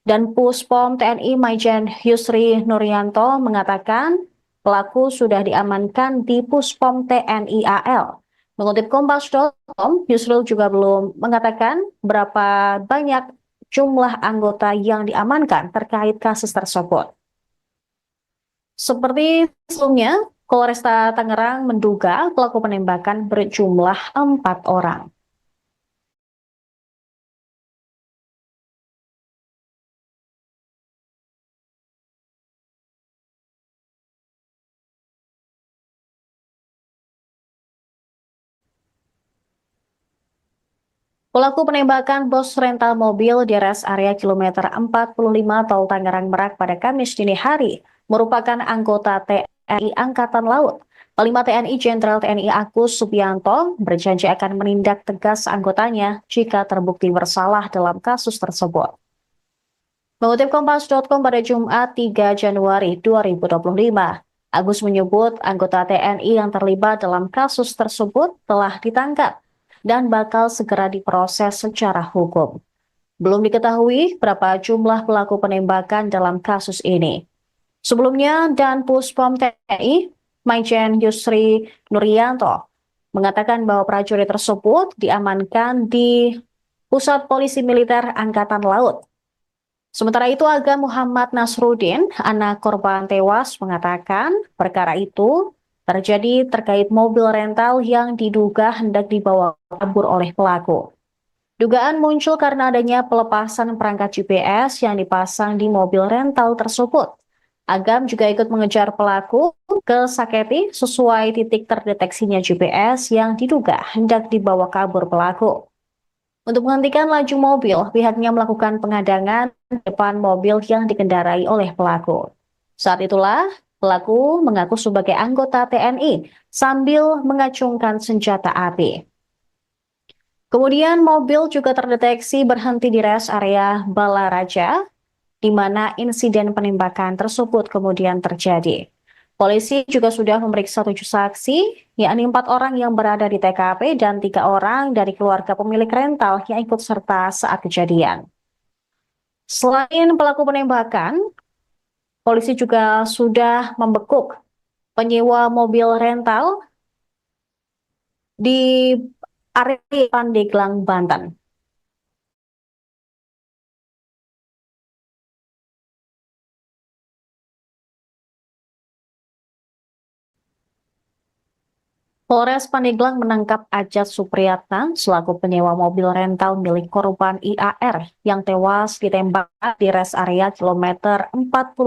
dan Puspom TNI Maijen Yusri Nuryanto mengatakan pelaku sudah diamankan di Puspom TNI AL. Mengutip Kompas.com, Yusril juga belum mengatakan berapa banyak jumlah anggota yang diamankan terkait kasus tersebut. Seperti sebelumnya, Polresta Tangerang menduga pelaku penembakan berjumlah 4 orang. Pelaku penembakan bos rental mobil di rest area kilometer 45 tol Tangerang Merak pada Kamis dini hari merupakan anggota TNI Angkatan Laut. Panglima TNI Jenderal TNI Agus Subianto berjanji akan menindak tegas anggotanya jika terbukti bersalah dalam kasus tersebut. Mengutip Kompas.com pada Jumat 3 Januari 2025, Agus menyebut anggota TNI yang terlibat dalam kasus tersebut telah ditangkap dan bakal segera diproses secara hukum. Belum diketahui berapa jumlah pelaku penembakan dalam kasus ini. Sebelumnya, Dan Puspom TNI, Maijen Yusri Nuryanto, mengatakan bahwa prajurit tersebut diamankan di Pusat Polisi Militer Angkatan Laut. Sementara itu, Aga Muhammad Nasruddin, anak korban tewas, mengatakan perkara itu terjadi terkait mobil rental yang diduga hendak dibawa kabur oleh pelaku. Dugaan muncul karena adanya pelepasan perangkat GPS yang dipasang di mobil rental tersebut. Agam juga ikut mengejar pelaku ke Saketi sesuai titik terdeteksinya GPS yang diduga hendak dibawa kabur pelaku. Untuk menghentikan laju mobil, pihaknya melakukan pengadangan di depan mobil yang dikendarai oleh pelaku. Saat itulah, pelaku mengaku sebagai anggota TNI sambil mengacungkan senjata api. Kemudian mobil juga terdeteksi berhenti di rest area Balaraja, di mana insiden penembakan tersebut kemudian terjadi. Polisi juga sudah memeriksa 7 saksi, yakni 4 orang yang berada di TKP dan 3 orang dari keluarga pemilik rental yang ikut serta saat kejadian. Selain pelaku penembakan, polisi juga sudah membekuk penyewa mobil rental di area Pandeglang, Banten. Polres Pandeglang menangkap Ajat Supriyatna selaku penyewa mobil rental milik korban IAR yang tewas ditembak di rest area kilometer 45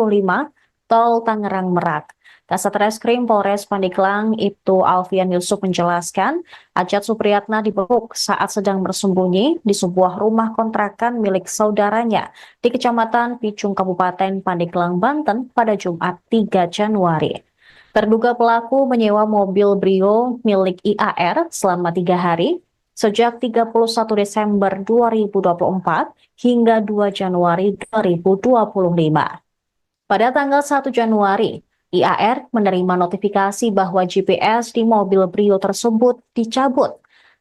Tol Tangerang Merak. Kasat Reskrim Polres Pandeglang Ibtu Alfian Yusuf menjelaskan, Ajat Supriyatna dibekuk saat sedang bersembunyi di sebuah rumah kontrakan milik saudaranya di Kecamatan Picung Kabupaten Pandeglang, Banten pada Jumat 3 Januari. Terduga pelaku menyewa mobil Brio milik IAR selama 3 hari, sejak 31 Desember 2024 hingga 2 Januari 2025. Pada tanggal 1 Januari, IAR menerima notifikasi bahwa GPS di mobil Brio tersebut dicabut.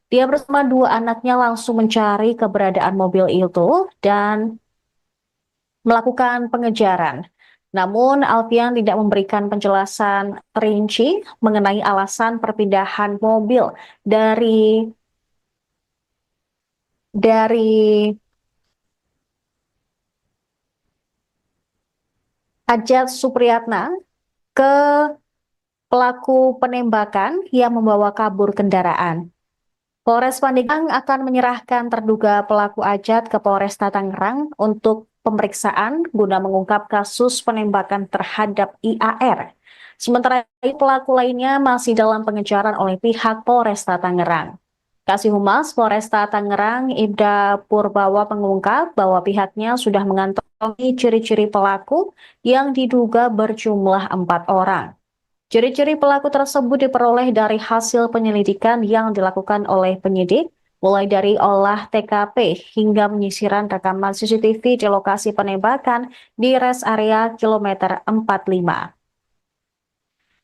Dia bersama 2 anaknya langsung mencari keberadaan mobil itu dan melakukan pengejaran. Namun, Alfian tidak memberikan penjelasan rinci mengenai alasan perpindahan mobil dari Ajat Supriyatna ke pelaku penembakan yang membawa kabur kendaraan. Polres Pandeglang akan menyerahkan terduga pelaku Ajat ke Polresta Tangerang untuk pemeriksaan guna mengungkap kasus penembakan terhadap IAR. Sementara itu, pelaku lainnya masih dalam pengejaran oleh pihak Polresta Tangerang. Kasih Humas Polresta Tangerang, Ibda Purbawa mengungkap bahwa pihaknya sudah mengantongi ciri-ciri pelaku yang diduga berjumlah 4 orang. Ciri-ciri pelaku tersebut diperoleh dari hasil penyelidikan yang dilakukan oleh penyidik, mulai dari olah TKP hingga penyisiran rekaman CCTV di lokasi penembakan di rest area kilometer 45.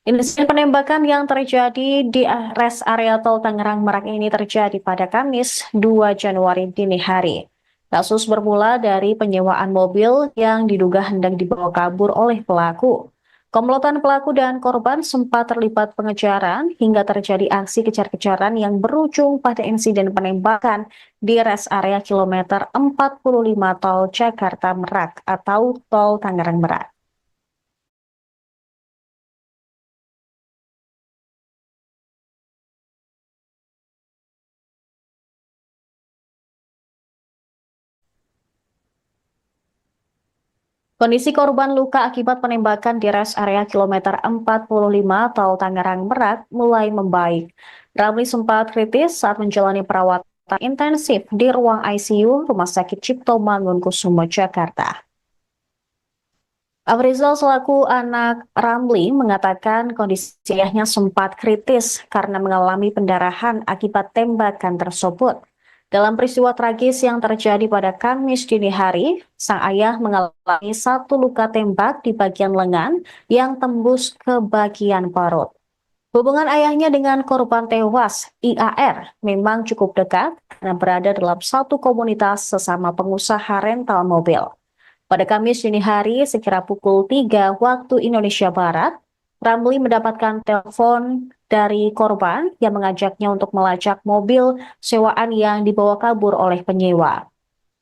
Insiden penembakan yang terjadi di rest area Tol Tangerang Merak ini terjadi pada Kamis 2 Januari dini hari. Kasus bermula dari penyewaan mobil yang diduga hendak dibawa kabur oleh pelaku. Komplotan pelaku dan korban sempat terlibat pengejaran hingga terjadi aksi kejar-kejaran yang berujung pada insiden penembakan di rest area kilometer 45 Tol Jakarta Merak atau Tol Tangerang Merak. Kondisi korban luka akibat penembakan di rest area kilometer 45 Tol Tangerang Merak mulai membaik. Ramli sempat kritis saat menjalani perawatan intensif di ruang ICU Rumah Sakit Cipto Mangunkusumo, Jakarta. Afrizal selaku anak Ramli mengatakan kondisi ayahnya sempat kritis karena mengalami pendarahan akibat tembakan tersebut. Dalam peristiwa tragis yang terjadi pada Kamis dini hari, sang ayah mengalami 1 luka tembak di bagian lengan yang tembus ke bagian perut. Hubungan ayahnya dengan korban tewas, IAR, memang cukup dekat karena berada dalam satu komunitas sesama pengusaha rental mobil. Pada Kamis dini hari, sekira pukul 3 waktu Indonesia Barat, Ramli mendapatkan telepon dari korban yang mengajaknya untuk melacak mobil sewaan yang dibawa kabur oleh penyewa.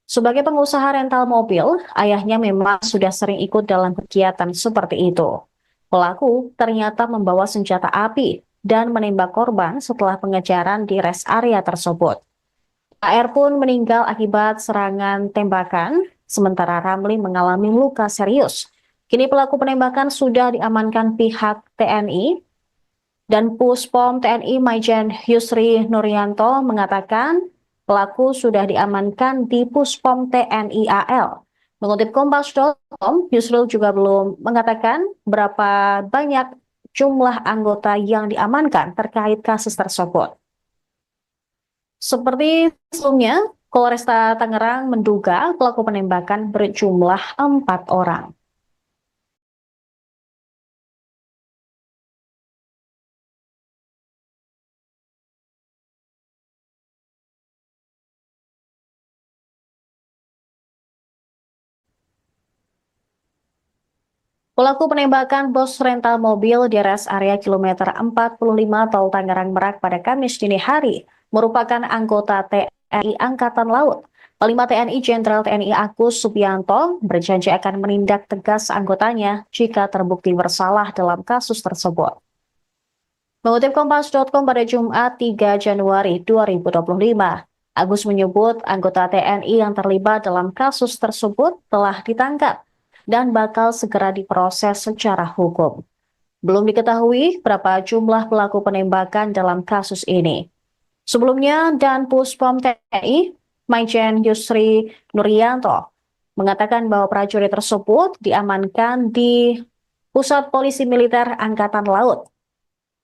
Sebagai pengusaha rental mobil, ayahnya memang sudah sering ikut dalam kegiatan seperti itu. Pelaku ternyata membawa senjata api dan menembak korban setelah pengejaran di rest area tersebut. AR pun meninggal akibat serangan tembakan, sementara Ramli mengalami luka serius. Kini pelaku penembakan sudah diamankan pihak TNI dan Puspom TNI Maijen Yusri Nuryanto mengatakan Pelaku sudah diamankan di Puspom TNI AL. Mengutip Kompas.com, Yusril juga belum mengatakan berapa banyak jumlah anggota yang diamankan terkait kasus tersebut. Seperti sebelumnya, Polresta Tangerang menduga pelaku penembakan berjumlah 4 orang. Pelaku penembakan bos rental mobil di rest area kilometer 45 Tol Tangerang Merak pada Kamis dini hari merupakan anggota TNI Angkatan Laut. Panglima TNI Jenderal TNI Agus Subianto berjanji akan menindak tegas anggotanya jika terbukti bersalah dalam kasus tersebut. Mengutip Kompas.com pada Jumat 3 Januari 2025, Agus menyebut anggota TNI yang terlibat dalam kasus tersebut telah ditangkap dan bakal segera diproses secara hukum. Belum diketahui berapa jumlah pelaku penembakan dalam kasus ini. Sebelumnya, Dan Puspom TNI, Maijen Yusri Nuryanto, mengatakan bahwa prajurit tersebut diamankan di Pusat Polisi Militer Angkatan Laut.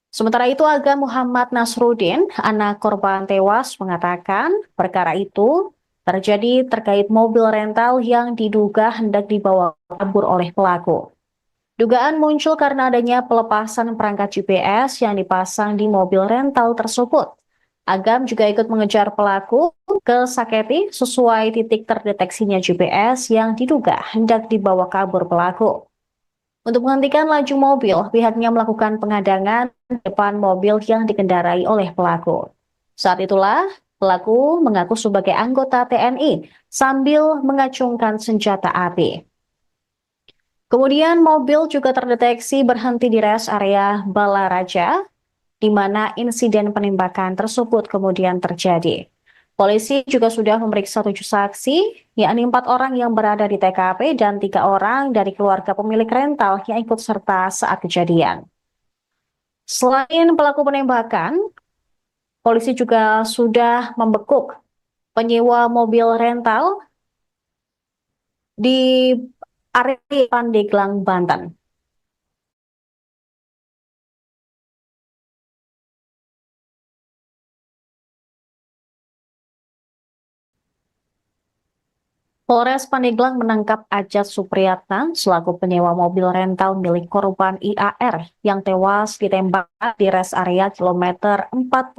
Sementara itu, Agam Muhammad Nasruddin, anak korban tewas, mengatakan perkara itu terjadi terkait mobil rental yang diduga hendak dibawa kabur oleh pelaku. Dugaan muncul karena adanya pelepasan perangkat GPS yang dipasang di mobil rental tersebut. Agam juga ikut mengejar pelaku ke Saketi sesuai titik terdeteksinya GPS yang diduga hendak dibawa kabur pelaku. Untuk menghentikan laju mobil, pihaknya melakukan pengadangan depan mobil yang dikendarai oleh pelaku. Saat itulah, pelaku mengaku sebagai anggota TNI sambil mengacungkan senjata api. Kemudian mobil juga terdeteksi berhenti di rest area Balaraja, di mana insiden penembakan tersebut kemudian terjadi. Polisi juga sudah memeriksa 7 saksi, yakni 4 orang yang berada di TKP dan 3 orang dari keluarga pemilik rental yang ikut serta saat kejadian. Selain pelaku penembakan, polisi juga sudah membekuk penyewa mobil rental di area Pandeglang, Banten. Polres Pandeglang menangkap Ajat Supriyatna selaku penyewa mobil rental milik korban IAR yang tewas ditembak di rest area kilometer 45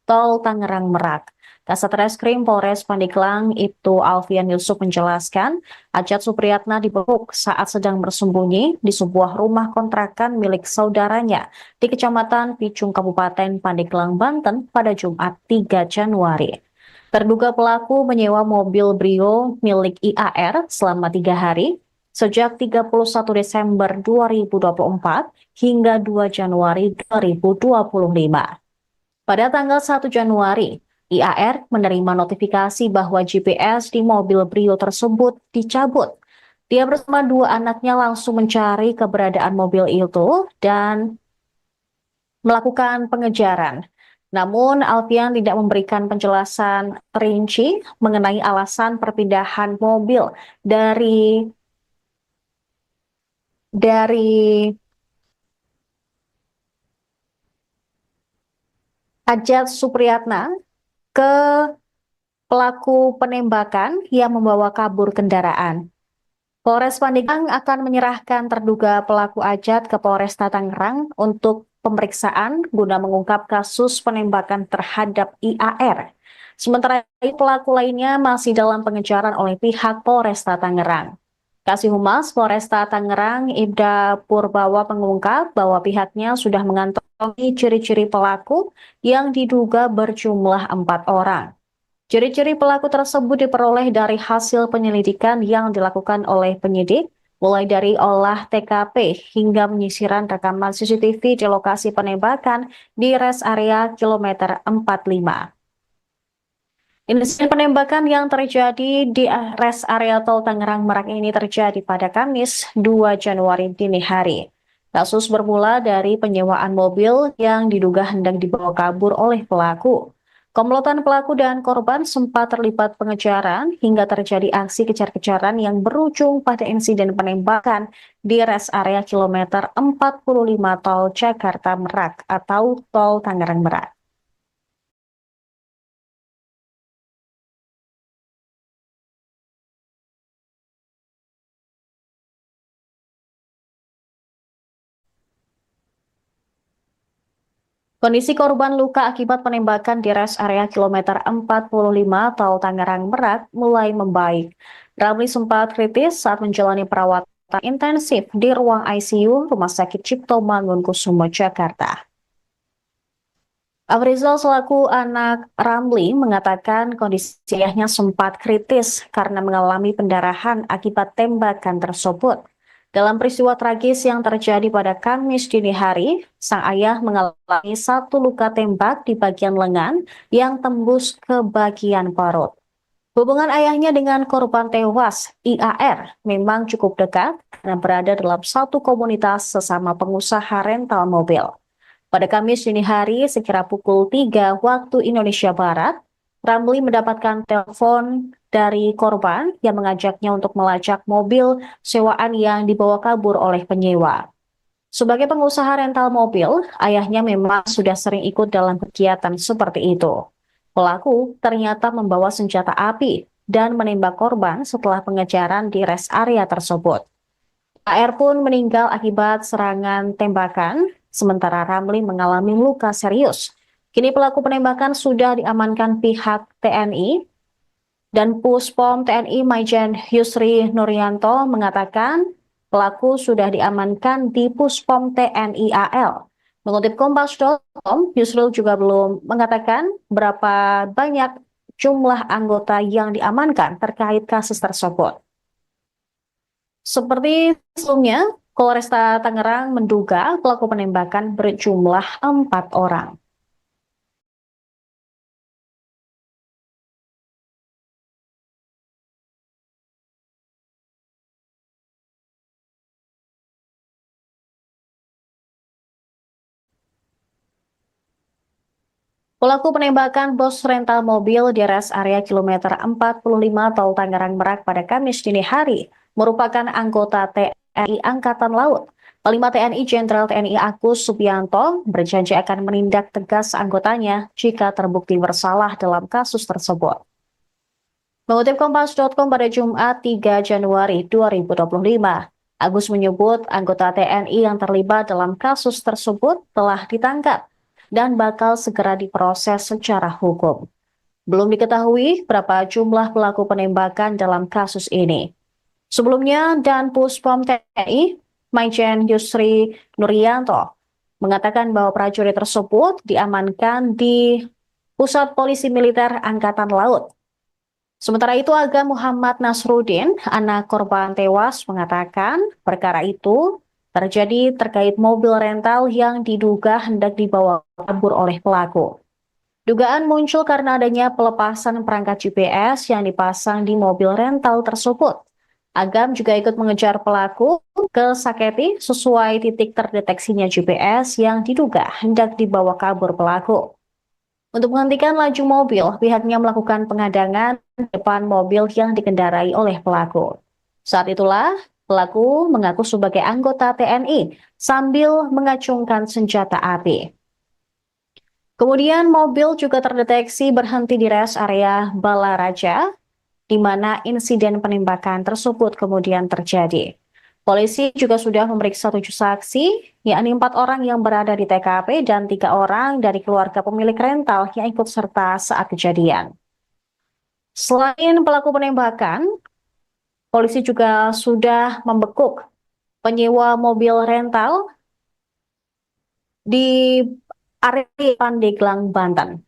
Tol Tangerang Merak. Kasat Reskrim Polres Pandeglang Ibtu Alfian Yusuf menjelaskan, Ajat Supriyatna dibekuk saat sedang bersembunyi di sebuah rumah kontrakan milik saudaranya di Kecamatan Picung, Kabupaten Pandeglang, Banten pada Jumat 3 Januari. Terduga pelaku menyewa mobil Brio milik IAR selama 3 hari, sejak 31 Desember 2024 hingga 2 Januari 2025. Pada tanggal 1 Januari, IAR menerima notifikasi bahwa GPS di mobil Brio tersebut dicabut. Dia bersama 2 anaknya langsung mencari keberadaan mobil itu dan melakukan pengejaran. Namun, Alfian tidak memberikan penjelasan rinci mengenai alasan perpindahan mobil dari Ajat Supriyatna ke pelaku penembakan yang membawa kabur kendaraan. Polres Pandeglang akan menyerahkan terduga pelaku Ajat ke Polresta Tangerang untuk pemeriksaan guna mengungkap kasus penembakan terhadap IAR. Sementara itu, pelaku lainnya masih dalam pengejaran oleh pihak Polresta Tangerang. Kasih Humas Polresta Tangerang Ibda Purbawa mengungkap bahwa pihaknya sudah mengantongi ciri-ciri pelaku yang diduga berjumlah 4 orang. Ciri-ciri pelaku tersebut diperoleh dari hasil penyelidikan yang dilakukan oleh penyidik, mulai dari olah TKP hingga penyisiran rekaman CCTV di lokasi penembakan di rest area kilometer 45. Insiden penembakan yang terjadi di rest area Tol Tangerang Merak ini terjadi pada Kamis 2 Januari dini hari. Kasus bermula dari penyewaan mobil yang diduga hendak dibawa kabur oleh pelaku. Komplotan pelaku dan korban sempat terlibat pengejaran hingga terjadi aksi kejar-kejaran yang berujung pada insiden penembakan di res area kilometer 45 Tol Jakarta Merak atau Tol Tangerang Merak. Kondisi korban luka akibat penembakan di res area kilometer 45 Tol Tangerang Merak mulai membaik. Ramli sempat kritis saat menjalani perawatan intensif di ruang ICU Rumah Sakit Cipto Mangunkusumo, Jakarta. Afrizal selaku anak Ramli mengatakan kondisi ayahnya sempat kritis karena mengalami pendarahan akibat tembakan tersebut. Dalam peristiwa tragis yang terjadi pada Kamis dini hari, sang ayah mengalami satu luka tembak di bagian lengan yang tembus ke bagian perut. Hubungan ayahnya dengan korban tewas, IAR, memang cukup dekat karena berada dalam satu komunitas sesama pengusaha rental mobil. Pada Kamis dini hari, sekira pukul 3 waktu Indonesia Barat, Ramli mendapatkan telepon dari korban yang mengajaknya untuk melacak mobil sewaan yang dibawa kabur oleh penyewa. Sebagai pengusaha rental mobil, ayahnya memang sudah sering ikut dalam kegiatan seperti itu. Pelaku ternyata membawa senjata api dan menembak korban setelah pengejaran di rest area tersebut. AR pun meninggal akibat serangan tembakan, sementara Ramli mengalami luka serius. Kini pelaku penembakan sudah diamankan pihak TNI dan Puspom TNI Maijen Yusri Nuryanto mengatakan pelaku sudah diamankan di Puspom TNI AL. Mengutip Kompas.com, Yusril juga belum mengatakan berapa banyak jumlah anggota yang diamankan terkait kasus tersebut. Seperti sebelumnya, Polresta Tangerang menduga pelaku penembakan berjumlah 4 orang. Pelaku penembakan bos rental mobil di res area kilometer 45 Tol Tangerang Merak pada Kamis dini hari merupakan anggota TNI Angkatan Laut. Panglima TNI Jenderal TNI Agus Subianto berjanji akan menindak tegas anggotanya jika terbukti bersalah dalam kasus tersebut. Mengutip Kompas.com pada Jumat 3 Januari 2025, Agus menyebut anggota TNI yang terlibat dalam kasus tersebut telah ditangkap dan bakal segera diproses secara hukum. Belum diketahui berapa jumlah pelaku penembakan dalam kasus ini. Sebelumnya, Dan Puspom TNI, Maijen Yusri Nuryanto, mengatakan bahwa prajurit tersebut diamankan di Pusat Polisi Militer Angkatan Laut. Sementara itu, Aga Muhammad Nasruddin, anak korban tewas, mengatakan perkara itu terjadi terkait mobil rental yang diduga hendak dibawa kabur oleh pelaku. Dugaan muncul karena adanya pelepasan perangkat GPS yang dipasang di mobil rental tersebut. Agam juga ikut mengejar pelaku ke Saketi sesuai titik terdeteksinya GPS yang diduga hendak dibawa kabur pelaku. Untuk menghentikan laju mobil, pihaknya melakukan pengadangan di depan mobil yang dikendarai oleh pelaku. Saat itulah, pelaku mengaku sebagai anggota TNI sambil mengacungkan senjata api. Kemudian mobil juga terdeteksi berhenti di res area Balaraja, di mana insiden penembakan tersebut kemudian terjadi. Polisi juga sudah memeriksa 7 saksi, yakni 4 orang yang berada di TKP dan 3 orang dari keluarga pemilik rental yang ikut serta saat kejadian. Selain pelaku penembakan, polisi juga sudah membekuk penyewa mobil rental di area Pandeglang, Banten.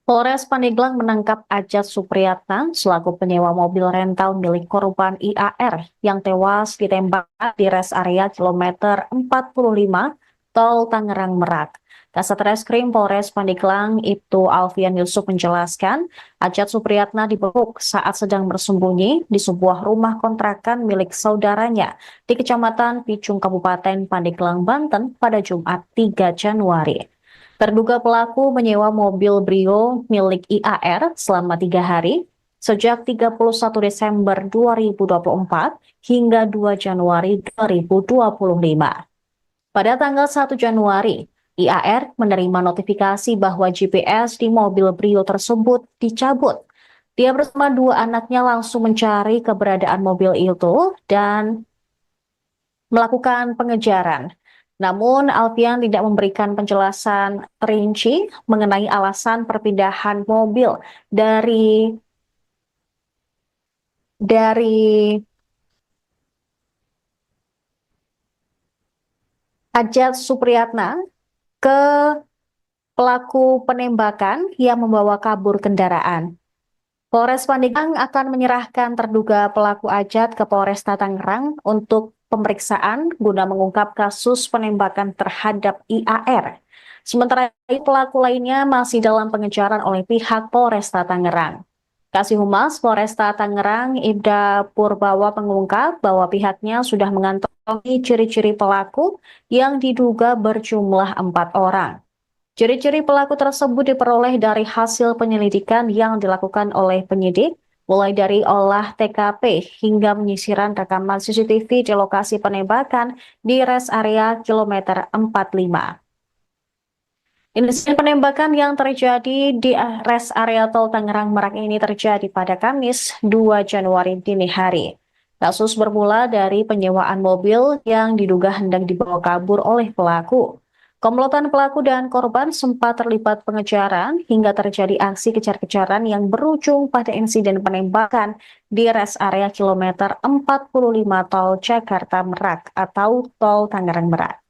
Polres Pandeglang menangkap Ajat Supriyatna selaku penyewa mobil rental milik korban IAR yang tewas ditembak di res area kilometer 45 Tol Tangerang Merak. Kasat Reskrim Polres Pandeglang Ibtu Alfian Yusuf menjelaskan, Ajat Supriyatna dibekuk saat sedang bersembunyi di sebuah rumah kontrakan milik saudaranya di Kecamatan Picung, Kabupaten Pandeglang, Banten pada Jumat 3 Januari. Terduga pelaku menyewa mobil Brio milik IAR selama 3 hari, sejak 31 Desember 2024 hingga 2 Januari 2025. Pada tanggal 1 Januari, IAR menerima notifikasi bahwa GPS di mobil Brio tersebut dicabut. Dia bersama dua anaknya langsung mencari keberadaan mobil itu dan melakukan pengejaran. Namun, Alfian tidak memberikan penjelasan rinci mengenai alasan perpindahan mobil dari Ajat Supriyatna ke pelaku penembakan yang membawa kabur kendaraan. Polres Pandeglang akan menyerahkan terduga pelaku Ajat ke Polresta Tangerang untuk pemeriksaan guna mengungkap kasus penembakan terhadap IAR. Sementara itu, pelaku lainnya masih dalam pengejaran oleh pihak Polresta Tangerang. Kasih Humas Polresta Tangerang, Ibda Purbawa, mengungkap bahwa pihaknya sudah mengantongi ciri-ciri pelaku yang diduga berjumlah 4 orang. Ciri-ciri pelaku tersebut diperoleh dari hasil penyelidikan yang dilakukan oleh penyidik, mulai dari olah TKP hingga penyisiran rekaman CCTV di lokasi penembakan di rest area kilometer 45. Insiden penembakan yang terjadi di rest area tol Tangerang Merak ini terjadi pada Kamis 2 Januari dini hari. Kasus bermula dari penyewaan mobil yang diduga hendak dibawa kabur oleh pelaku. Komplotan pelaku dan korban sempat terlibat pengejaran hingga terjadi aksi kejar-kejaran yang berujung pada insiden penembakan di rest area kilometer 45 tol Jakarta Merak atau tol Tangerang Merak.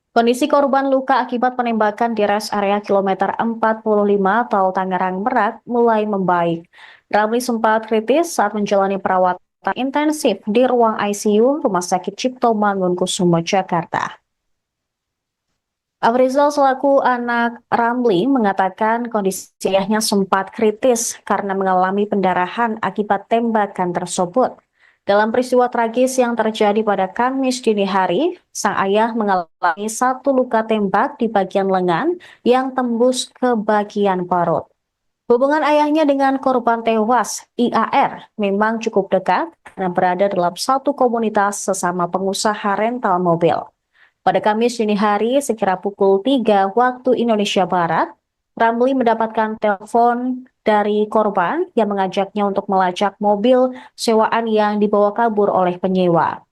Kondisi korban luka akibat penembakan di rest area kilometer 45 tol Tangerang Merak mulai membaik. Ramli sempat kritis saat menjalani perawatan intensif di ruang ICU Rumah Sakit Cipto Mangunkusumo, Jakarta. Afrizal selaku anak Ramli mengatakan kondisi ayahnya sempat kritis karena mengalami pendarahan akibat tembakan tersebut. Dalam peristiwa tragis yang terjadi pada Kamis dini hari, sang ayah mengalami satu luka tembak di bagian lengan yang tembus ke bagian perut. Hubungan ayahnya dengan korban tewas, IAR, memang cukup dekat karena berada dalam satu komunitas sesama pengusaha rental mobil. Pada Kamis dini hari, sekira pukul 3 waktu Indonesia Barat, Ramli mendapatkan telepon dari korban yang mengajaknya untuk melacak mobil sewaan yang dibawa kabur oleh penyewa.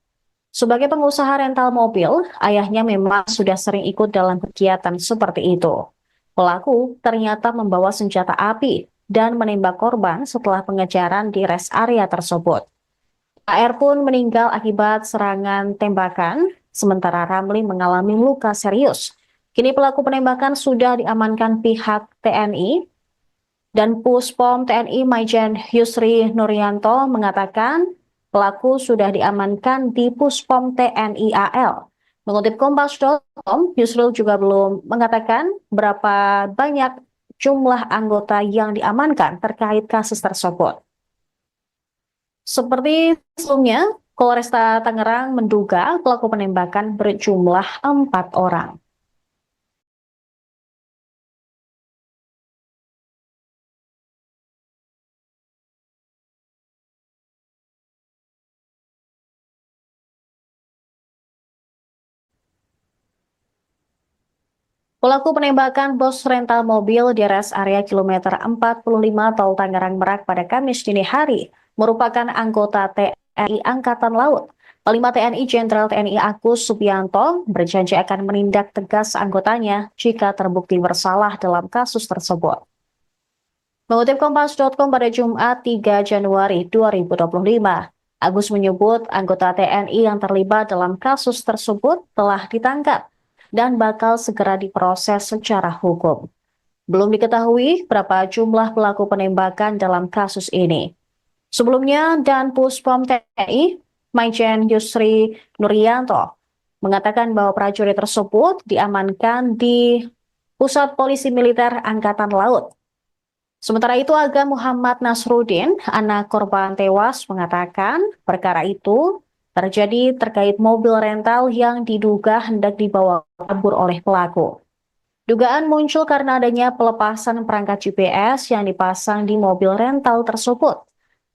Sebagai pengusaha rental mobil, ayahnya memang sudah sering ikut dalam kegiatan seperti itu. Pelaku ternyata membawa senjata api dan menembak korban setelah pengejaran di rest area tersebut. AR pun meninggal akibat serangan tembakan, sementara Ramli mengalami luka serius. Kini pelaku penembakan sudah diamankan pihak TNI dan Puspom TNI Maijen Yusri Nuryanto mengatakan pelaku sudah diamankan di Puspom TNI AL. Mengutip Kompas.com, Yusril juga belum mengatakan berapa banyak jumlah anggota yang diamankan terkait kasus tersebut. Seperti sebelumnya, Polresta Tangerang menduga pelaku penembakan berjumlah 4 orang. Pelaku penembakan bos rental mobil di rest area kilometer 45 tol Tangerang Merak pada Kamis dini hari merupakan anggota TNI Angkatan Laut. Panglima TNI Jenderal TNI Agus Subianto berjanji akan menindak tegas anggotanya jika terbukti bersalah dalam kasus tersebut. Mengutip Kompas.com pada Jumat 3 Januari 2025, Agus menyebut anggota TNI yang terlibat dalam kasus tersebut telah ditangkap dan bakal segera diproses secara hukum. Belum diketahui berapa jumlah pelaku penembakan dalam kasus ini. Sebelumnya, Dan Puspom TNI, Maijen Yusri Nuryanto, mengatakan bahwa prajurit tersebut diamankan di Pusat Polisi Militer Angkatan Laut. Sementara itu, Aga Muhammad Nasruddin, anak korban tewas, mengatakan perkara itu terjadi terkait mobil rental yang diduga hendak dibawa kabur oleh pelaku. Dugaan muncul karena adanya pelepasan perangkat GPS yang dipasang di mobil rental tersebut.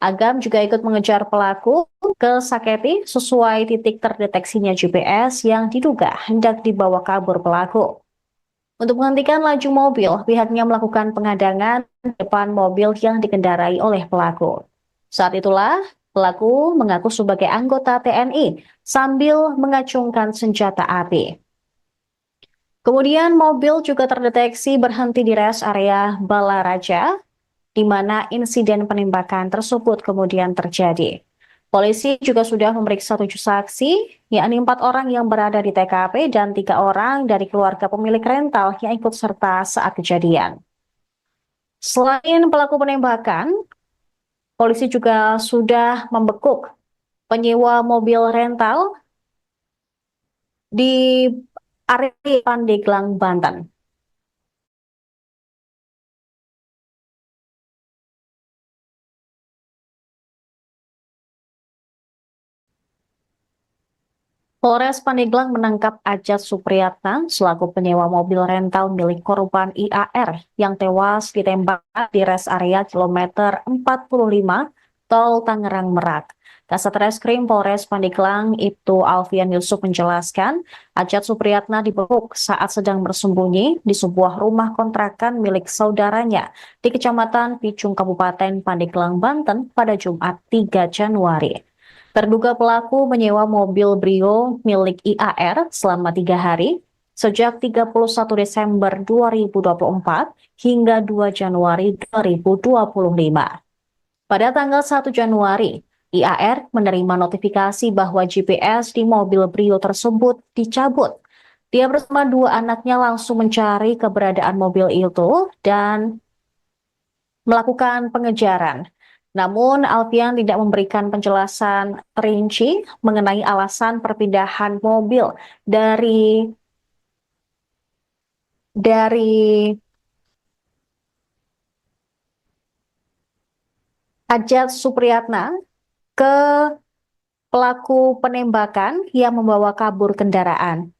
Agam juga ikut mengejar pelaku ke Saketi sesuai titik terdeteksinya GPS yang diduga hendak dibawa kabur pelaku. Untuk menghentikan laju mobil, pihaknya melakukan pengadangan di depan mobil yang dikendarai oleh pelaku. Saat itulah, pelaku mengaku sebagai anggota TNI sambil mengacungkan senjata api. Kemudian mobil juga terdeteksi berhenti di rest area Balaraja, di mana insiden penembakan tersebut kemudian terjadi. Polisi juga sudah memeriksa 7 saksi, yakni 4 orang yang berada di TKP dan 3 orang dari keluarga pemilik rental yang ikut serta saat kejadian. Selain pelaku penembakan, polisi juga sudah membekuk penyewa mobil rental di area Pandeglang, Banten. Polres Pandeglang menangkap Ajat Supriyatna selaku penyewa mobil rental milik korban IAR yang tewas ditembak di rest area kilometer 45 Tol Tangerang Merak. Kasat Reskrim Polres Pandeglang Ibtu Alfian Yusuf menjelaskan, Ajat Supriyatna dibekuk saat sedang bersembunyi di sebuah rumah kontrakan milik saudaranya di Kecamatan Picung Kabupaten Pandeglang, Banten pada Jumat 3 Januari. Terduga pelaku menyewa mobil Brio milik IAR selama 3 hari, sejak 31 Desember 2024 hingga 2 Januari 2025. Pada tanggal 1 Januari, IAR menerima notifikasi bahwa GPS di mobil Brio tersebut dicabut. Dia bersama 2 anaknya langsung mencari keberadaan mobil itu dan melakukan pengejaran. Namun, Alfian tidak memberikan penjelasan terinci mengenai alasan perpindahan mobil dari Ajat Supriyatna ke pelaku penembakan yang membawa kabur kendaraan.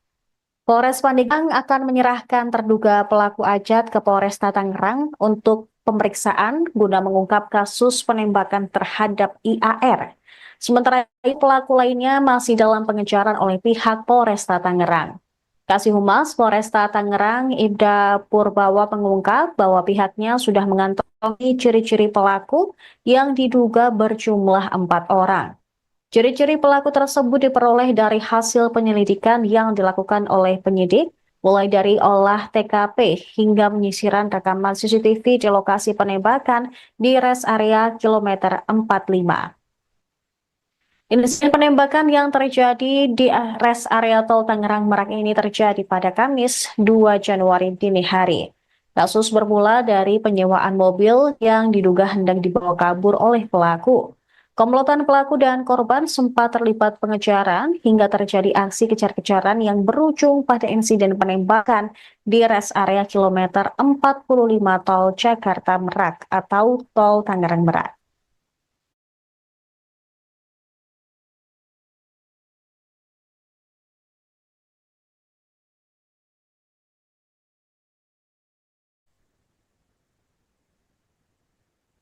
Polres Pandeglang akan menyerahkan terduga pelaku Ajat ke Polresta Tangerang untuk pemeriksaan guna mengungkap kasus penembakan terhadap IAR. Sementara itu, pelaku lainnya masih dalam pengejaran oleh pihak Polresta Tangerang. Kasih Humas Polresta Tangerang Ibda Purbawa mengungkap bahwa pihaknya sudah mengantongi ciri-ciri pelaku yang diduga berjumlah 4 orang. Ciri-ciri pelaku tersebut diperoleh dari hasil penyelidikan yang dilakukan oleh penyidik, mulai dari olah TKP hingga penyisiran rekaman CCTV di lokasi penembakan di rest area kilometer 45. Insiden penembakan yang terjadi di rest area Tol Tangerang Merak ini terjadi pada Kamis 2 Januari dini hari. Kasus bermula dari penyewaan mobil yang diduga hendak dibawa kabur oleh pelaku. Komplotan pelaku dan korban sempat terlibat pengejaran hingga terjadi aksi kejar-kejaran yang berujung pada insiden penembakan di rest area kilometer 45 Tol Jakarta Merak atau Tol Tangerang Merak.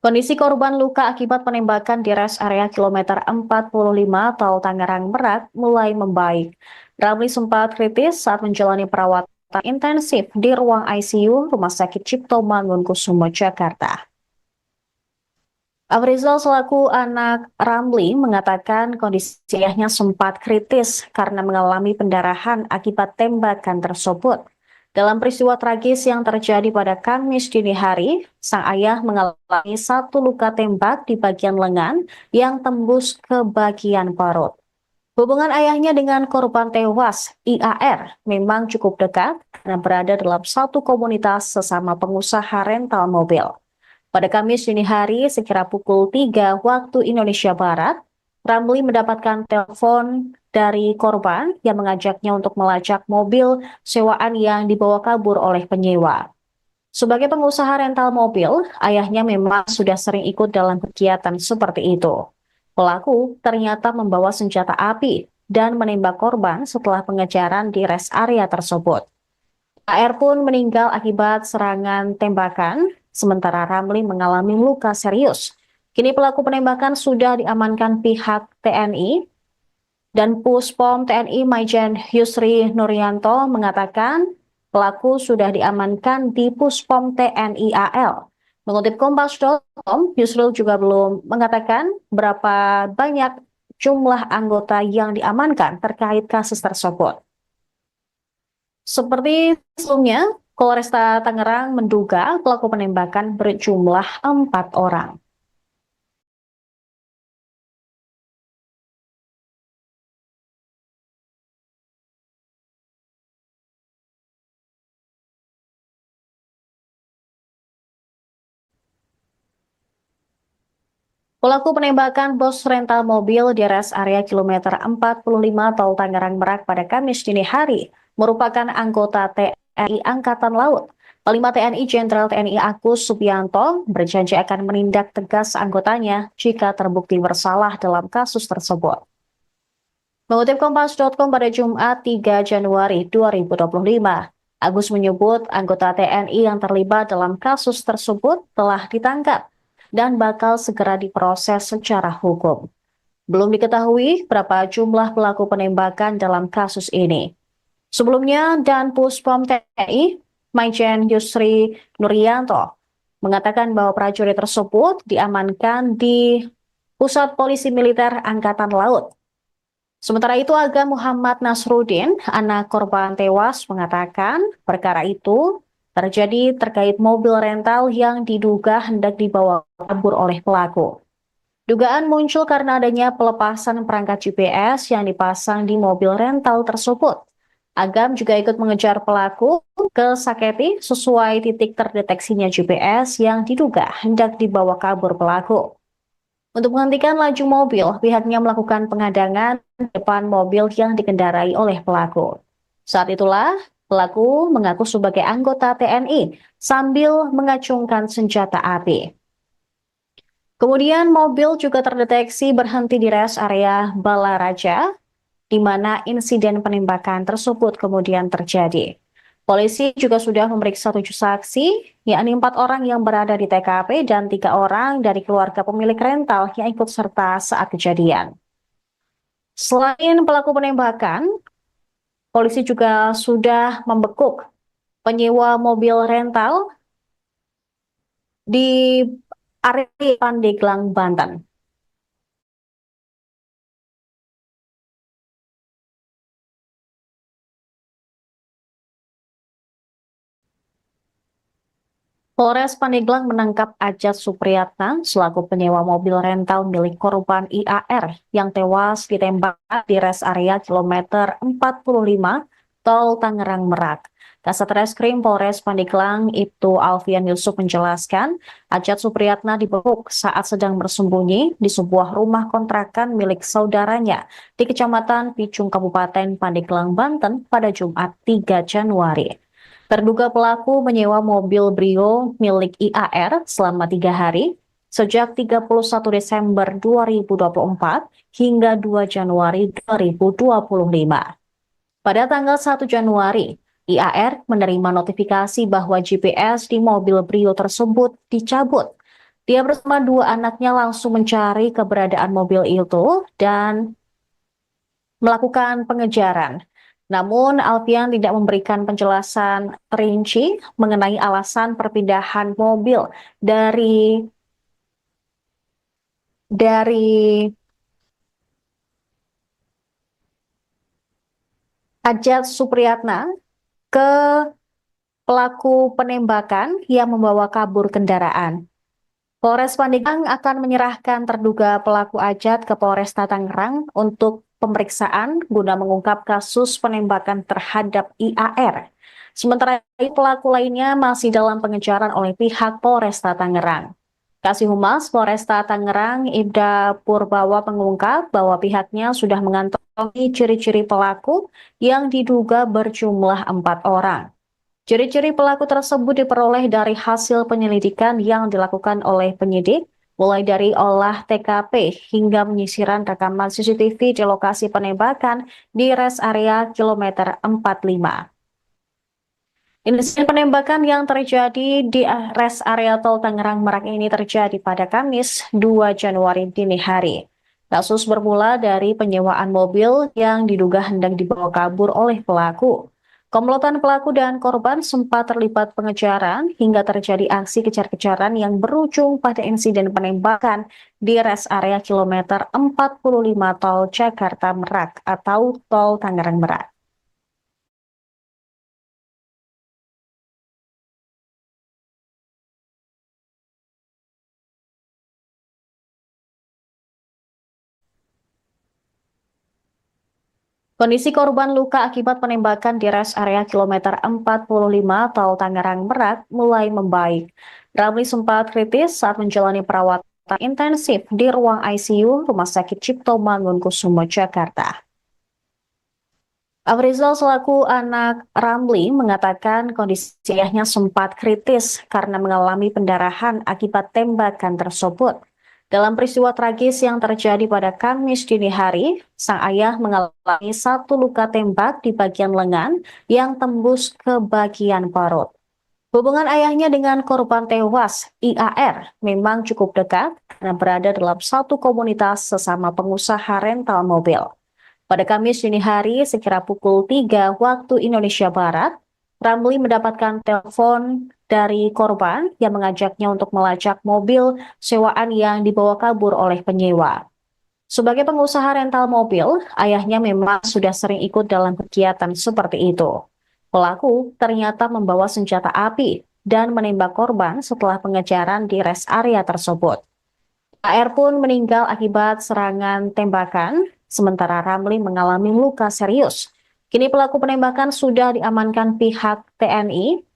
Kondisi korban luka akibat penembakan di rest area kilometer 45 Tol Tangerang Merak mulai membaik. Ramli sempat kritis saat menjalani perawatan intensif di ruang ICU Rumah Sakit Cipto Mangunkusumo, Jakarta. Afrizal selaku anak Ramli mengatakan kondisi ayahnya sempat kritis karena mengalami pendarahan akibat tembakan tersebut. Dalam peristiwa tragis yang terjadi pada Kamis dini hari, sang ayah mengalami 1 luka tembak di bagian lengan yang tembus ke bagian perut. Hubungan ayahnya dengan korban tewas, IAR, memang cukup dekat karena berada dalam satu komunitas sesama pengusaha rental mobil. Pada Kamis dini hari, sekira pukul 3 waktu Indonesia Barat, Ramli mendapatkan telepon dari korban yang mengajaknya untuk melacak mobil sewaan yang dibawa kabur oleh penyewa. Sebagai pengusaha rental mobil, ayahnya memang sudah sering ikut dalam kegiatan seperti itu. Pelaku ternyata membawa senjata api dan menembak korban setelah pengejaran di rest area tersebut. AR pun meninggal akibat serangan tembakan, sementara Ramli mengalami luka serius. Kini pelaku penembakan sudah diamankan pihak TNI dan Puspom TNI Maijen Yusri Nuryanto mengatakan pelaku sudah diamankan di Puspom TNI AL. Mengutip Kompas.com, Yusril juga belum mengatakan berapa banyak jumlah anggota yang diamankan terkait kasus tersebut. Seperti sebelumnya, Polresta Tangerang menduga pelaku penembakan berjumlah 4 orang. Pelaku penembakan bos rental mobil di rest area kilometer 45 Tol Tangerang Merak pada Kamis dini hari merupakan anggota TNI Angkatan Laut. Panglima TNI Jenderal TNI Agus Subianto berjanji akan menindak tegas anggotanya jika terbukti bersalah dalam kasus tersebut. Mengutip Kompas.com pada Jumat 3 Januari 2025, Agus menyebut anggota TNI yang terlibat dalam kasus tersebut telah ditangkap dan bakal segera diproses secara hukum. Belum diketahui berapa jumlah pelaku penembakan dalam kasus ini. Sebelumnya, Dan Puspom TNI, Maijen Yusri Nuryanto, mengatakan bahwa prajurit tersebut diamankan di Pusat Polisi Militer Angkatan Laut. Sementara itu, Aga Muhammad Nasruddin, anak korban tewas, mengatakan perkara itu terjadi terkait mobil rental yang diduga hendak dibawa kabur oleh pelaku. Dugaan muncul karena adanya pelepasan perangkat GPS yang dipasang di mobil rental tersebut. Agam juga ikut mengejar pelaku ke Saketi sesuai titik terdeteksinya GPS yang diduga hendak dibawa kabur pelaku. Untuk menghentikan laju mobil, pihaknya melakukan pengadangan depan mobil yang dikendarai oleh pelaku. Saat itulah, pelaku mengaku sebagai anggota TNI sambil mengacungkan senjata api. Kemudian mobil juga terdeteksi berhenti di rest area Balaraja, di mana insiden penembakan tersebut kemudian terjadi. Polisi juga sudah memeriksa 7 saksi, yakni 4 orang yang berada di TKP dan 3 orang dari keluarga pemilik rental yang ikut serta saat kejadian. Selain pelaku penembakan, polisi juga sudah membekuk penyewa mobil rental di area Pandeglang, Banten. Polres Pandeglang menangkap Ajat Supriyatna selaku penyewa mobil rental milik korban IAR yang tewas ditembak di rest area kilometer 45 Tol Tangerang Merak. Kasat Reskrim Polres Pandeglang Ibtu Alfian Yusuf menjelaskan, Ajat Supriyatna dibekuk saat sedang bersembunyi di sebuah rumah kontrakan milik saudaranya di Kecamatan Picung Kabupaten Pandeglang, Banten pada Jumat 3 Januari. Terduga pelaku menyewa mobil Brio milik IAR selama 3 hari, sejak 31 Desember 2024 hingga 2 Januari 2025. Pada tanggal 1 Januari, IAR menerima notifikasi bahwa GPS di mobil Brio tersebut dicabut. Dia bersama 2 anaknya langsung mencari keberadaan mobil itu dan melakukan pengejaran. Namun, Alfian tidak memberikan penjelasan rinci mengenai alasan perpindahan mobil dari Ajat Supriyatna ke pelaku penembakan yang membawa kabur kendaraan. Polres Pandeglang akan menyerahkan terduga pelaku Ajat ke Polresta Tangerang untuk pemeriksaan guna mengungkap kasus penembakan terhadap IAR. Sementara itu, pelaku lainnya masih dalam pengejaran oleh pihak Polresta Tangerang. Kasih Humas Polresta Tangerang, Ibda Purbawa, mengungkap bahwa pihaknya sudah mengantongi ciri-ciri pelaku yang diduga berjumlah 4 orang. Ciri-ciri pelaku tersebut diperoleh dari hasil penyelidikan yang dilakukan oleh penyidik, mulai dari olah TKP hingga penyisiran rekaman CCTV di lokasi penembakan di rest area kilometer 45. Insiden penembakan yang terjadi di rest area tol Tangerang Merak ini terjadi pada Kamis 2 Januari dini hari. Kasus bermula dari penyewaan mobil yang diduga hendak dibawa kabur oleh pelaku. Komplotan pelaku dan korban sempat terlibat pengejaran hingga terjadi aksi kejar-kejaran yang berujung pada insiden penembakan di rest area kilometer 45 tol Jakarta Merak atau tol Tangerang Merak. Kondisi korban luka akibat penembakan di rest area kilometer 45 tol Tangerang Merak mulai membaik. Ramli sempat kritis saat menjalani perawatan intensif di ruang ICU Rumah Sakit Cipto Mangunkusumo, Jakarta. Afrizal selaku anak Ramli mengatakan kondisi ayahnya sempat kritis karena mengalami pendarahan akibat tembakan tersebut. Dalam peristiwa tragis yang terjadi pada Kamis dini hari, sang ayah mengalami satu luka tembak di bagian lengan yang tembus ke bagian perut. Hubungan ayahnya dengan korban tewas, IAR, memang cukup dekat karena berada dalam satu komunitas sesama pengusaha rental mobil. Pada Kamis dini hari, sekira pukul 3 waktu Indonesia Barat, Ramli mendapatkan telepon dari korban yang mengajaknya untuk melacak mobil sewaan yang dibawa kabur oleh penyewa. Sebagai pengusaha rental mobil, ayahnya memang sudah sering ikut dalam kegiatan seperti itu. Pelaku ternyata membawa senjata api dan menembak korban setelah pengejaran di rest area tersebut. AR pun meninggal akibat serangan tembakan, sementara Ramli mengalami luka serius. Kini pelaku penembakan sudah diamankan pihak TNI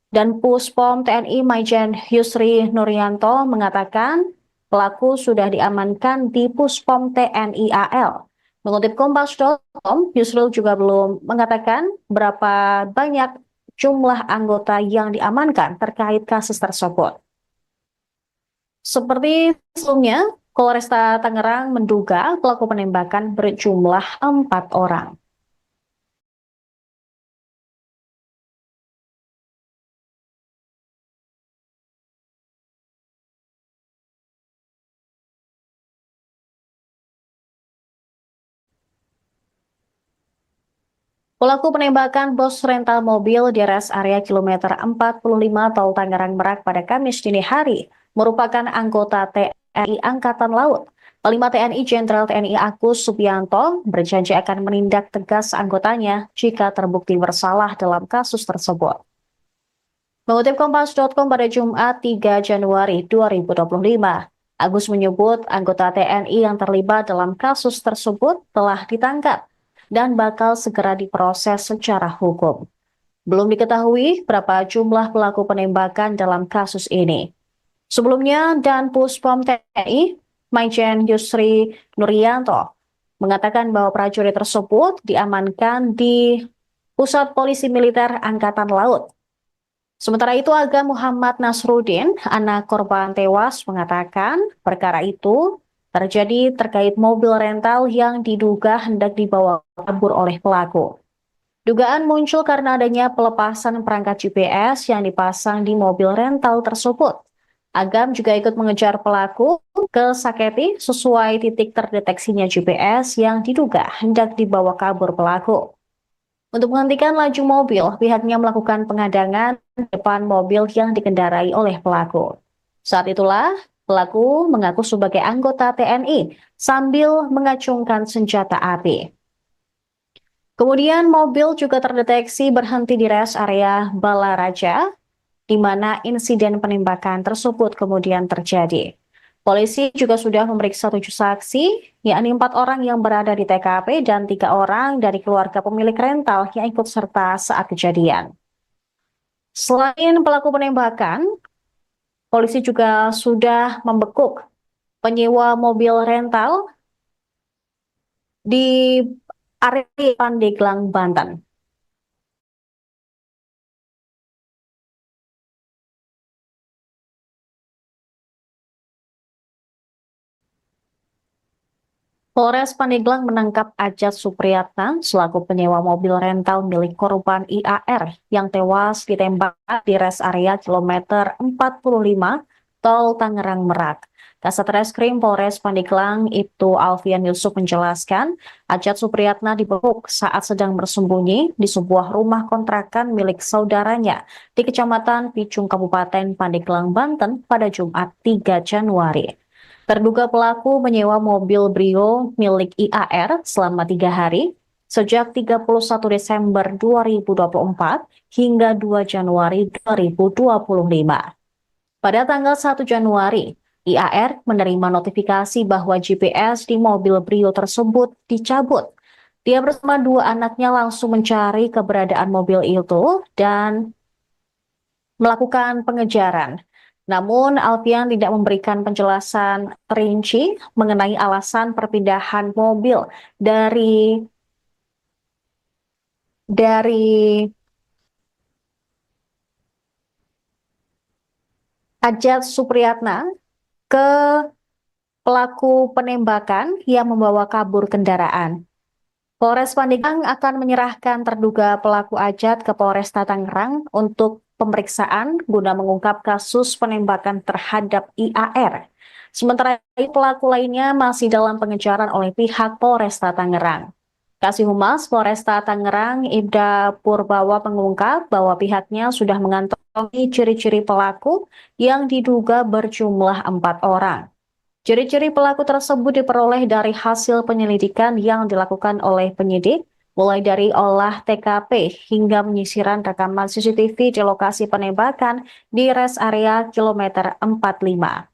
dan Puspom TNI Maijen Yusri Nuryanto mengatakan pelaku sudah diamankan di Puspom TNI AL. Mengutip Kompas.com, Yusril juga belum mengatakan berapa banyak jumlah anggota yang diamankan terkait kasus tersebut. Seperti sebelumnya, Polresta Tangerang menduga pelaku penembakan berjumlah 4 orang. Pelaku penembakan bos rental mobil di rest area kilometer 45 tol Tangerang Merak pada Kamis dini hari merupakan anggota TNI Angkatan Laut. Panglima TNI Jenderal TNI Agus Subianto berjanji akan menindak tegas anggotanya jika terbukti bersalah dalam kasus tersebut. Mengutip Kompas.com pada Jumat 3 Januari 2025, Agus menyebut anggota TNI yang terlibat dalam kasus tersebut telah ditangkap dan bakal segera diproses secara hukum. Belum diketahui berapa jumlah pelaku penembakan dalam kasus ini. Sebelumnya, Dan Puspom TNI, Maijen Yusri Nuryanto, mengatakan bahwa prajurit tersebut diamankan di Pusat Polisi Militer Angkatan Laut. Sementara itu, Aga Muhammad Nasruddin, anak korban tewas, mengatakan perkara itu terjadi terkait mobil rental yang diduga hendak dibawa kabur oleh pelaku. Dugaan muncul karena adanya pelepasan perangkat GPS yang dipasang di mobil rental tersebut. Agam juga ikut mengejar pelaku ke Saketi sesuai titik terdeteksinya GPS yang diduga hendak dibawa kabur pelaku. Untuk menghentikan laju mobil, pihaknya melakukan pengadangan di depan mobil yang dikendarai oleh pelaku. Saat itulah, pelaku mengaku sebagai anggota TNI sambil mengacungkan senjata api. Kemudian mobil juga terdeteksi berhenti di rest area Balaraja, di mana insiden penembakan tersebut kemudian terjadi. Polisi juga sudah memeriksa 7 saksi, yakni 4 orang yang berada di TKP dan 3 orang dari keluarga pemilik rental yang ikut serta saat kejadian. Selain pelaku penembakan, polisi juga sudah membekuk penyewa mobil rental di area Pandeglang, Banten. Polres Pandeglang menangkap Ajat Supriyatna selaku penyewa mobil rental milik korban IAR yang tewas ditembak di res area kilometer 45 Tol Tangerang Merak. Kasat Reskrim Polres Pandeglang Ibtu Alfian Yusuf menjelaskan, Ajat Supriyatna dibekuk saat sedang bersembunyi di sebuah rumah kontrakan milik saudaranya di Kecamatan Picung, Kabupaten Pandeglang, Banten pada Jumat 3 Januari. Terduga pelaku menyewa mobil Brio milik IAR selama 3 hari, sejak 31 Desember 2024 hingga 2 Januari 2025. Pada tanggal 1 Januari, IAR menerima notifikasi bahwa GPS di mobil Brio tersebut dicabut. Dia bersama 2 anaknya langsung mencari keberadaan mobil itu dan melakukan pengejaran. Namun, Alfian tidak memberikan penjelasan rinci mengenai alasan perpindahan mobil dari Ajat Supriyatna ke pelaku penembakan yang membawa kabur kendaraan. Polres Pandeglang akan menyerahkan terduga pelaku Ajat ke Polresta Tangerang untuk pemeriksaan guna mengungkap kasus penembakan terhadap IAR. Sementara itu, pelaku lainnya masih dalam pengejaran oleh pihak Polresta Tangerang. Kasih Humas Polresta Tangerang, Ibda Purbawa, mengungkap bahwa pihaknya sudah mengantongi ciri-ciri pelaku yang diduga berjumlah 4 orang. Ciri-ciri pelaku tersebut diperoleh dari hasil penyelidikan yang dilakukan oleh penyidik, mulai dari olah TKP hingga penyisiran rekaman CCTV di lokasi penembakan di res area kilometer 45.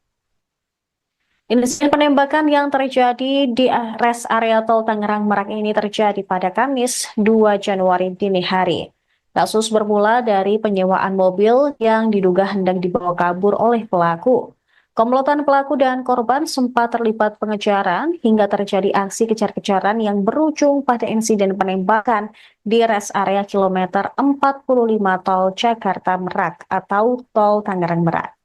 Insiden penembakan yang terjadi di res area Tol Tangerang Merak ini terjadi pada Kamis 2 Januari dini hari. Kasus bermula dari penyewaan mobil yang diduga hendak dibawa kabur oleh pelaku. Komplotan pelaku dan korban sempat terlibat pengejaran hingga terjadi aksi kejar-kejaran yang berujung pada insiden penembakan di res area kilometer 45 Tol Jakarta Merak atau Tol Tangerang Merak.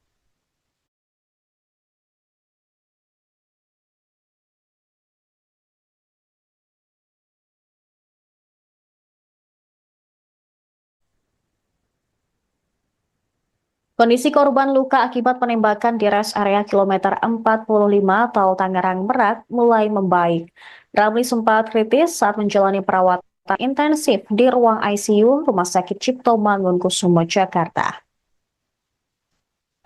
Kondisi korban luka akibat penembakan di res area kilometer 45 Tol Tangerang Merak mulai membaik. Ramli sempat kritis saat menjalani perawatan intensif di ruang ICU Rumah Sakit Cipto Mangunkusumo, Jakarta.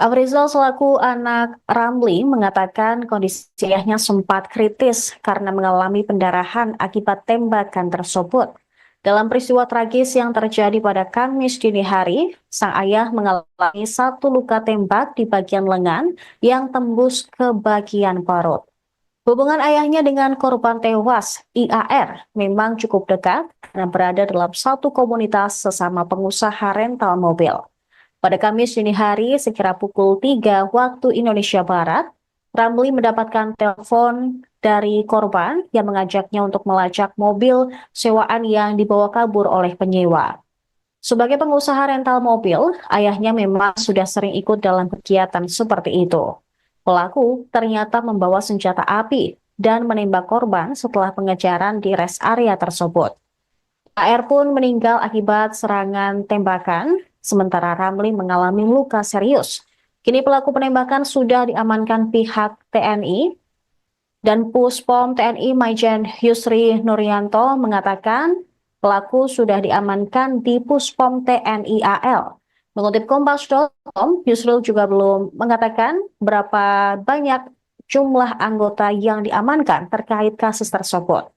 Afrizal selaku anak Ramli mengatakan kondisi ayahnya sempat kritis karena mengalami pendarahan akibat tembakan tersebut. Dalam peristiwa tragis yang terjadi pada Kamis dini hari, sang ayah mengalami 1 luka tembak di bagian lengan yang tembus ke bagian perut. Hubungan ayahnya dengan korban tewas, IAR, memang cukup dekat karena berada dalam satu komunitas sesama pengusaha rental mobil. Pada Kamis dini hari, sekira pukul 3 waktu Indonesia Barat, Ramli mendapatkan telepon dari korban yang mengajaknya untuk melacak mobil sewaan yang dibawa kabur oleh penyewa. Sebagai pengusaha rental mobil, ayahnya memang sudah sering ikut dalam kegiatan seperti itu. Pelaku ternyata membawa senjata api dan menembak korban setelah pengejaran di res area tersebut. AR pun meninggal akibat serangan tembakan, sementara Ramli mengalami luka serius. Kini pelaku penembakan sudah diamankan pihak TNI dan Puspom TNI Maijen Yusri Nuryanto mengatakan pelaku sudah diamankan di Puspom TNI AL. Mengutip Kompas.com, Yusril juga belum mengatakan berapa banyak jumlah anggota yang diamankan terkait kasus tersebut.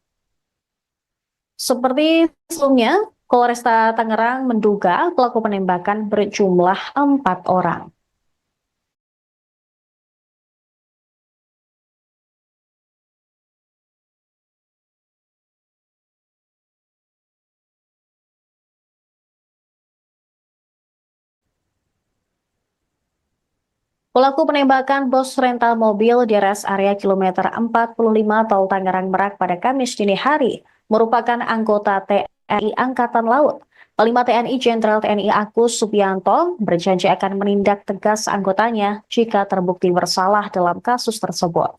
Seperti sebelumnya, Polresta Tangerang menduga pelaku penembakan berjumlah 4 orang. Pelaku penembakan bos rental mobil di rest area kilometer 45 Tol Tangerang Merak pada Kamis dini hari merupakan anggota TNI Angkatan Laut. Panglima TNI Jenderal TNI Agus Subianto berjanji akan menindak tegas anggotanya jika terbukti bersalah dalam kasus tersebut.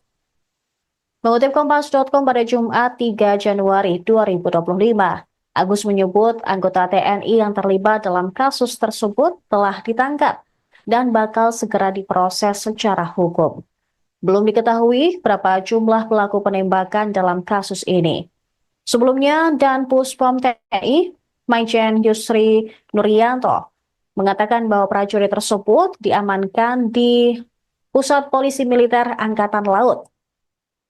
Mengutip Kompas.com pada Jumat 3 Januari 2025, Agus menyebut anggota TNI yang terlibat dalam kasus tersebut telah ditangkap dan bakal segera diproses secara hukum. Belum diketahui berapa jumlah pelaku penembakan dalam kasus ini. Sebelumnya, Dan Puspom TNI, Maijen Yusri Nuryanto, mengatakan bahwa prajurit tersebut diamankan di Pusat Polisi Militer Angkatan Laut.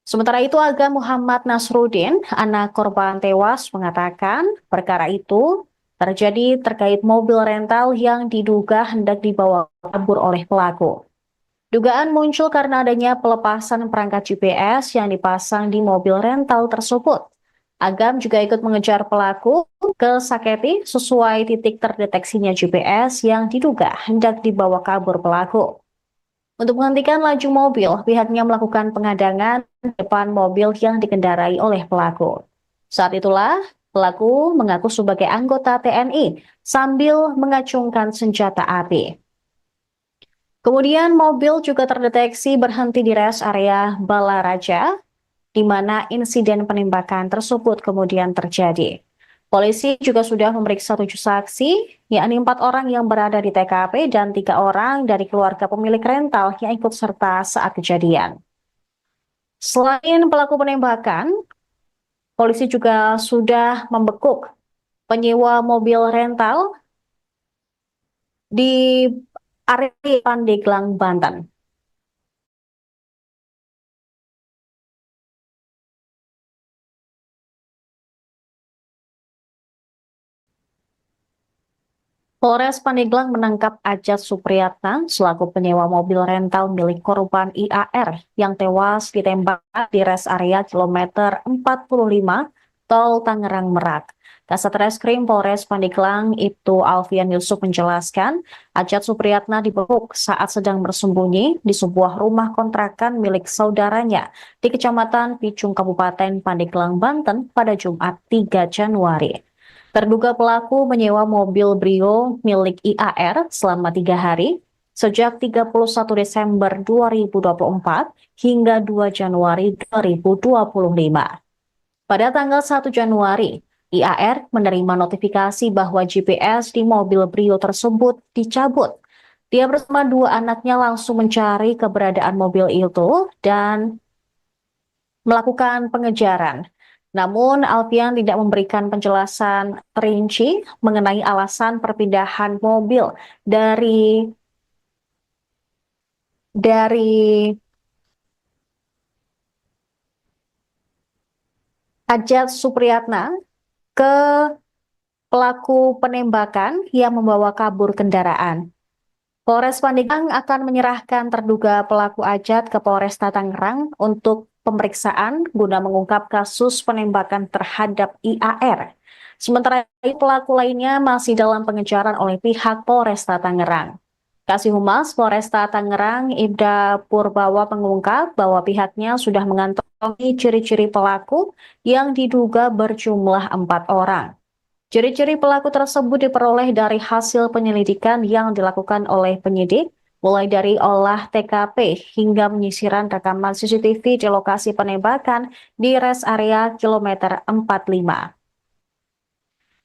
Sementara itu, Aga Muhammad Nasruddin, anak korban tewas, mengatakan perkara itu terjadi terkait mobil rental yang diduga hendak dibawa kabur oleh pelaku. Dugaan muncul karena adanya pelepasan perangkat GPS yang dipasang di mobil rental tersebut. Agam juga ikut mengejar pelaku ke Saketi sesuai titik terdeteksinya GPS yang diduga hendak dibawa kabur pelaku. Untuk menghentikan laju mobil, pihaknya melakukan pengadangan depan mobil yang dikendarai oleh pelaku. Saat itulah pelaku mengaku sebagai anggota TNI sambil mengacungkan senjata api. Kemudian mobil juga terdeteksi berhenti di rest area Balaraja, di mana insiden penembakan tersebut kemudian terjadi. Polisi juga sudah memeriksa 7 saksi, yakni 4 orang yang berada di TKP dan 3 orang dari keluarga pemilik rental yang ikut serta saat kejadian. Selain pelaku penembakan, polisi juga sudah membekuk penyewa mobil rental di area Pandeglang, Banten. Polres Pandeglang menangkap Ajat Supriyatna selaku penyewa mobil rental milik korban IAR yang tewas ditembak di rest area kilometer 45 Tol Tangerang Merak. Kasat Reskrim Polres Pandeglang Ibtu Alfian Yusuf menjelaskan, Ajat Supriyatna dibekuk saat sedang bersembunyi di sebuah rumah kontrakan milik saudaranya di Kecamatan Picung, Kabupaten Pandeglang, Banten pada Jumat 3 Januari. Terduga pelaku menyewa mobil Brio milik IAR selama 3 hari, sejak 31 Desember 2024 hingga 2 Januari 2025. Pada tanggal 1 Januari, IAR menerima notifikasi bahwa GPS di mobil Brio tersebut dicabut. Dia bersama 2 anaknya langsung mencari keberadaan mobil itu dan melakukan pengejaran. Namun, Alfian tidak memberikan penjelasan rinci mengenai alasan perpindahan mobil dari Ajat Supriyatna ke pelaku penembakan yang membawa kabur kendaraan. Polres Pandeglang akan menyerahkan terduga pelaku Ajat ke Polresta Tangerang untuk pemeriksaan guna mengungkap kasus penembakan terhadap IAR. Sementara itu pelaku lainnya masih dalam pengejaran oleh pihak Polresta Tangerang. Kasih Humas Polresta Tangerang Ibda Purbawa mengungkap bahwa pihaknya sudah mengantongi ciri-ciri pelaku yang diduga berjumlah 4 orang. Ciri-ciri pelaku tersebut diperoleh dari hasil penyelidikan yang dilakukan oleh penyidik, mulai dari olah TKP hingga penyisiran rekaman CCTV di lokasi penembakan di rest area kilometer 45.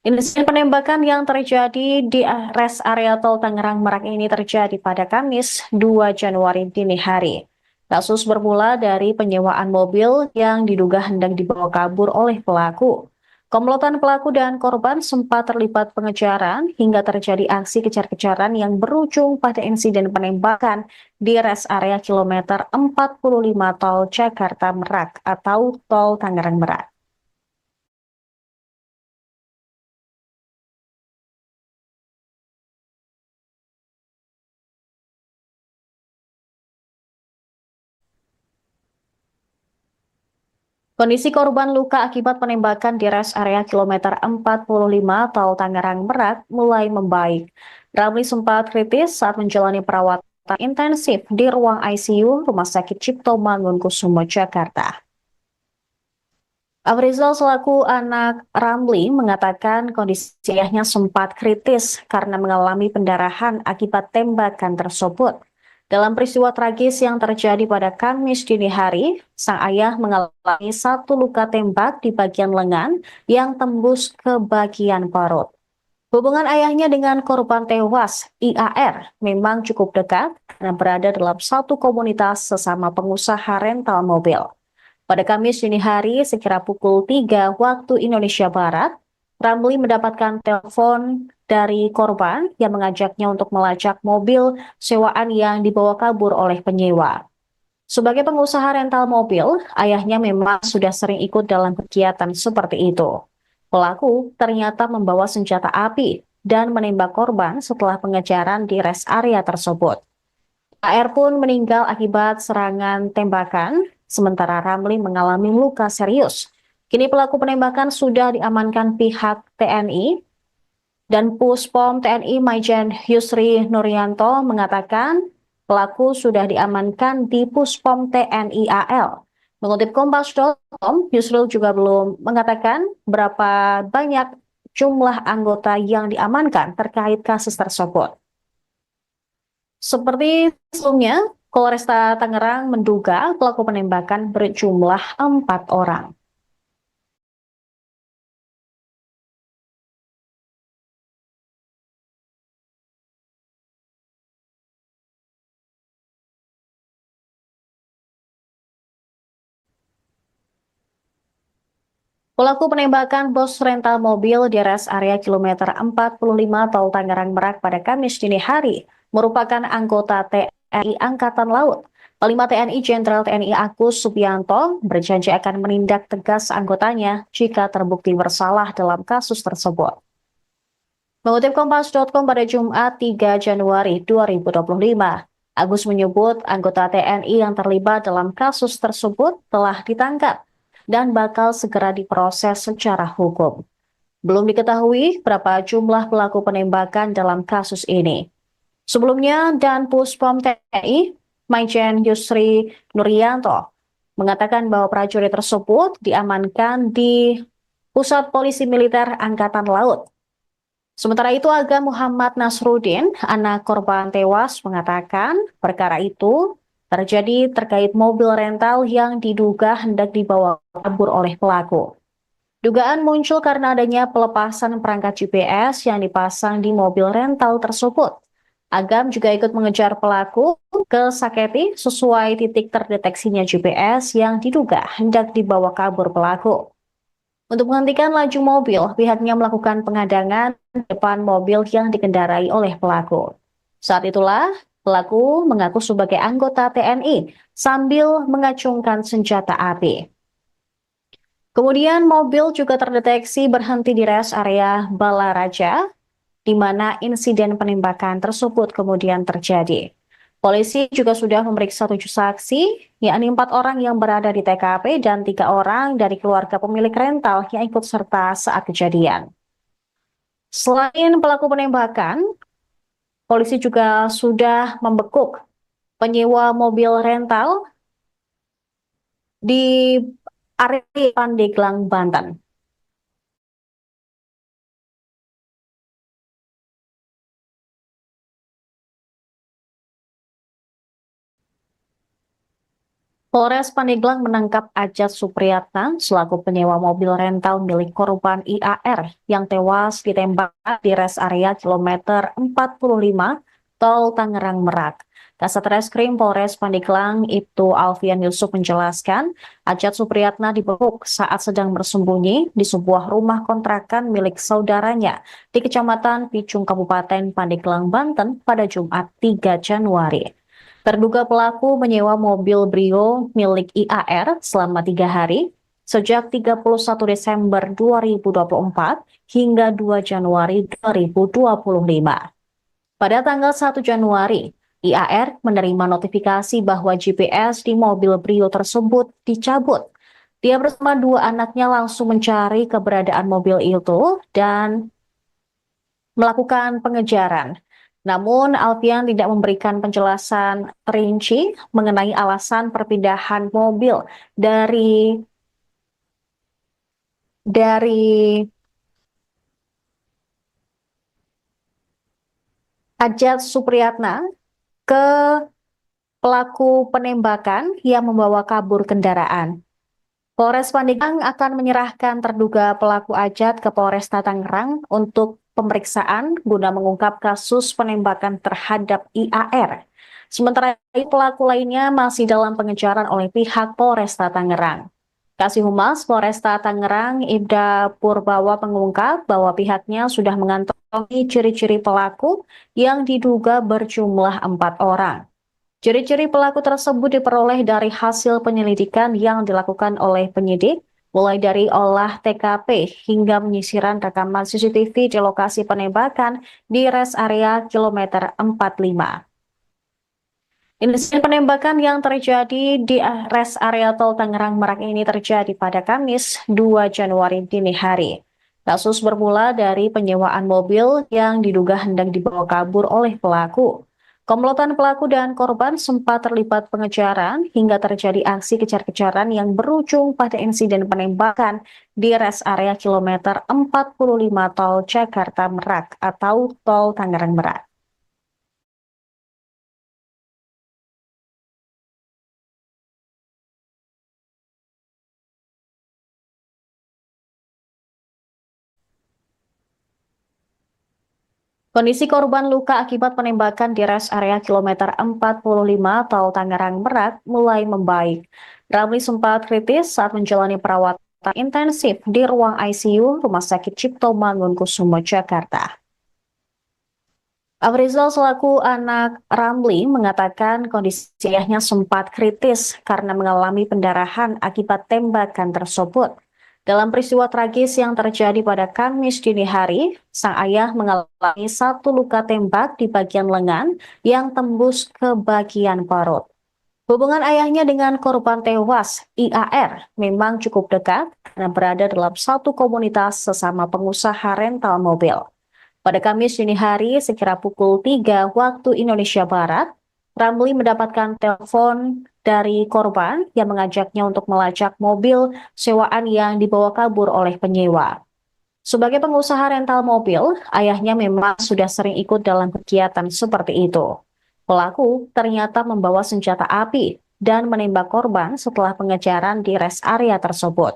Insiden penembakan yang terjadi di rest area Tol Tangerang Merak ini terjadi pada Kamis 2 Januari dini hari. Kasus bermula dari penyewaan mobil yang diduga hendak dibawa kabur oleh pelaku. Komplotan pelaku dan korban sempat terlibat pengejaran hingga terjadi aksi kejar-kejaran yang berujung pada insiden penembakan di rest area kilometer 45 Tol Jakarta Merak atau Tol Tangerang Merak. Kondisi korban luka akibat penembakan di rest area kilometer 45 Tol Tangerang Merak mulai membaik. Ramli sempat kritis saat menjalani perawatan intensif di ruang ICU Rumah Sakit Cipto Mangunkusumo, Jakarta. Afrizal selaku anak Ramli mengatakan kondisi ayahnya sempat kritis karena mengalami pendarahan akibat tembakan tersebut. Dalam peristiwa tragis yang terjadi pada Kamis dini hari, sang ayah mengalami satu luka tembak di bagian lengan yang tembus ke bagian perut. Hubungan ayahnya dengan korban tewas, IAR, memang cukup dekat karena berada dalam satu komunitas sesama pengusaha rental mobil. Pada Kamis dini hari, sekira pukul 3 waktu Indonesia Barat, Ramli mendapatkan telepon dari korban yang mengajaknya untuk melacak mobil sewaan yang dibawa kabur oleh penyewa. Sebagai pengusaha rental mobil, ayahnya memang sudah sering ikut dalam kegiatan seperti itu. Pelaku ternyata membawa senjata api dan menembak korban setelah pengejaran di rest area tersebut. AR pun meninggal akibat serangan tembakan, sementara Ramli mengalami luka serius. Kini pelaku penembakan sudah diamankan pihak TNI, dan Puspom TNI Maijen Yusri Nuryanto mengatakan pelaku sudah diamankan di Puspom TNI AL. Mengutip Kompas.com, Yusril juga belum mengatakan berapa banyak jumlah anggota yang diamankan terkait kasus tersebut. Seperti sebelumnya, Polresta Tangerang menduga pelaku penembakan berjumlah 4 orang. Pelaku penembakan bos rental mobil di rest area kilometer 45 Tol Tangerang Merak pada Kamis dini hari merupakan anggota TNI Angkatan Laut. Panglima TNI Jenderal TNI Agus Subianto berjanji akan menindak tegas anggotanya jika terbukti bersalah dalam kasus tersebut. Mengutip Kompas.com pada Jumat 3 Januari 2025, Agus menyebut anggota TNI yang terlibat dalam kasus tersebut telah ditangkap dan bakal segera diproses secara hukum. Belum diketahui berapa jumlah pelaku penembakan dalam kasus ini. Sebelumnya, Dan Puspom TNI, Maijen Yusri Nuryanto, mengatakan bahwa prajurit tersebut diamankan di Pusat Polisi Militer Angkatan Laut. Sementara itu, Aga Muhammad Nasruddin, anak korban tewas, mengatakan perkara itu terjadi terkait mobil rental yang diduga hendak dibawa kabur oleh pelaku. Dugaan muncul karena adanya pelepasan perangkat GPS yang dipasang di mobil rental tersebut. Agam juga ikut mengejar pelaku ke Saketi sesuai titik terdeteksinya GPS yang diduga hendak dibawa kabur pelaku. Untuk menghentikan laju mobil, pihaknya melakukan pengadangan di depan mobil yang dikendarai oleh pelaku. Saat itulah, pelaku mengaku sebagai anggota TNI sambil mengacungkan senjata api. Kemudian mobil juga terdeteksi berhenti di rest area Balaraja, di mana insiden penembakan tersebut kemudian terjadi. Polisi juga sudah memeriksa 7 saksi, yakni 4 orang yang berada di TKP dan 3 orang dari keluarga pemilik rental yang ikut serta saat kejadian. Selain pelaku penembakan, polisi juga sudah membekuk penyewa mobil rental di area Pandeglang, Banten. Polres Pandeglang menangkap Ajat Supriyatna selaku penyewa mobil rental milik korban IAR yang tewas ditembak di rest area kilometer 45 Tol Tangerang Merak. Kasat Reskrim Polres Pandeglang Ibtu Alfian Yusuf menjelaskan, Ajat Supriyatna dibekuk saat sedang bersembunyi di sebuah rumah kontrakan milik saudaranya di Kecamatan Picung, Kabupaten Pandeglang, Banten pada Jumat 3 Januari. Terduga pelaku menyewa mobil Brio milik IAR selama 3 hari, sejak 31 Desember 2024 hingga 2 Januari 2025. Pada tanggal 1 Januari, IAR menerima notifikasi bahwa GPS di mobil Brio tersebut dicabut. Dia bersama 2 anaknya langsung mencari keberadaan mobil itu dan melakukan pengejaran. Namun, Alfian tidak memberikan penjelasan rinci mengenai alasan perpindahan mobil dari Ajat Supriyatna ke pelaku penembakan yang membawa kabur kendaraan. Polres Pandeglang akan menyerahkan terduga pelaku Ajat ke Polresta Tangerang untuk pemeriksaan guna mengungkap kasus penembakan terhadap IAR. Sementara itu pelaku lainnya masih dalam pengejaran oleh pihak Polresta Tangerang. Kasih Humas Polresta Tangerang, Ibda Purbawa mengungkap bahwa pihaknya sudah mengantongi ciri-ciri pelaku yang diduga berjumlah 4 orang. Ciri-ciri pelaku tersebut diperoleh dari hasil penyelidikan yang dilakukan oleh penyidik, mulai dari olah TKP hingga penyisiran rekaman CCTV di lokasi penembakan di rest area kilometer 45. Insiden penembakan yang terjadi di rest area tol Tangerang Merak ini terjadi pada Kamis 2 Januari dini hari. Kasus bermula dari penyewaan mobil yang diduga hendak dibawa kabur oleh pelaku. Komplotan pelaku dan korban sempat terlibat pengejaran hingga terjadi aksi kejar-kejaran yang berujung pada insiden penembakan di rest area kilometer 45 tol Jakarta Merak atau tol Tangerang Merak. Kondisi korban luka akibat penembakan di rest area kilometer 45 tol Tangerang Merak mulai membaik. Ramli sempat kritis saat menjalani perawatan intensif di ruang ICU Rumah Sakit Cipto Mangunkusumo, Jakarta. Afrizal selaku anak Ramli mengatakan kondisi ayahnya sempat kritis karena mengalami pendarahan akibat tembakan tersebut. Dalam peristiwa tragis yang terjadi pada Kamis dini hari, sang ayah mengalami satu luka tembak di bagian lengan yang tembus ke bagian perut. Hubungan ayahnya dengan korban tewas, IAR, memang cukup dekat karena berada dalam satu komunitas sesama pengusaha rental mobil. Pada Kamis dini hari, sekira pukul 3 waktu Indonesia Barat, Ramli mendapatkan telepon dari korban yang mengajaknya untuk melacak mobil sewaan yang dibawa kabur oleh penyewa. Sebagai pengusaha rental mobil, ayahnya memang sudah sering ikut dalam kegiatan seperti itu. Pelaku ternyata membawa senjata api dan menembak korban setelah pengejaran di rest area tersebut.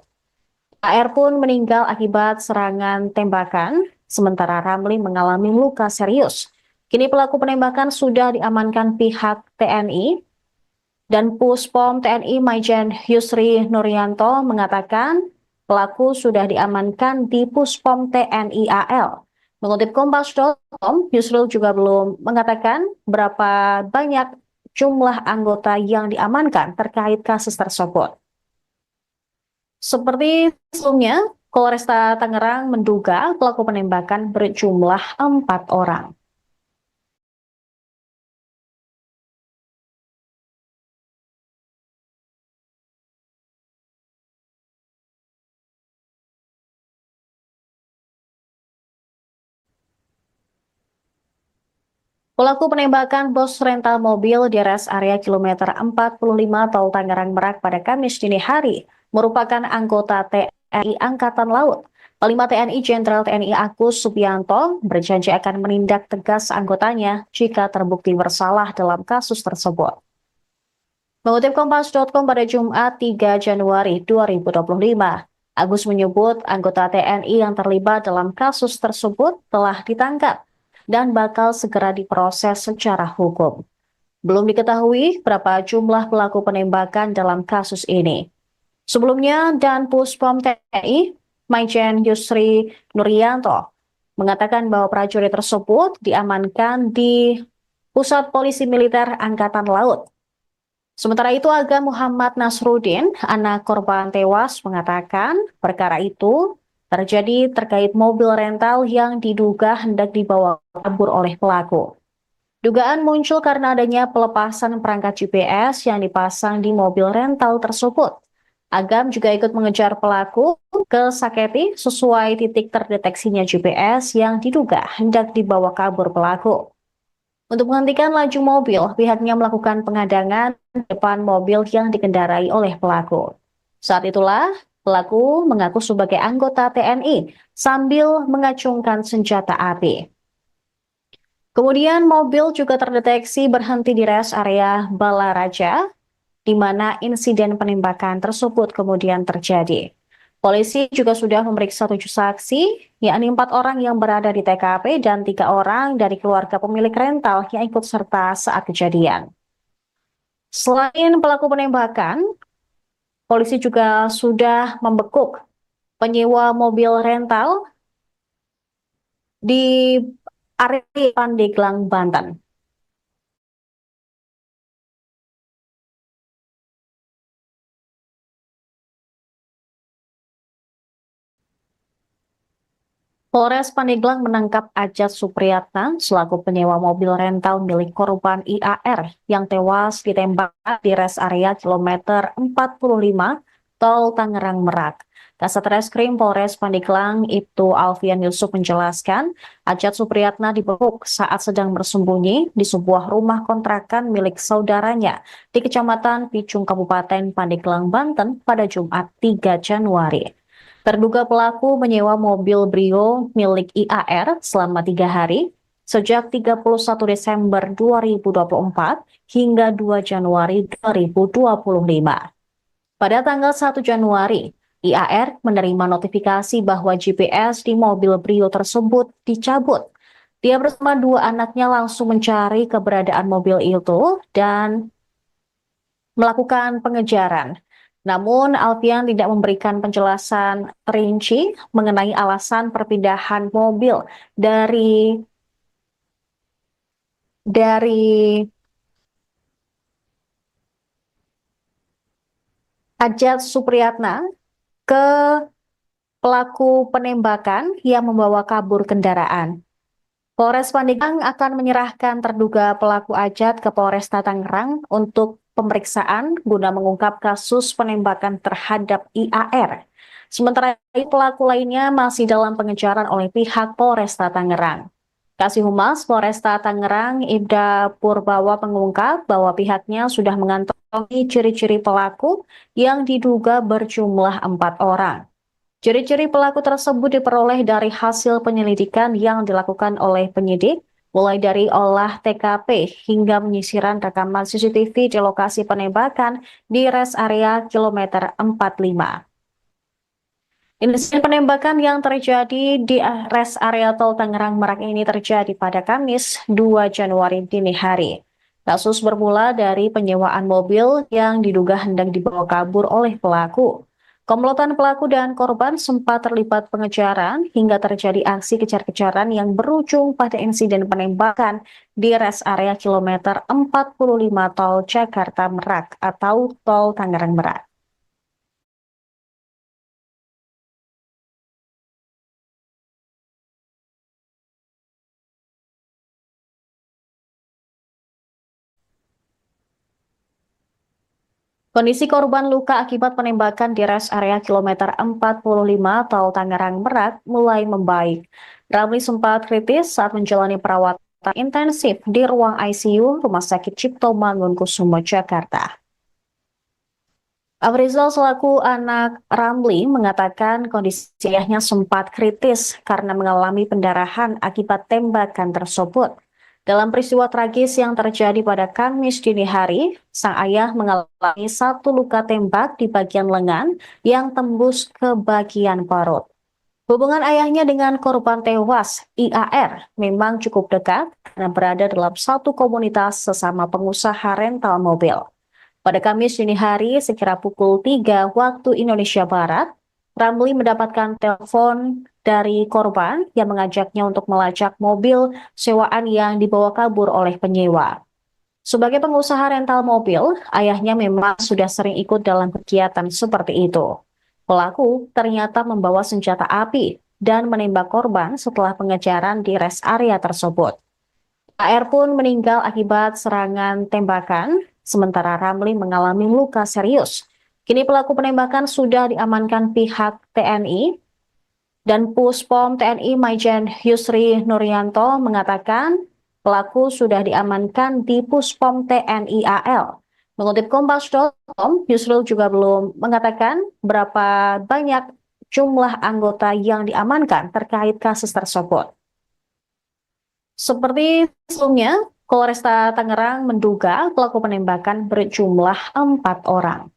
AR pun meninggal akibat serangan tembakan, sementara Ramli mengalami luka serius. Kini pelaku penembakan sudah diamankan pihak TNI dan Puspom TNI Maijen Yusri Nuryanto mengatakan pelaku sudah diamankan di Puspom TNI AL. Mengutip Kompas.com, Yusril juga belum mengatakan berapa banyak jumlah anggota yang diamankan terkait kasus tersebut. Seperti sebelumnya, Polresta Tangerang menduga pelaku penembakan berjumlah 4 orang. Pelaku penembakan bos rental mobil di rest area kilometer 45 tol Tangerang Merak pada Kamis dini hari merupakan anggota TNI Angkatan Laut. Panglima TNI Jenderal TNI Agus Subianto berjanji akan menindak tegas anggotanya jika terbukti bersalah dalam kasus tersebut. Mengutip Kompas.com pada Jumat 3 Januari 2025, Agus menyebut anggota TNI yang terlibat dalam kasus tersebut telah ditangkap dan bakal segera diproses secara hukum. Belum diketahui berapa jumlah pelaku penembakan dalam kasus ini. Sebelumnya, Dan Puspom TNI, Maijen Yusri Nuryanto, mengatakan bahwa prajurit tersebut diamankan di Pusat Polisi Militer Angkatan Laut. Sementara itu, Aga Muhammad Nasruddin, anak korban tewas, mengatakan perkara itu terjadi terkait mobil rental yang diduga hendak dibawa kabur oleh pelaku. Dugaan muncul karena adanya pelepasan perangkat GPS yang dipasang di mobil rental tersebut. Agam juga ikut mengejar pelaku ke Saketi sesuai titik terdeteksinya GPS yang diduga hendak dibawa kabur pelaku. Untuk menghentikan laju mobil, pihaknya melakukan pengadangan di depan mobil yang dikendarai oleh pelaku. Saat itulah, pelaku mengaku sebagai anggota TNI sambil mengacungkan senjata api. Kemudian mobil juga terdeteksi berhenti di rest area Balaraja, di mana insiden penembakan tersebut kemudian terjadi. Polisi juga sudah memeriksa 7 saksi, yakni 4 orang yang berada di TKP dan 3 orang dari keluarga pemilik rental yang ikut serta saat kejadian. Selain pelaku penembakan, polisi juga sudah membekuk penyewa mobil rental di area Pandeglang, Banten. Polres Pandeglang menangkap Ajat Supriyatna selaku penyewa mobil rental milik korban IAR yang tewas ditembak di rest area kilometer 45 Tol Tangerang Merak. Kasat Reskrim Polres Pandeglang Ibtu Alfian Yusuf menjelaskan, Ajat Supriyatna dibekuk saat sedang bersembunyi di sebuah rumah kontrakan milik saudaranya di Kecamatan Picung Kabupaten Pandeglang, Banten pada Jumat 3 Januari. Terduga pelaku menyewa mobil Brio milik IAR selama 3 hari, sejak 31 Desember 2024 hingga 2 Januari 2025. Pada tanggal 1 Januari, IAR menerima notifikasi bahwa GPS di mobil Brio tersebut dicabut. Dia bersama 2 anaknya langsung mencari keberadaan mobil itu dan melakukan pengejaran. Namun, Alfian tidak memberikan penjelasan rinci mengenai alasan perpindahan mobil dari Ajat Supriyatna ke pelaku penembakan yang membawa kabur kendaraan. Polres Pandeglang akan menyerahkan terduga pelaku Ajat ke Polresta Tangerang untuk pemeriksaan guna mengungkap kasus penembakan terhadap IAR. Sementara itu, pelaku lainnya masih dalam pengejaran oleh pihak Polresta Tangerang. Kasih Humas Polresta Tangerang Ibda Purbawa mengungkap bahwa pihaknya sudah mengantongi ciri-ciri pelaku yang diduga berjumlah 4 orang. Ciri-ciri pelaku tersebut diperoleh dari hasil penyelidikan yang dilakukan oleh penyidik, mulai dari olah TKP hingga penyisiran rekaman CCTV di lokasi penembakan di rest area kilometer 45. Insiden penembakan yang terjadi di rest area Tol Tangerang Merak ini terjadi pada Kamis 2 Januari dini hari. Kasus bermula dari penyewaan mobil yang diduga hendak dibawa kabur oleh pelaku. Komplotan pelaku dan korban sempat terlibat pengejaran hingga terjadi aksi kejar-kejaran yang berujung pada insiden penembakan di rest area kilometer 45 Tol Jakarta Merak atau Tol Tangerang Merak. Kondisi korban luka akibat penembakan di rest area kilometer 45 Tol Tangerang Merak mulai membaik. Ramli sempat kritis saat menjalani perawatan intensif di ruang ICU Rumah Sakit Cipto Mangunkusumo, Jakarta. Afrizal selaku anak Ramli mengatakan kondisi ayahnya sempat kritis karena mengalami pendarahan akibat tembakan tersebut. Dalam peristiwa tragis yang terjadi pada Kamis dini hari, sang ayah mengalami 1 luka tembak di bagian lengan yang tembus ke bagian perut. Hubungan ayahnya dengan korban tewas, IAR, memang cukup dekat karena berada dalam satu komunitas sesama pengusaha rental mobil. Pada Kamis dini hari, sekira pukul 3 waktu Indonesia Barat, Ramli mendapatkan telepon dari korban yang mengajaknya untuk melacak mobil sewaan yang dibawa kabur oleh penyewa. Sebagai pengusaha rental mobil, ayahnya memang sudah sering ikut dalam kegiatan seperti itu. Pelaku ternyata membawa senjata api dan menembak korban setelah pengejaran di rest area tersebut. AR pun meninggal akibat serangan tembakan, sementara Ramli mengalami luka serius. Kini pelaku penembakan sudah diamankan pihak TNI dan Puspom TNI Maijen Yusri Nuryanto mengatakan Pelaku sudah diamankan di Puspom TNI AL. Mengutip Kompas.com, Yusril juga belum mengatakan berapa banyak jumlah anggota yang diamankan terkait kasus tersebut. Seperti sebelumnya, Polresta Tangerang menduga pelaku penembakan berjumlah 4 orang.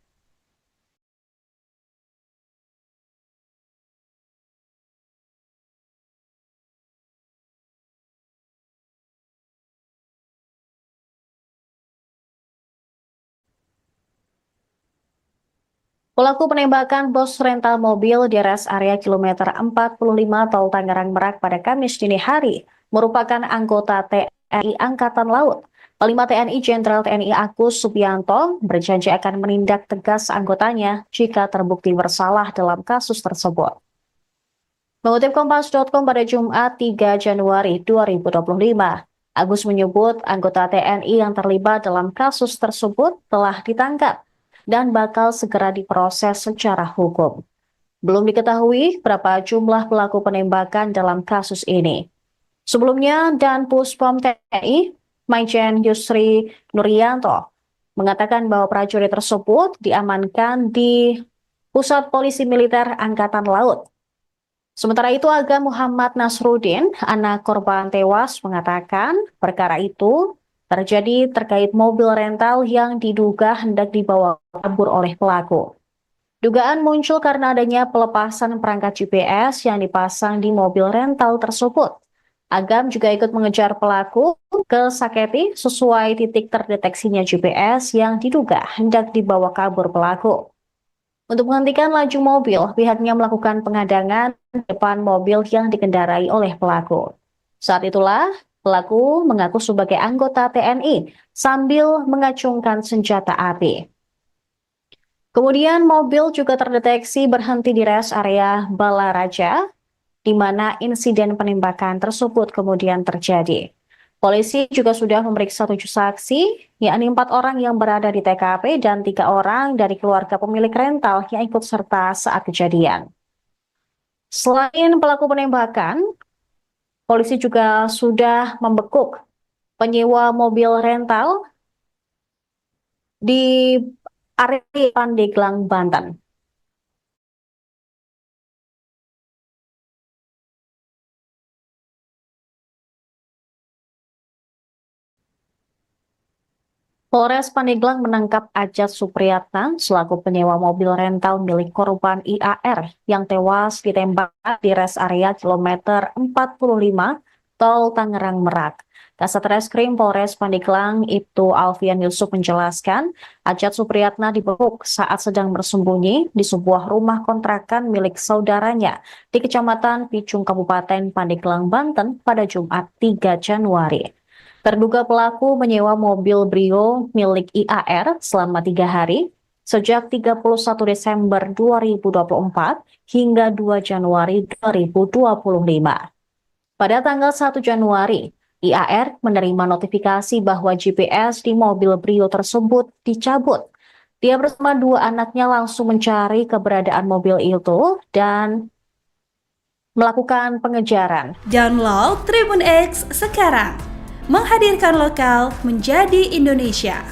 Pelaku penembakan bos rental mobil di rest area kilometer 45 Tol Tangerang Merak pada Kamis dini hari merupakan anggota TNI Angkatan Laut. Panglima TNI Jenderal TNI Agus Subianto berjanji akan menindak tegas anggotanya jika terbukti bersalah dalam kasus tersebut. Mengutip Kompas.com pada Jumat 3 Januari 2025, Agus menyebut anggota TNI yang terlibat dalam kasus tersebut telah ditangkap dan bakal segera diproses secara hukum. Belum diketahui berapa jumlah pelaku penembakan dalam kasus ini. Sebelumnya, Dan Puspom TNI, Maijen Yusri Nuryanto, mengatakan bahwa prajurit tersebut diamankan di Pusat Polisi Militer Angkatan Laut. Sementara itu, Aga Muhammad Nasruddin, anak korban tewas, mengatakan perkara itu terjadi terkait mobil rental yang diduga hendak dibawa kabur oleh pelaku. Dugaan muncul karena adanya pelepasan perangkat GPS yang dipasang di mobil rental tersebut. Agam juga ikut mengejar pelaku ke Saketi sesuai titik terdeteksinya GPS yang diduga hendak dibawa kabur pelaku. Untuk menghentikan laju mobil, pihaknya melakukan pengadangan depan mobil yang dikendarai oleh pelaku. Saat itulah pelaku mengaku sebagai anggota TNI sambil mengacungkan senjata api. Kemudian mobil juga terdeteksi berhenti di rest area Balaraja, di mana insiden penembakan tersebut kemudian terjadi. Polisi juga sudah memeriksa 7 saksi, yakni 4 orang yang berada di TKP dan 3 orang dari keluarga pemilik rental yang ikut serta saat kejadian. Selain pelaku penembakan, polisi juga sudah membekuk penyewa mobil rental di area Pandeglang, Banten. Polres Pandeglang menangkap Ajat Supriyatna selaku penyewa mobil rental milik korban IAR yang tewas ditembak di rest area kilometer 45 Tol Tangerang Merak. Kasat Reskrim Polres Pandeglang Ibtu Alfian Yusuf menjelaskan, Ajat Supriyatna dibekuk saat sedang bersembunyi di sebuah rumah kontrakan milik saudaranya di Kecamatan Picung, Kabupaten Pandeglang, Banten pada Jumat 3 Januari. Terduga pelaku menyewa mobil Brio milik IAR selama 3 hari, sejak 31 Desember 2024 hingga 2 Januari 2025. Pada tanggal 1 Januari, IAR menerima notifikasi bahwa GPS di mobil Brio tersebut dicabut. Dia bersama 2 anaknya langsung mencari keberadaan mobil itu dan melakukan pengejaran. Download Tribun X sekarang. Menghadirkan lokal menjadi Indonesia.